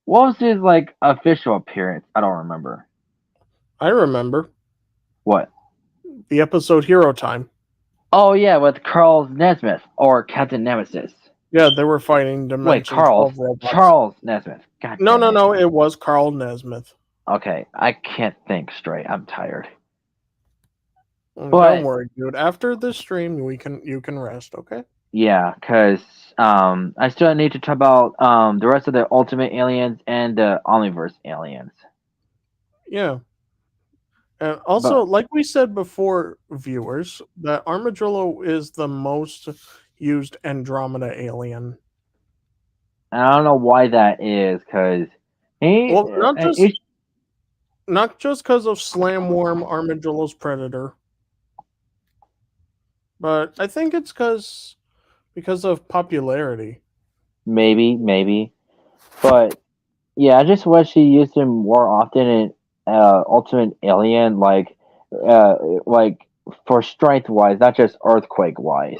what was his like official appearance? I don't remember. I remember. What? The episode Hero Time. Oh yeah, with Carl Nesmith or Captain Nemesis. Yeah, they were fighting Dimension Wait, 12 robots. Charles Nesmith. God No, damn no, it was Carl Nesmith. Okay, I can't think straight. I'm tired. Don't But- worry, dude. After this stream, you can rest, okay? Yeah, because I still need to talk about the rest of the Ultimate Aliens and the Omniverse Aliens. Yeah. And also, like we said before, viewers, that Armadillo is the most used Andromeda alien. I don't know why that is, because Well, not just because of Slamworm, Armadillo's predator, but I think it's because of popularity. maybe. But yeah, I just wish he used him more often in Ultimate Alien, like for strength wise, not just earthquake wise.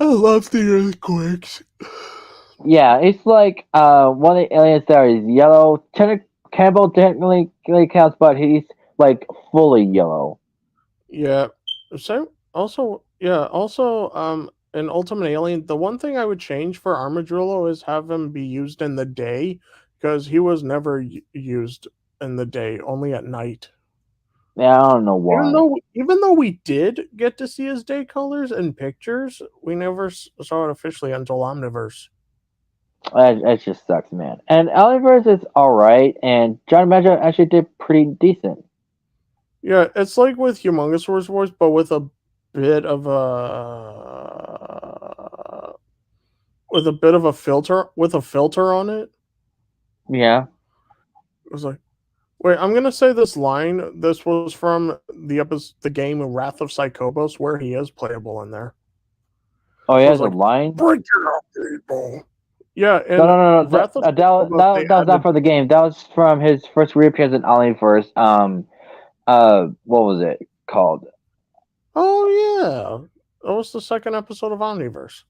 I love the earthquakes. Yeah, it's like one of the aliens there is yellow. Campbell technically counts, but he's like fully yellow. Yeah. So also in Ultimate Alien, the one thing I would change for Armadillo is have him be used in the day, because he was never used in the day, only at night. Yeah, I don't know why. Even though we did get to see his day colors in pictures, we never saw it officially until Omniverse. It just sucks, man. And Aliverse is alright, and John Maggio actually did pretty decent. Yeah, it's like with Humongous Wars Wars, but with a bit of a filter on it. Yeah. It was like, wait, I'm gonna say this line. This was from the game Wrath of Psychobos, where he is playable in there. Oh, he has a like, line? Break it up, people. Yeah, and No. Wrath of That Psychobos, was not for the game. That was from his first reappearance in Aliverse. What was it called? Oh yeah, that was the second episode of Omniverse.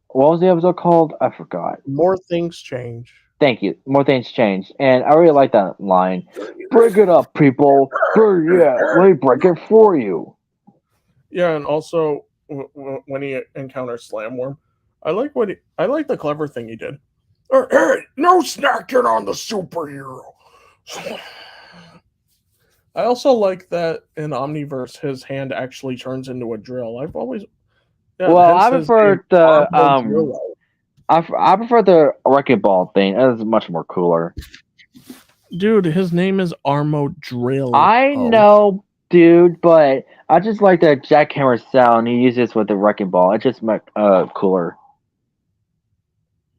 What was the episode called? I forgot. More Things Change. Thank you. More things change, and I really like that line. Break it up, people. Yeah, let me break it for you. Yeah, and also when he encounters Slamworm, I like the clever thing he did. Hey, no snacking on the superhero. I also like that in Omniverse, his hand actually turns into a drill. I've always. Yeah, well, I prefer the I prefer the wrecking ball thing. That is much more cooler. Dude, his name is Armo Drill. I know, dude, but I just like the jackhammer sound he uses with the wrecking ball. It's just cooler.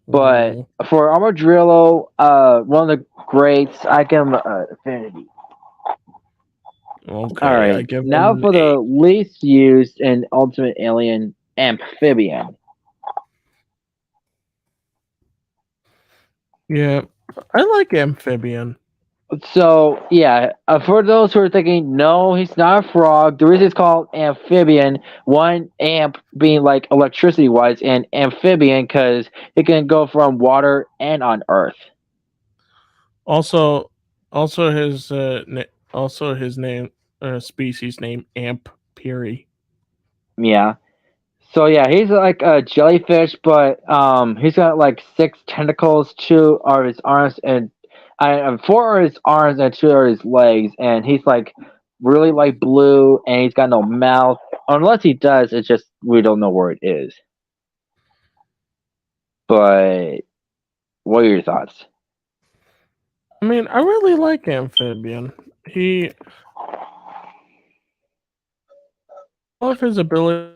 But for Armadillo, one of the greats, I give him Affinity. Okay. All right. Now for the least used in Ultimate Alien, Amphibian. Yeah, I like Amphibian. So, yeah, for those who are thinking, no, he's not a frog, the reason it's called Amphibian, one amp being like electricity wise, and amphibian because it can go from water and on Earth. Also his name, species name, Amp Piri. Yeah. So yeah, he's like a jellyfish, but he's got like 6 tentacles, 2 are his arms, and 4 are his arms, and 2 are his legs, and he's like really like blue, and he's got no mouth. Unless he does, it's just we don't know where it is. But what are your thoughts? I mean, I really like Amphibian. I love his ability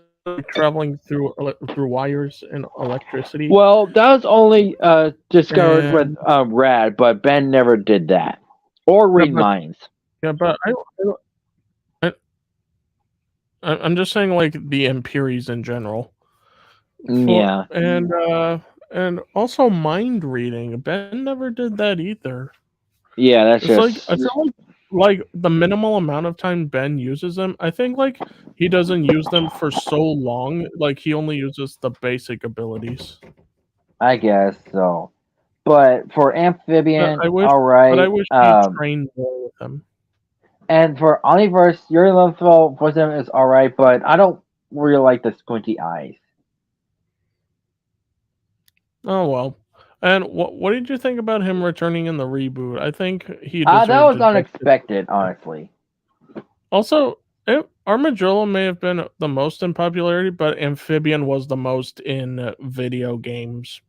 traveling through wires and electricity. Well, that was only discovered with Rad, but Ben never did that or read minds. Yeah, but I'm just saying, like, the Imperies in general. Yeah, and also mind reading. Ben never did that either. Yeah, that's it's just like I feel like the minimal amount of time Ben uses them, I think like he doesn't use them for so long. Like he only uses the basic abilities. I guess so. But for Amphibian, all right. But I wish he trained more with them. And for Omniverse, your level for them is all right, but I don't really like the squinty eyes. Oh well. And what did you think about him returning in the reboot? I think he that was unexpected, honestly. Also, Armadillo may have been the most in popularity, but Amphibian was the most in video games.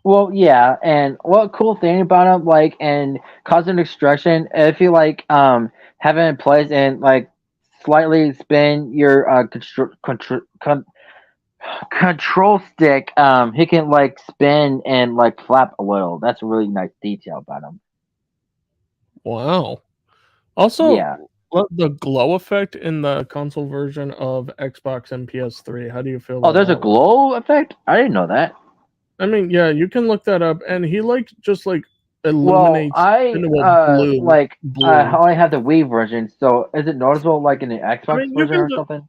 Well, yeah, and what cool thing about him, like in Cosmic Destruction, if you like have it in place and like slightly spin your control stick, he can like spin and like flap a little. That's a really nice detail about him. Wow. Also, yeah, the glow effect in the console version of Xbox and PS3. How do you feel? Oh, there's a glow effect? I didn't know that. I mean, yeah, you can look that up, and he just Well, illuminates I into a blue. I only have the Wii version, so is it noticeable like in the I Xbox mean, you version or can. something?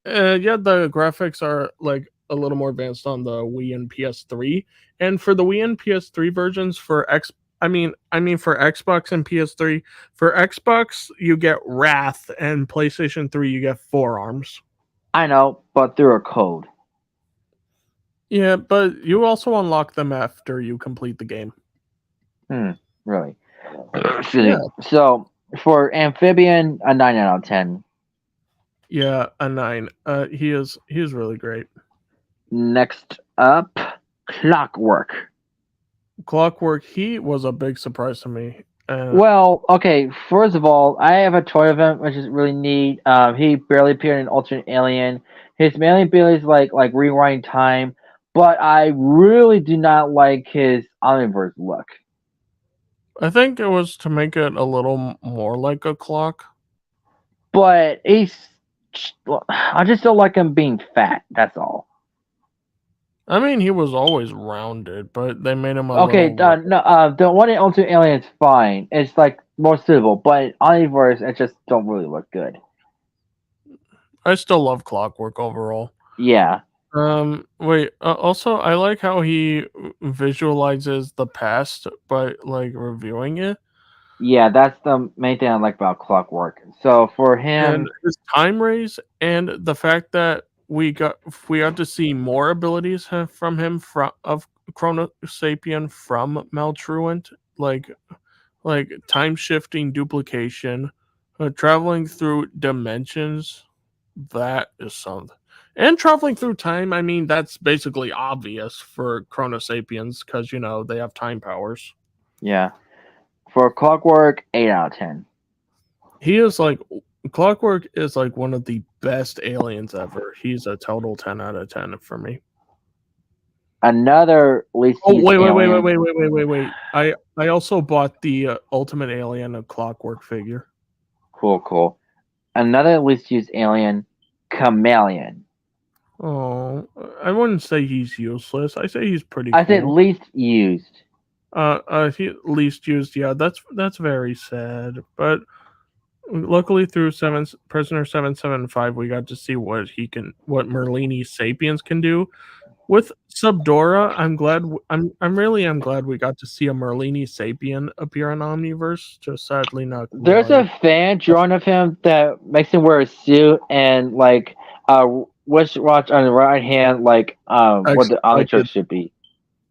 Yeah, the graphics are like a little more advanced on the Wii and PS3, and for the Wii and PS3 versions I mean for Xbox and PS3, for Xbox you get Wrath, and PlayStation 3 you get Forearms. I know, but through a code. Yeah, but you also unlock them after you complete the game. Really. Excuse me. So for Amphibian, a 9 out of 10. Yeah, a 9. He is really great. Next up, Clockwork. Clockwork, he was a big surprise to me. Well, okay. First of all, I have a toy of him, which is really neat. He barely appeared in Alternate Alien. His main ability is like rewind time, but I really do not like his omniverse look. I think it was to make it a little more like a clock. But I just don't like him being fat. That's all. I mean, he was always rounded, but they made him Okay, little... no, the one in Ultimate Alien is fine. It's like more suitable, but Omniverse, it just don't really look good. I still love Clockwork overall. Yeah. Wait. Also, I like how he visualizes the past by like reviewing it. Yeah, that's the main thing I like about Clockwork. So for him, and his time raise, and the fact that we got to see more abilities from him of Chrono Sapien from Maltruant, like time shifting, duplication, traveling through dimensions. That is something. And traveling through time, I mean, that's basically obvious for Chrono Sapiens because, they have time powers. Yeah. For Clockwork, 8 out of 10. Clockwork is like one of the best aliens ever. He's a total 10 out of 10 for me. Another least used alien. Wait. I also bought the Ultimate Alien of Clockwork figure. Cool. Another least used alien, Chameleon. Oh, I wouldn't say he's useless. I say he's pretty I cool. said least used. Least used, yeah, that's very sad. But luckily through Prisoner 775, we got to see what Merlini Sapiens can do. With Subdora, I'm glad we got to see a Merlini Sapien appear in Omniverse. Just sadly not. There's a fan drawing of him that makes him wear a suit and watch on the right hand, what the Omniverse should be.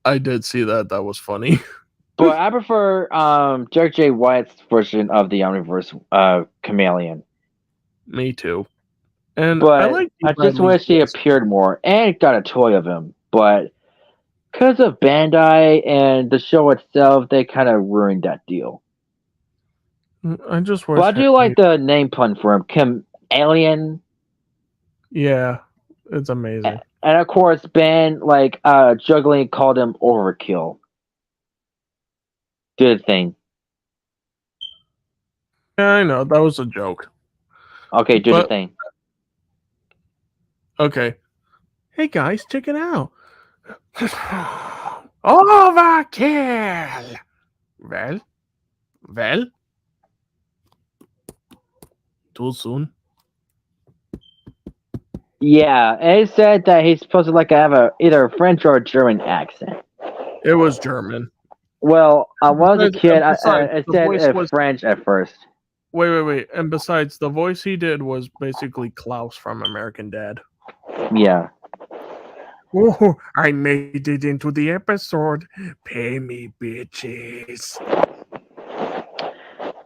I did see that. That was funny. But I prefer Derek J. Wyatt's version of the Omniverse Chameleon. Me too. And I just wish he appeared more and got a toy of him. But because of Bandai and the show itself, they kind of ruined that deal. I just wish. But I do like the name pun for him, Alien. Yeah, it's amazing. And of course, Ben juggling called him Overkill. Good thing. Yeah, I know that was a joke. Okay, do the thing. Okay. Hey guys, check it out. Overkill. Well. Too soon. Yeah, and it said that he's supposed to have either a French or a German accent. It was German. Well, when I was a kid, it said French at first. Wait. And besides, the voice he did was basically Klaus from American Dad. Yeah. Oh, I made it into the episode. Pay me, bitches.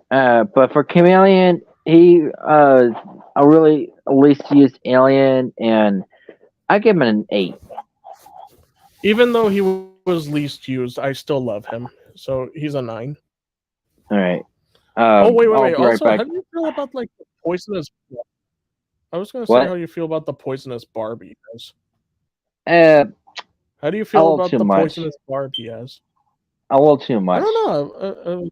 But for Chameleon, he a really least used alien, and I give him an 8. Even though he was least used, I still love him. So he's a 9. All right. Wait. Also, right how do you feel about the poisonous? I was going to say how you feel about the poisonous barb he has. How do you feel about the poisonous barb he has? A little too much. I don't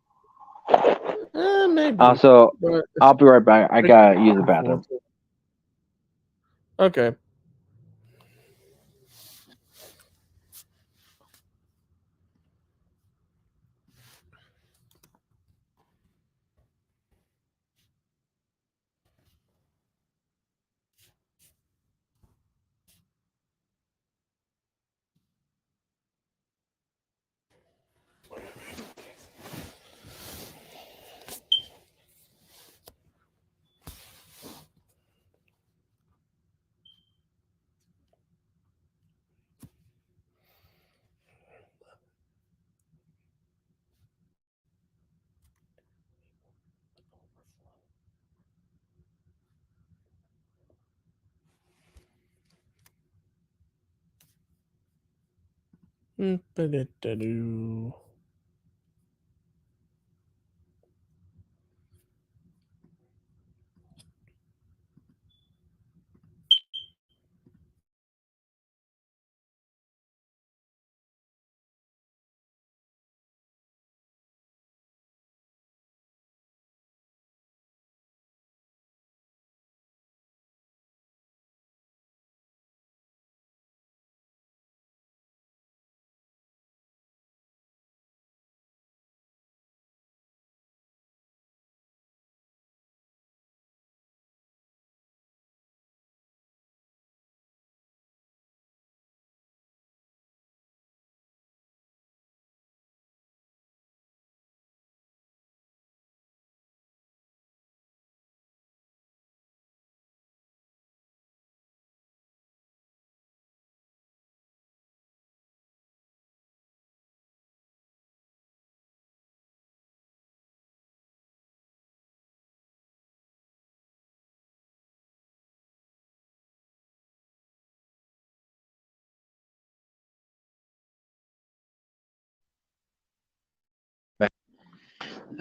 know. Maybe. Also, I'll be right back. I gotta use the bathroom. Okay. Ba-da-da-doo.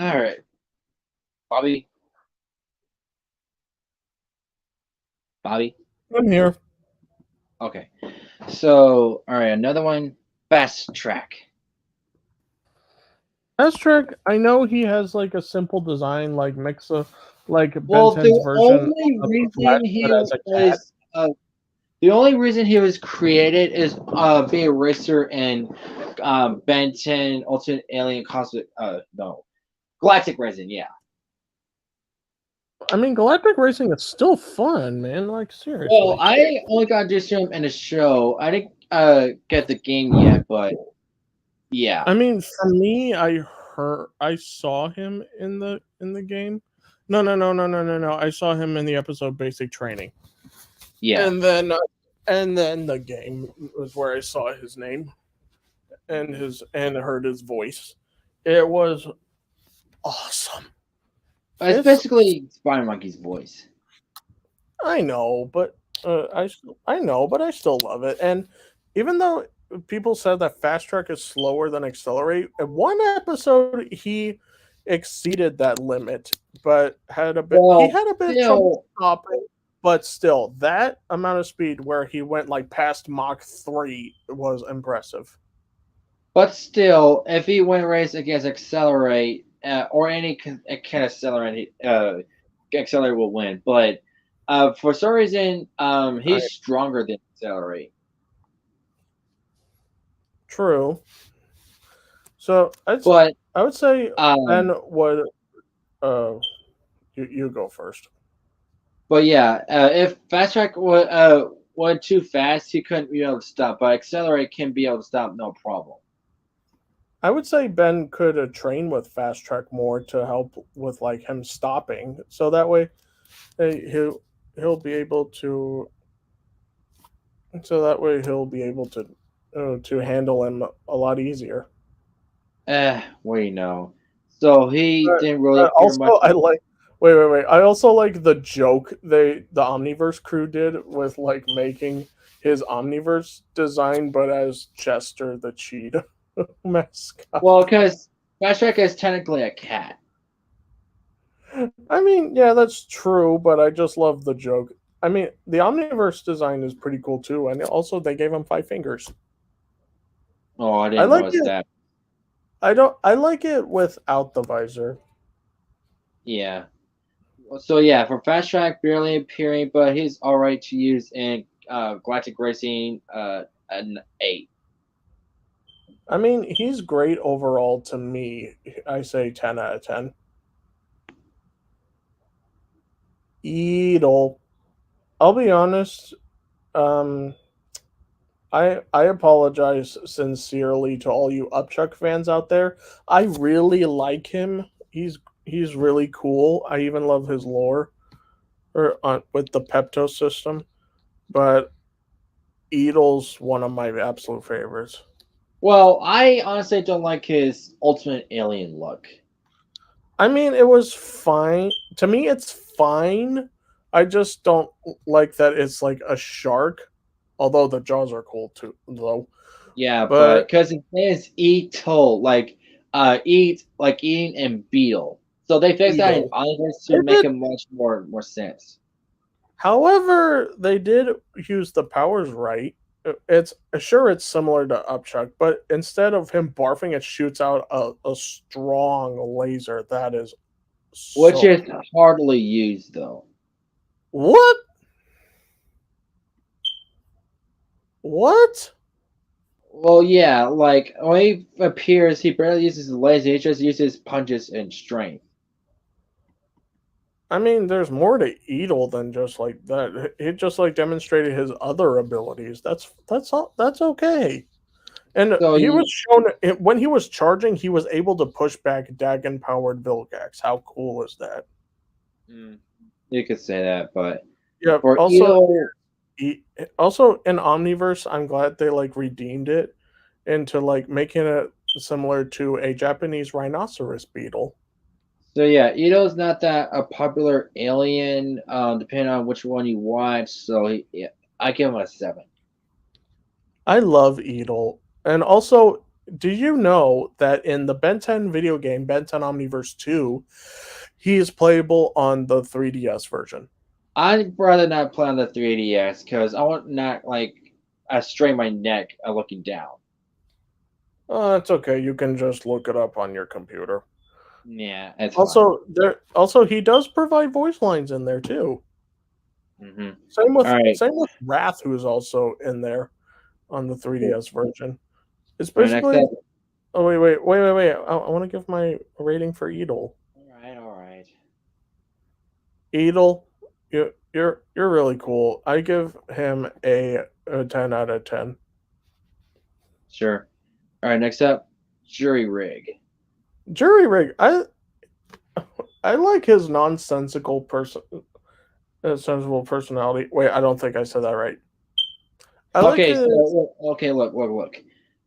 All right, Bobby. Bobby. I'm here. Okay. So, all right, another one. Fast track. Fast Track, I know he has like a simple design, like like Well, Ben 10's the version only of the Flash, reason he but as a cat. was the only reason he was created is be a racer in Ben 10 Ultimate Alien Cosmic no Galactic Resin, yeah. I mean, Galactic Racing is still fun, man. Like seriously. Well, I only got to see him in a show. I didn't get the game yet, but yeah. I mean, for me, I saw him in the game. No. I saw him in the episode Basic Training. Yeah. And then the game was where I saw his name and heard his voice. It was awesome. It's basically Spider Monkey's voice. I know, but I still love it. And even though people said that Fast Track is slower than Accelerate, in one episode he exceeded that limit, but had a bit. He had a bit of trouble stopping. But still, that amount of speed where he went like past Mach 3 was impressive. But still, if he went race against Accelerate or any kind of Accelerate, Accelerate will win. But for some reason, he's stronger than Accelerate. True. So I would say Ben would. You go first. But yeah, if Fast Track went too fast, he couldn't be able to stop. But Accelerate can be able to stop, no problem. I would say Ben could train with Fast Track more to help with like him stopping, so that way he'll be able to. So that way he'll be able to handle him a lot easier. We know. So he didn't really. Also, I like. Wait. I also like the joke the Omniverse crew did with like making his Omniverse design, but as Chester the cheetah mascot. Well, because Fast Track is technically a cat. I mean, yeah, that's true, but I just love the joke. I mean, the Omniverse design is pretty cool too, and also they gave him 5 fingers. Oh, I didn't notice that. I like it without the visor. Yeah. So yeah, for Fast Track, barely appearing, but he's alright to use in Galactic Racing an 8. I mean, he's great overall to me. I say 10 out of 10. Edel. I'll be honest. I apologize sincerely to all you Upchuck fans out there. I really like him. He's really cool. I even love his lore, with the Pepto system. But Edel's one of my absolute favorites. Well, I honestly don't like his Ultimate Alien look. I mean, it was fine. To me, it's fine. I just don't like that it's like a shark. Although the jaws are cool too, though. Yeah, but But because his name is Ito, eat like eating and beetle. So they fixed that in Beetle. Omniverse They to make did. it much more sense. However, they did use the powers right. It's sure it's similar to Upchuck, but instead of him barfing, it shoots out a strong laser that is Which so. is hardly used though. What? What? Well, yeah, like when he appears, he barely uses his laser. He just uses punches and strength. I mean, there's more to Edel than just like that. He just like demonstrated his other abilities. That's all. That's okay. And So he was shown when he was charging, he was able to push back Dagon powered Vilgax. How cool is that? you could say that, but Yeah. for Also, Ito, also in Omniverse, I'm glad they like redeemed it into like making it similar to a Japanese rhinoceros beetle. so yeah, Ito's not that a popular alien, depending on which one you watch. So yeah, I give him a 7. I love Edel. And also, did you know that in the Ben 10 video game, Ben 10 Omniverse 2, he is playable on the 3DS version? I'd rather not play on the 3DS because I want not strain my neck looking down. It's okay. You can just look it up on your computer. Yeah, it's Also he does provide voice lines in there too. fine. Same with All right. Wrath, who's also in there on the 3DS version. It's All right, next basically. up. Oh wait! I want to give my rating for Edel. All right. Edel, you're really cool. I give him a 10 out of 10. Sure. All right, next up, Jury Rig. Jury Rig, I like his nonsensical sensible personality. Wait, I don't think I said that right. Look.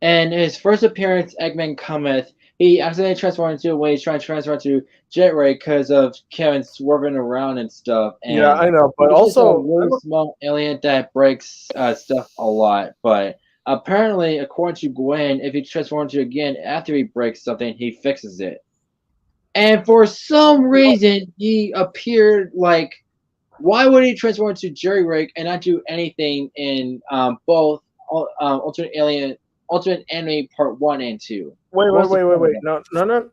And his first appearance, Eggman cometh. He accidentally transformed into a way he's trying to transfer into Jet Ray because of Kevin swerving around and stuff. And yeah, I know, but he's just also a really small alien that breaks stuff a lot. But apparently, according to Gwen, if he transforms into again after he breaks something, he fixes it. And for some reason, he appeared like. Why would he transform into Jerry Rig and not do anything in both Ultimate Anime Part 1 and 2? Wait. No.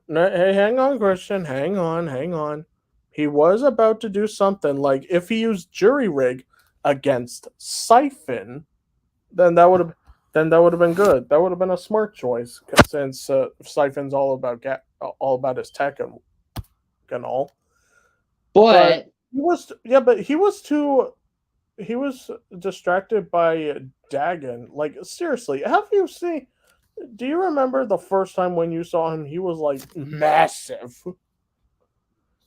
Hey, hang on, Christian. Hang on. He was about to do something like if he used Jury Rig against Siphon, then that would have been good. That would have been a smart choice since Siphon's all about his tech and all. But he was distracted by Dagon. Like seriously, do you remember the first time when you saw him? He was like massive.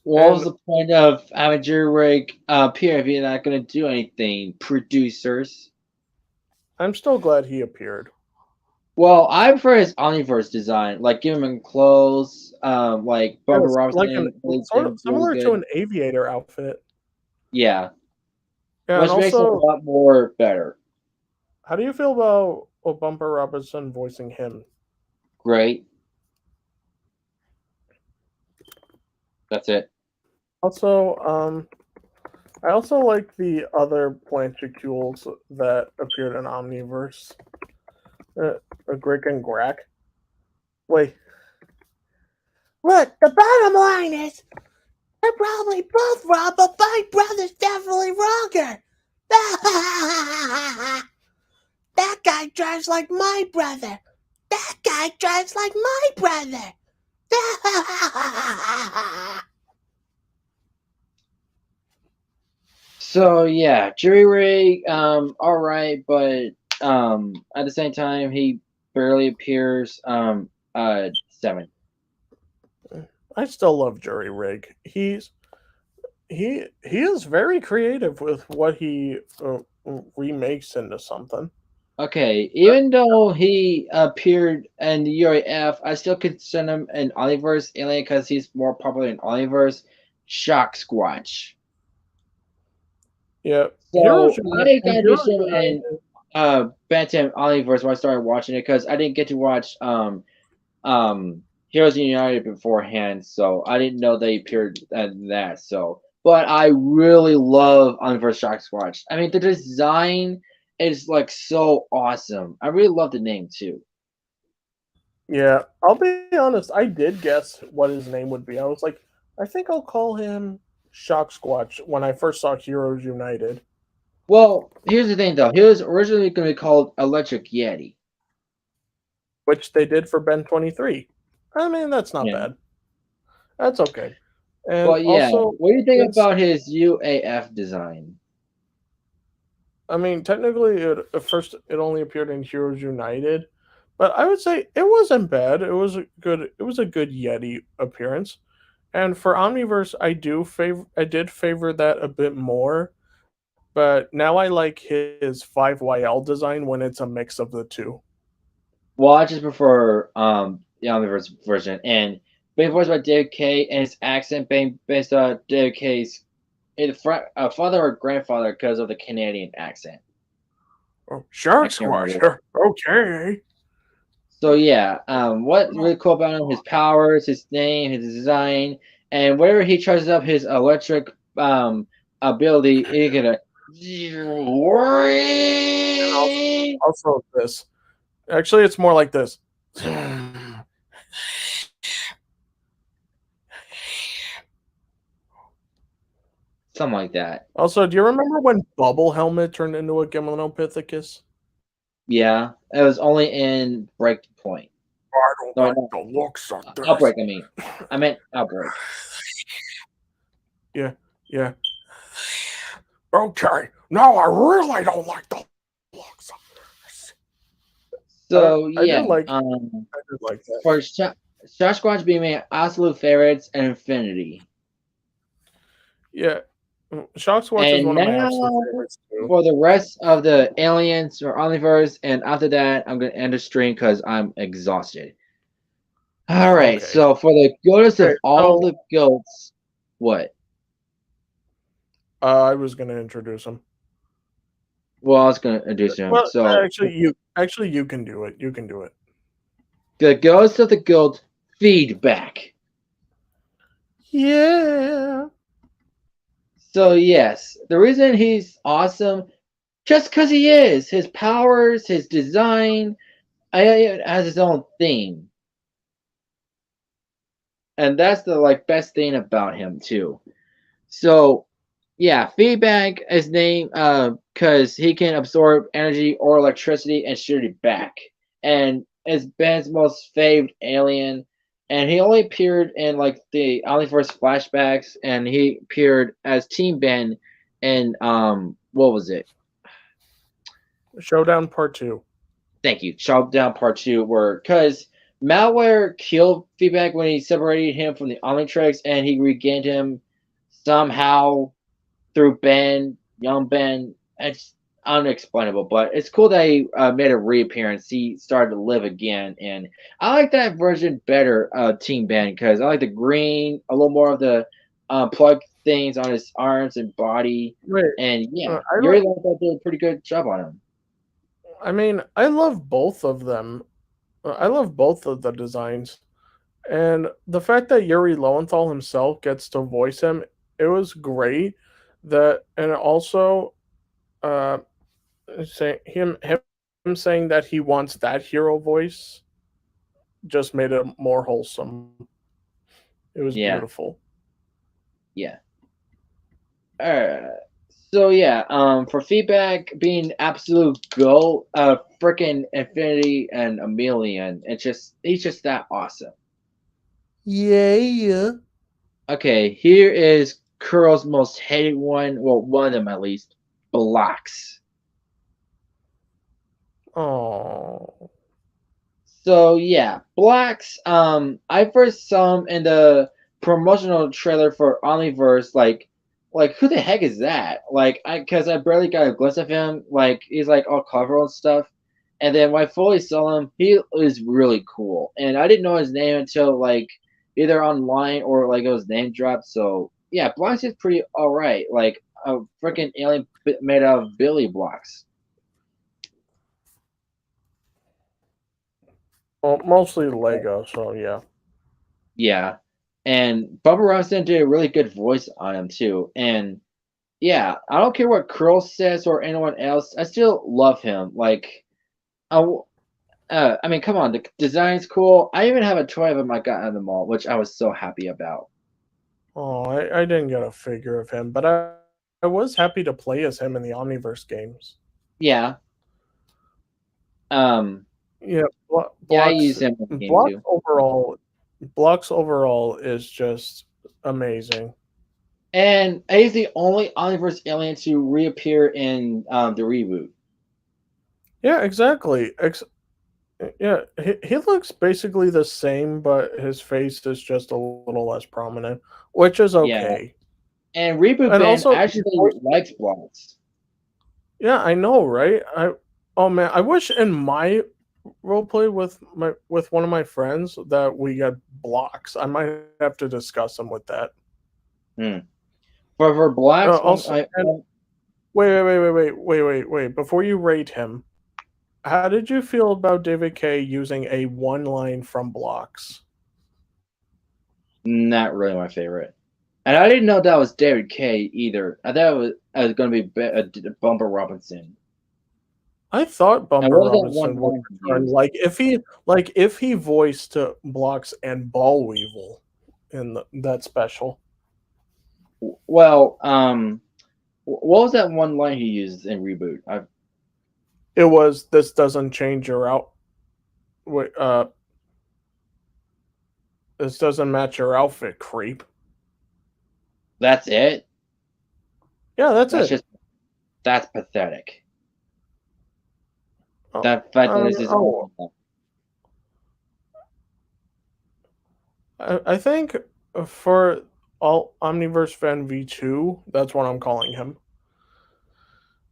What was the point of having Jerry Rig appear if you're not going to do anything, producers? I'm still glad he appeared. Well, I prefer his Omniverse design, like give him clothes, like Bubba Robinson, similar to an aviator outfit. Yeah, Yeah, which and makes it a also, lot more better. how do you feel about Bumper Robinson voicing him? Great. That's it. Also, I also like the other Planchicules that appeared in Omniverse. Grick and Grack. Wait. Look, the bottom line is, they're probably both wrong, but my brother's definitely wronger. That guy drives like my brother. That guy drives like my brother. So yeah, Jury Rig, all right, but at the same time, he barely appears. 7. I still love Jury Rig. He is very creative with what he remakes into something. Okay, even though he appeared in the UAF, I still consider him an Omniverse alien because he's more popular in Omniverse. Shock Squatch. Yeah. So I consider him Bantam Omniverse when I started watching it because I didn't get to watch Heroes United beforehand, so I didn't know they appeared in that. So, but I really love Omniverse Shock Squatch. I mean, the design is like so awesome. I really love the name too. Yeah, I'll be honest. I did guess what his name would be. I was like, I think I'll call him Shock Squatch when I first saw Heroes United. Well, here's the thing though. He was originally going to be called Electric Yeti. Which they did for Ben 23. I mean, that's not Yeah. bad. That's okay. And But yeah, also, what do you think it's- about his UAF design? I mean, technically, at first it only appeared in Heroes United, but I would say it wasn't bad. It was a good. It was a good Yeti appearance, and for Omniverse, I did favor that a bit more, but now I like his 5YL design when it's a mix of the two. Well, I just prefer the Omniverse version, and being voiced by David K. and his accent being based on David K.'s father or grandfather because of the Canadian accent. Oh, Shark I can't remember. Squatch. Okay. So yeah, what's really cool about him? His powers, his name, his design, and whenever he charges up his electric ability, he gonna. Also, this. Actually, it's more like this. Something like that. Also, do you remember when Bubble Helmet turned into a Gimlinopithecus? Yeah, it was only in Breakpoint. I don't No, like no. the looks of this. Outbreak. I meant Outbreak. Yeah. Okay. No, I really don't like the looks of this. So I yeah, did like um, I did like that. for Sasquatch being my absolute favorites and Infinity. Yeah. Shock Squatch is And one of my now absolute favorites too. for the rest of the aliens or Omniverse, and after that, I'm gonna end the stream because I'm exhausted. All right, Okay. so for the goatest of Okay, all so- the goats, what? I was gonna introduce him. Well, I was gonna introduce him. Well, So actually you can do it. You can do it. the ghost of the goat feedback. Yeah. So yes, the reason he's awesome, just because he is, his powers, his design, it has its own theme, and that's the best thing about him too. So yeah, feedback is named because he can absorb energy or electricity and shoot it back, and is Ben's most favored alien. And he only appeared in the Omniverse flashbacks, and he appeared as Team Ben in what was it? Showdown Part 2. Thank you, Showdown Part 2, where because Malware killed Feedback when he separated him from the Omnitrix, and he regained him somehow through Ben, young Ben. It's unexplainable, but it's cool that he made a reappearance. He started to live again, and I like that version better, Team Ben, because I like the green, a little more of the plug things on his arms and body. Wait, And yeah, I Yuri like- Lowenthal did a pretty good job on him. I mean, I love both of them. I love both of the designs. And the fact that Yuri Lowenthal himself gets to voice him, it was great. And also him saying that he wants that hero voice just made it more wholesome. It was beautiful. Yeah. So yeah, for feedback being absolute goat, freaking Infinity and Chameleon, he's just that awesome. Yeah. Okay, here is Curl's most hated one. Well, one of them at least. Blocks. Oh. So yeah, Blocks. I first saw him in the promotional trailer for Omniverse. Like who the heck is that? Because I barely got a glimpse of him. He's all colorful and stuff. And then when I fully saw him, he is really cool. And I didn't know his name until either online or it was name dropped. So yeah, Blocks is pretty alright. Like a freaking alien made out of Billy blocks. Well, mostly Lego, so yeah. Yeah, and Bubba Robinson did a really good voice on him too. And yeah, I don't care what Curl says or anyone else. I still love him. Like, I mean, come on, the design's cool. I even have a toy of him I got at the mall, which I was so happy about. Oh, I didn't get a figure of him, but I was happy to play as him in the Omniverse games. Yeah. Yeah, Yeah, I use him in the game too. Blocks overall is just amazing. And he's the only Omniverse alien to reappear in the reboot. Yeah, exactly. Yeah, he looks basically the same, but his face is just a little less prominent, which is okay. Yeah. And Reboot And Ben also, actually likes Blocks. Yeah, I know, right? Oh man, I wish in my roleplay with one of my friends that we got Blocks. I might have to discuss them with that. But for Blocks, wait. Before you rate him, how did you feel about David K using a one line from Blocks? Not really my favorite. And I didn't know that was David K either. I thought it was going to be Bumper Robinson. I thought Bumper Robinson would return, like if he voiced Blocks and Ball Weevil in that special. Well, what was that one line he used in Reboot? It was, "This doesn't change your this doesn't match your outfit, creep." That's it? Yeah, that's it. That's pathetic. Oh, that fact that this is I think for all Omniverse Fan V2, that's what I'm calling him.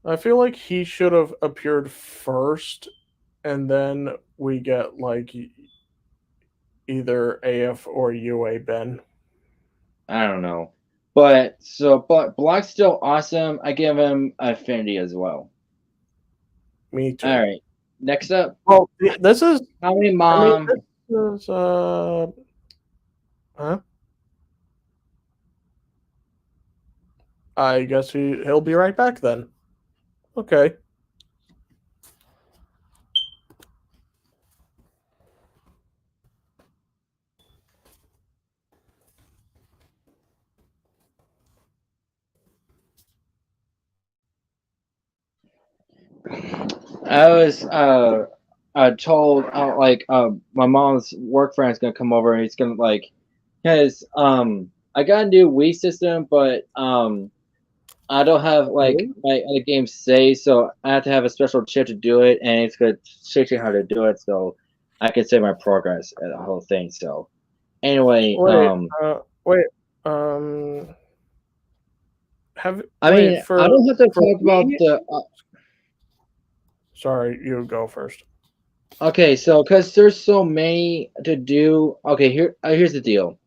I feel like he should have appeared first, and then we get like either AF or UA Ben. I don't know. But Block's still awesome. I give him Affinity as well. Me too. All right. Next up. Well, this is how many mom. This is, huh? I guess he'll be right back then. Okay. I was told my mom's work friend's gonna come over and he's gonna because I got a new Wii system, but I don't have my other games saved, so I have to have a special chip to do it, and it's gonna teach you how to do it, so I can save my progress and the whole thing. So anyway, I don't have to talk about the. Sorry, you go first. Okay, so because there's so many to do. Okay, here's the deal.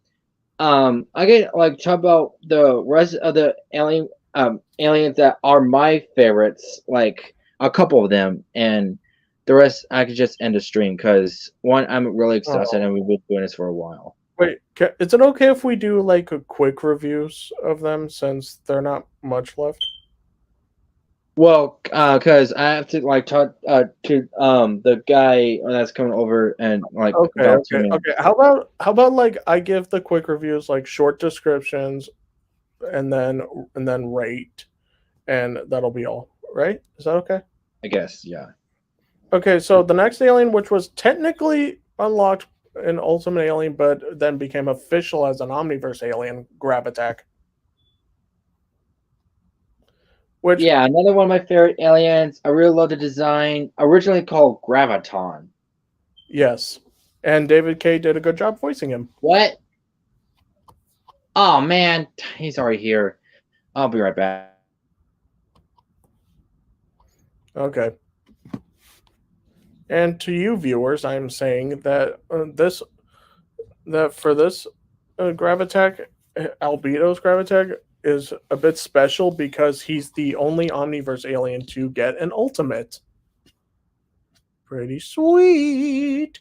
I can talk about the rest of the aliens that are my favorites, like a couple of them, and the rest I could just end the stream because one, I'm really excited and we've been doing this for a while. Wait, is it okay if we do like a quick reviews of them since they're not much left? Well, because I have to talk to the guy that's coming over and Okay. How about like I give the quick reviews like short descriptions, and then rate, and that'll be all, right? Is that okay? I guess, yeah. Okay, so the next alien, which was technically unlocked in Ultimate Alien, but then became official as an Omniverse alien, Gravitak. Yeah, another one of my favorite aliens. I really love the design. Originally called Graviton. Yes, and David K did a good job voicing him. What? Oh man, he's already here. I'll be right back. Okay. And to you viewers, I'm saying that for this Gravitak, Albedo's Gravitak is a bit special because he's the only Omniverse alien to get an ultimate. Pretty sweet.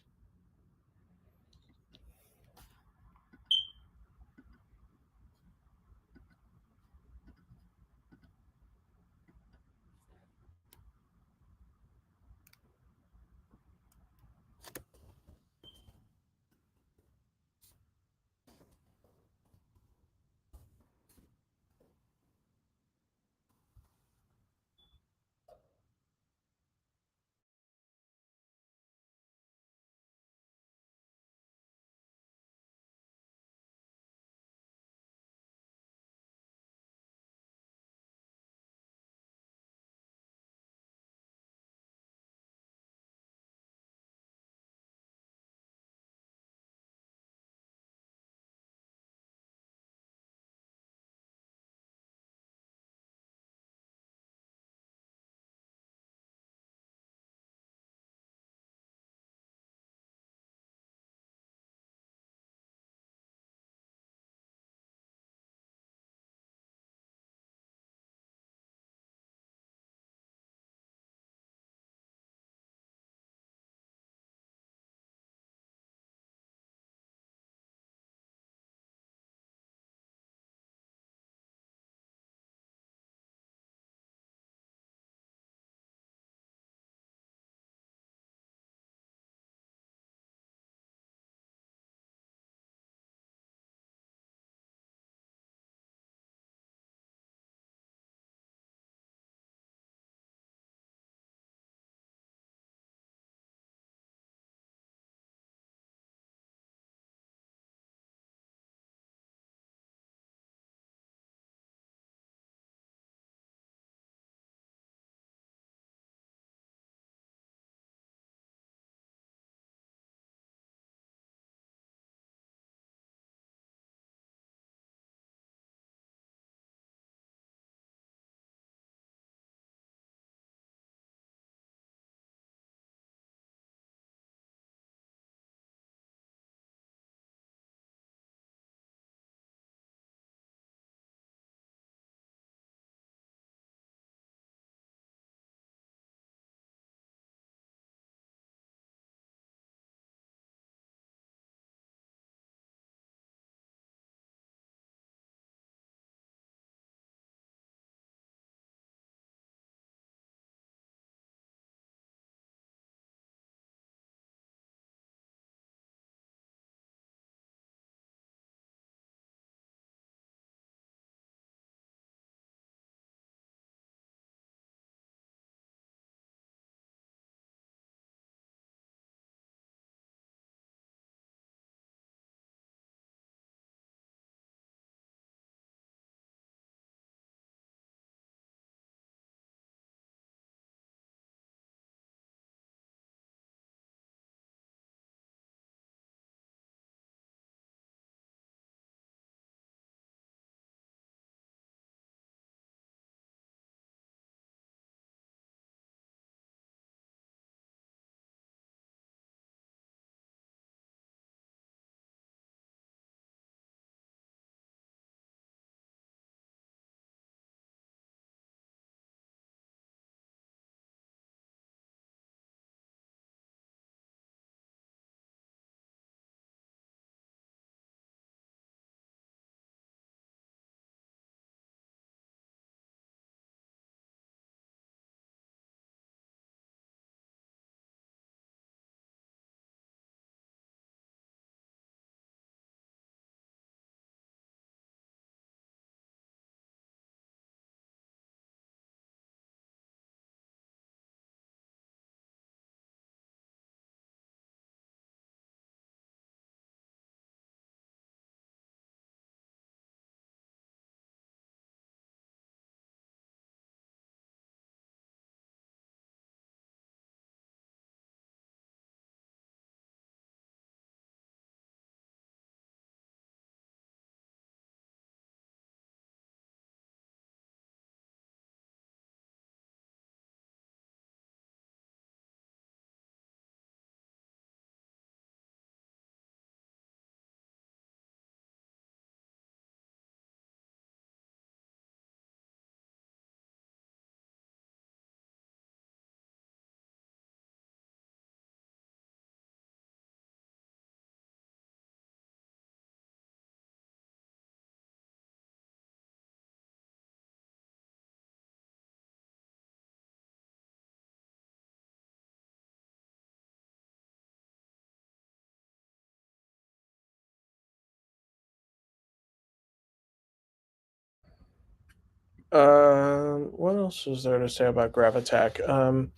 What else is there to say about Gravitak?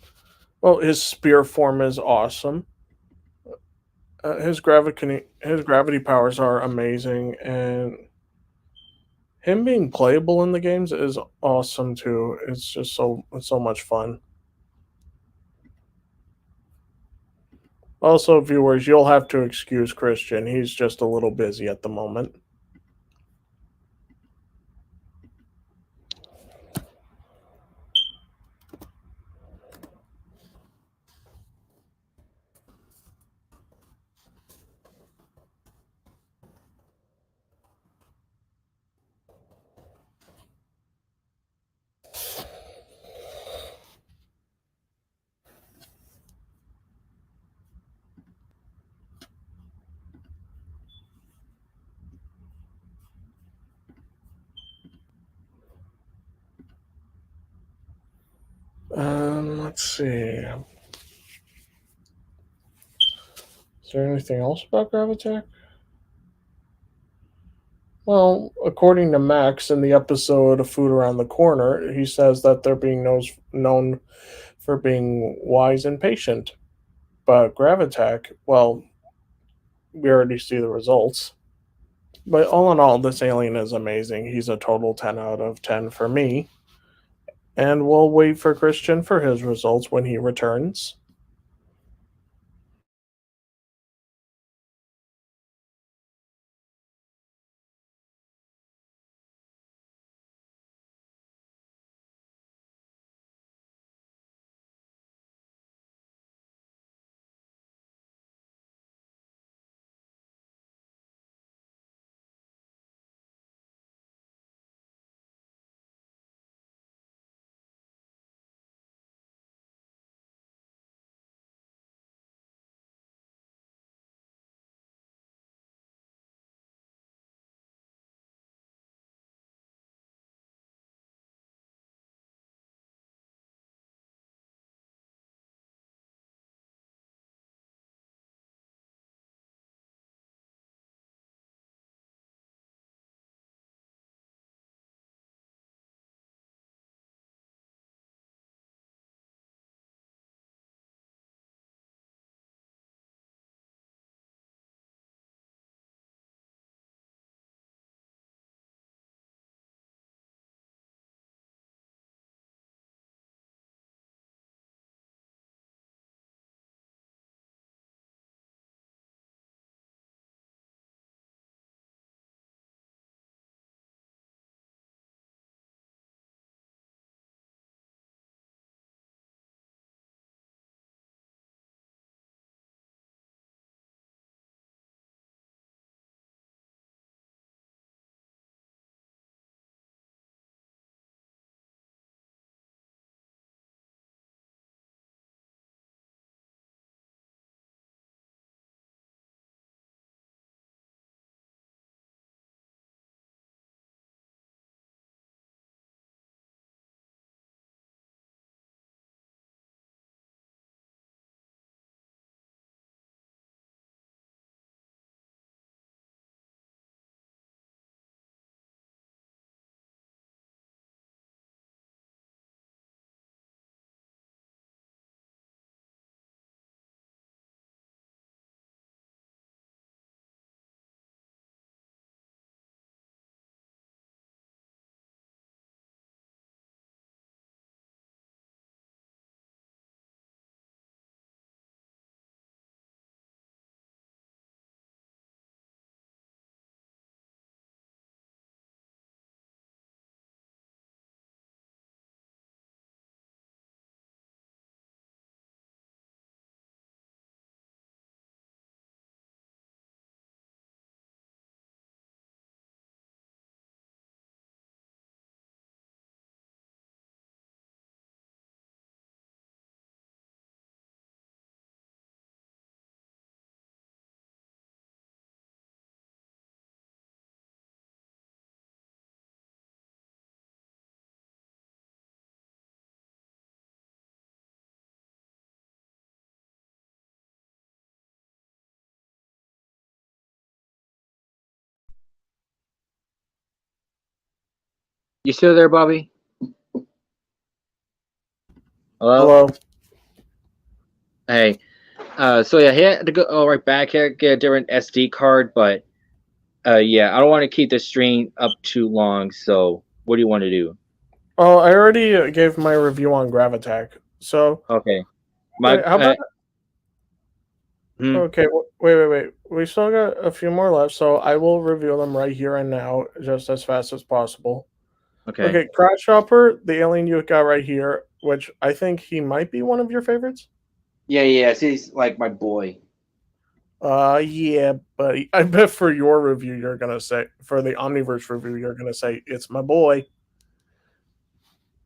Well, his spear form is awesome. His gravity powers are amazing, and him being playable in the games is awesome too. It's so much fun. Also, viewers, you'll have to excuse Christian. He's just a little busy at the moment. Let's see. Is there anything else about Gravitak? Well, according to Max in the episode of Food Around the Corner, he says that they're being known for being wise and patient. But Gravitak, well, we already see the results. But all in all, this alien is amazing. He's a total 10 out of 10 for me. And we'll wait for Christian for his results when he returns. You still there, Bobby? Hello. Hey. So yeah, he had to go right back here, get a different SD card, but yeah, I don't want to keep the stream up too long. So what do you want to do? Oh, I already gave my review on Gravitac. So Okay. wait, how about? Hmm. Okay, wait. We still got a few more left, so I will review them right here and now, just as fast as possible. Okay, Crash Hopper, the alien you got right here, which I think he might be one of your favorites. Yeah. He's like my boy. Yeah, buddy. I bet for your review, you're gonna say, for the Omniverse review, you're gonna say it's my boy.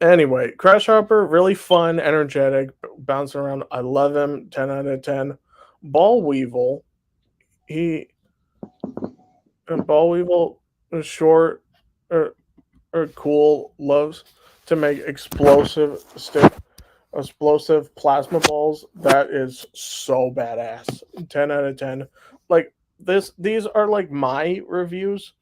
Anyway, Crash Hopper, really fun, energetic, bouncing around. I love him. 10 out of 10. Ball Weevil, Ball Weevil is short or cool, loves to make explosive plasma balls. That is so badass. 10 out of 10. Like these are like my reviews,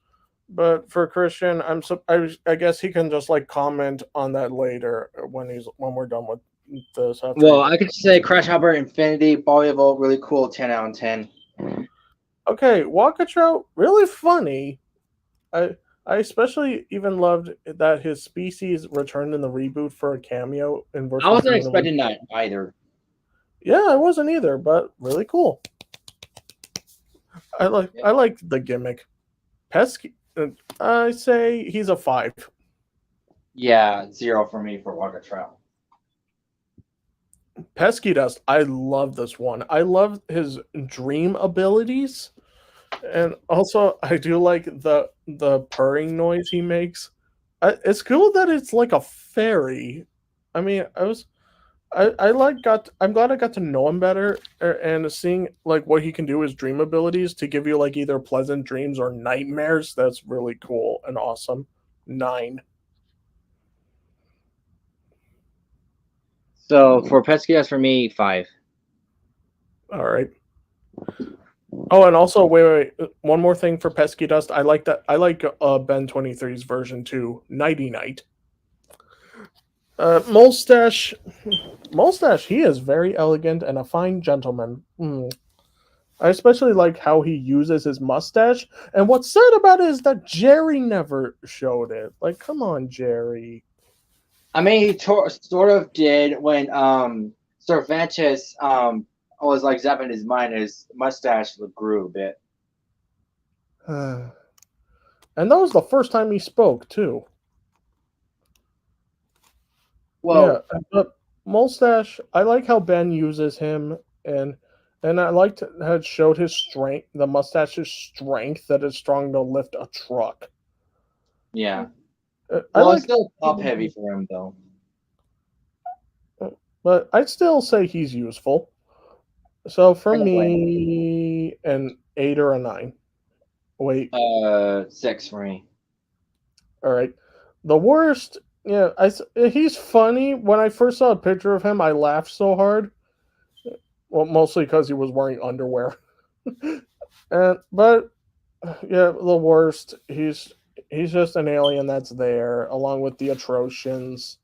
but for Christian, I guess he can just like comment on that later when we're done with this. Well, I could say Crash Hopper, Infinity, Ball Evil, really cool, 10 out of 10. Okay, Walkatrout, really funny. I especially even loved that his species returned in the reboot for a cameo in versus. I wasn't expecting that either. Yeah, I wasn't either, but really cool. I like the gimmick. Pesky, I say he's a 5. Yeah, 0 for me for Walkatrout. Pesky Dust, I love this one. I love his dream abilities, and also I do like the purring noise he makes. It's cool that it's like a fairy. I mean, I'm glad I got to know him better, and seeing like what he can do, his dream abilities to give you like either pleasant dreams or nightmares. That's really cool and awesome. 9. So for Pesky, for me, 5. All right. Oh, and also wait. One more thing for Pesky Dust. I like that. I like Ben 23's version too. Nighty Night. Mustache. He is very elegant and a fine gentleman. I especially like how he uses his mustache. And what's sad about it is that Jerry never showed it. Like, come on, Jerry. I mean, he sort of did when Cervantes was like zapping his mind. His mustache grew a bit. And that was the first time he spoke too. Well, yeah, but Mustache, I like how Ben uses him, and I liked how it showed his strength, the mustache's strength, that it's strong to lift a truck. Yeah. I like it's still top heavy for him though. But I'd still say he's useful. So for me, an 8 or a 9. Wait. 6 for me. All right. The worst, yeah, he's funny. When I first saw a picture of him, I laughed so hard. Well, mostly because he was wearing underwear. But yeah, the worst. He's just an alien that's there, along with the Atrocians,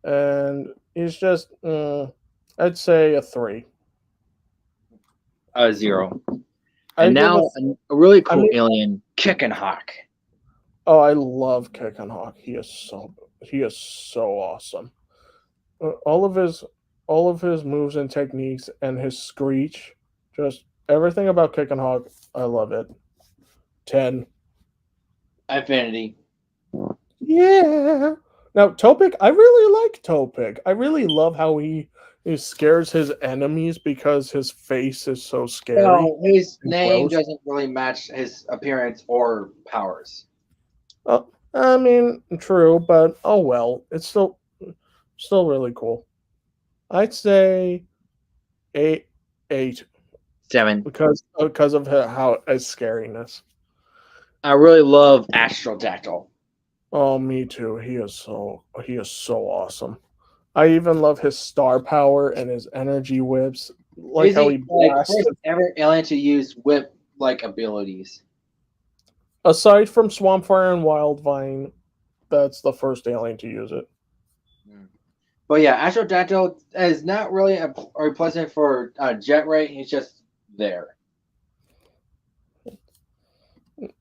and he's just, I'd say a 3. 0. And now a really cool alien, Kickin' Hawk. Oh, I love Kickin' Hawk. He is so awesome. All of his moves and techniques and his screech, just everything about Kickin' Hawk, I love it. 10. Infinity. Yeah. Now Topic, I really like Topic. I really love how he scares his enemies because his face is so scary. No, his name doesn't really match his appearance or powers. Oh, I mean, true, but oh well. It's still really cool. I'd say 8. 7. Because of how his scariness. I really love Astrodactyl. Oh, me too. He is so awesome. I even love his star power and his energy whips. Like how he blasts. First ever alien to use whip-like abilities. Aside from Swampfire and Wildvine, that's the first alien to use it. But yeah, Astrodactyl is not really a replacement for Jet Ray. He's just there.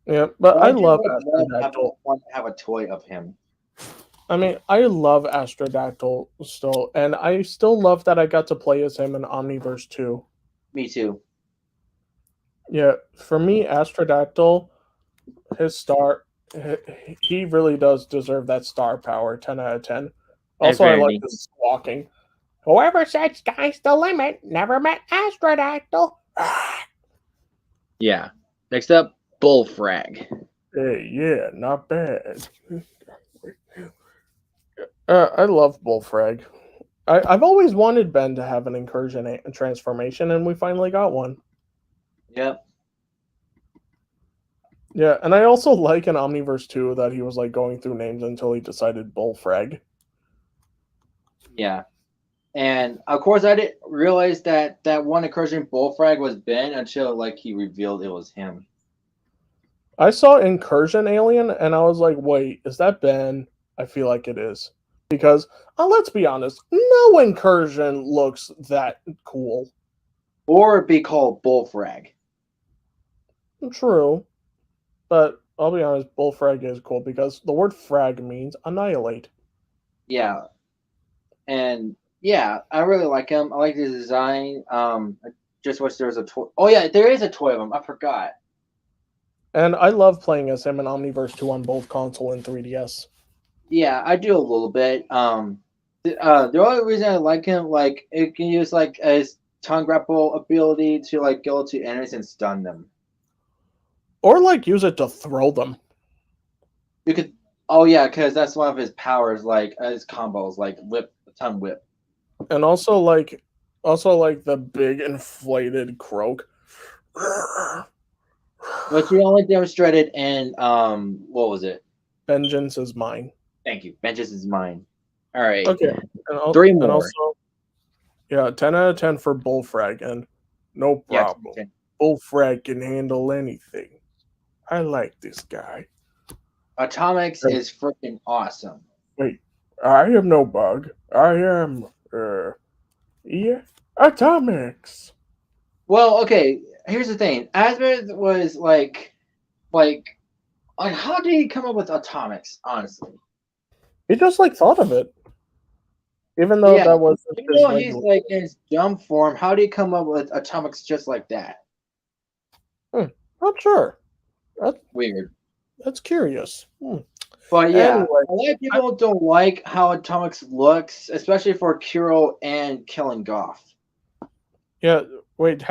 Yeah, but I do love would Astrodactyl. want to have a toy of him. I mean, I love Astrodactyl still, and I still love that I got to play as him in Omniverse 2. Me too. Yeah, for me, Astrodactyl, his star, he really does deserve that star power, 10 out of 10. Also, I like his squawking. Whoever said sky's the limit never met Astrodactyl. Yeah. Next up, Bullfrag. Hey, yeah, not bad. I love Bullfrag. I've always wanted Ben to have an incursion transformation, and we finally got one. Yep. Yeah, and I also like in Omniverse 2 that he was like going through names until he decided Bullfrag. Yeah. And of course, I didn't realize that one incursion Bullfrag was Ben until like he revealed it was him. I saw Incursion Alien, and I was like, wait, is that Ben? I feel like it is. Because, let's be honest, no Incursion looks that cool. Or be called Bullfrag. True. But I'll be honest, Bullfrag is cool because the word frag means annihilate. Yeah. And yeah, I really like him. I like his design. I just wish there was a toy. Oh yeah, there is a toy of him. I forgot. And I love playing as him in Omniverse 2 on both console and 3DS. Yeah, I do a little bit. The only reason I like him, like, it can use like his tongue grapple ability to like go to enemies and stun them. Or like use it to throw them. You could. Oh yeah, because that's one of his powers. Like his combos, like whip, tongue whip. And also like the big inflated croak. Which we only demonstrated in what was it? Vengeance is mine. Thank you. Vengeance is mine. All right. Okay. And 3 more. And also, yeah, 10 out of 10 for Bullfrag, and no problem. Yeah, Bullfrag can handle anything. I like this guy. Atomics is freaking awesome. Wait, I am no bug. I am Atomics. Well, okay. Here's the thing. Asmith was like, how did he come up with Atomics? Honestly, He just like thought of it, even though that was. Even though he's like in his dumb form, how did he come up with Atomics just like that? Not sure. That's weird. That's curious. But yeah, Anyway, a lot of people don't like how Atomics looks, especially for Kuro and Killing Goff. Yeah. Wait.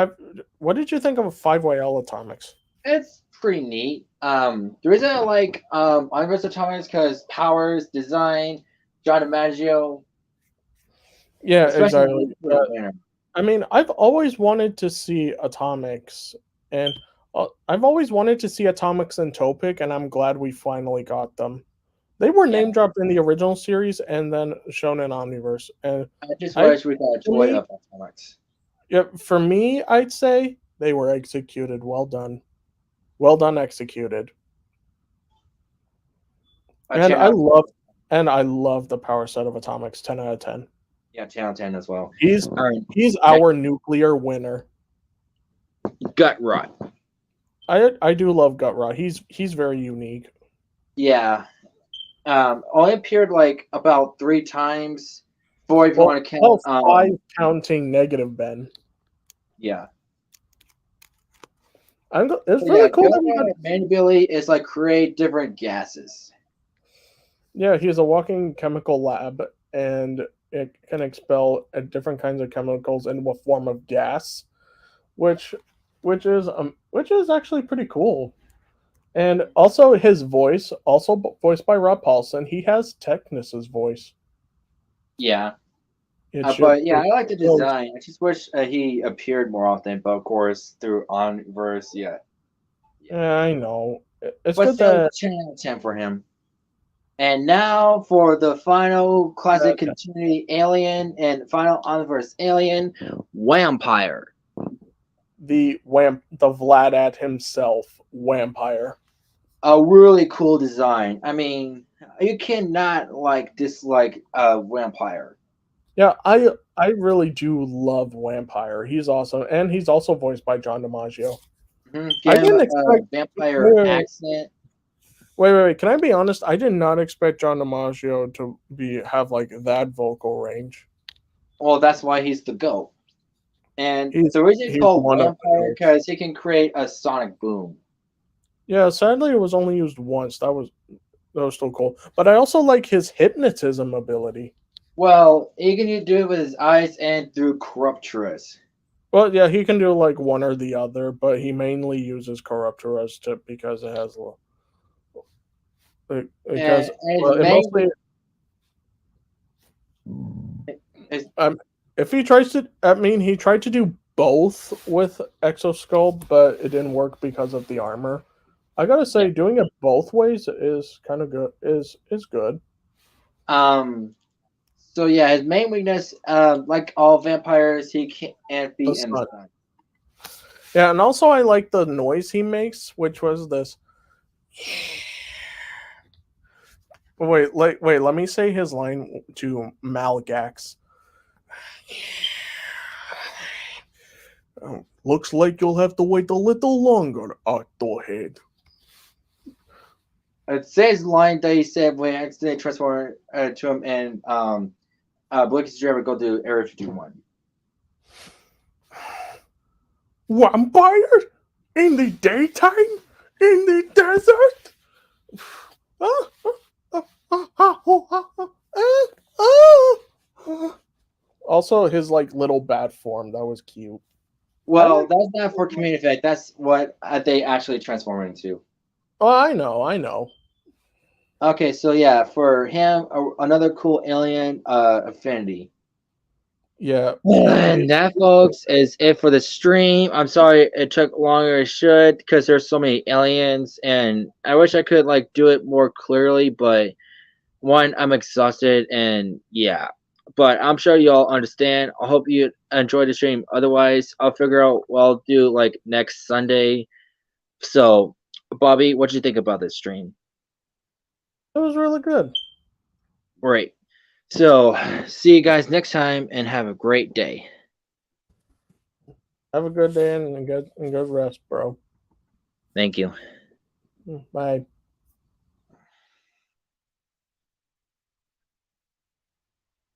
What did you think of 5YL Atomics? It's pretty neat. The reason I like Omniverse Atomics because powers, design, John DiMaggio. Yeah, exactly. I mean, I've always wanted to see Atomics, and I've always wanted to see Atomics and Topic, and I'm glad we finally got them. They were name dropped in the original series and then shown in Omniverse. And I just wish we got a toy of Atomics. Yeah, for me, I'd say they were executed. Well done. Well done, executed. And I love the power set of Atomics. 10 out of 10. Yeah, 10 out of 10 as well. He's our nuclear winner. Gut Rot. I do love Gut Rot. He's very unique. Yeah. Only appeared like about 3 times. 4 if you want to count. 5 counting negative Ben. Yeah. It's really cool. Main ability is like create different gases. Yeah, he's a walking chemical lab, and it can expel different kinds of chemicals in the form of gas, which is actually pretty cool. And also his voice, also voiced by Rob Paulson, he has Technus's voice. Yeah. But yeah, I like the design. I just wish he appeared more often, but of course through Omniverse, yeah. Yeah, I know. It's but good still, that 10 for him. And now for the final classic continuity alien and final Omniverse alien, Vampire. The Vladat himself, Vampire. A really cool design. I mean, you cannot dislike Vampire. Yeah, I really do love Vampire. He's awesome, and he's also voiced by John DiMaggio. Mhm. I Give him didn't a expect. vampire Wait. accent. Wait. Can I be honest? I did not expect John DiMaggio to have like that vocal range. Well, that's why he's the GOAT. And He's the reason it's he's called one of the vampire goats. because he can create a sonic boom. Yeah, sadly it was only used once. That was still cool. But I also like his hypnotism ability. Well, he can do it with his eyes and through corruptors. Well, yeah, he can do like one or the other, but he mainly uses Corruptor's tip because it has because And well, his it main mostly if he tries to, he tried to do both with Exoskull, but it didn't work because of the armor. I gotta say, doing it both ways is kind of good. Is good. So yeah, his main weakness, like all vampires, he can't be The in the sun. sun. Yeah, and also I like the noise he makes, which was this. Wait, let me say his line to Malgax. Looks like you'll have to wait a little longer, Octohead. It says line that he said when I accidentally transformed to him and Blake's driver go to Area 51. Vampires? In the daytime? In the desert? Also, his like little bat form, that was cute. Well, that's not for community effect. That's what they actually transform into. Oh, I know. Okay, so yeah, for him, another cool alien, Affinity. Yeah. And that, folks, is it for the stream. I'm sorry it took longer than it should because there's so many aliens, and I wish I could like do it more clearly, but one, I'm exhausted, and yeah. But I'm sure y'all understand. I hope you enjoyed the stream. Otherwise, I'll figure out what I'll do like next Sunday. So, Bobby, what do you think about this stream? It was really good. Great. So, see you guys next time and have a great day. Have a good day and good rest, bro. Thank you. Bye.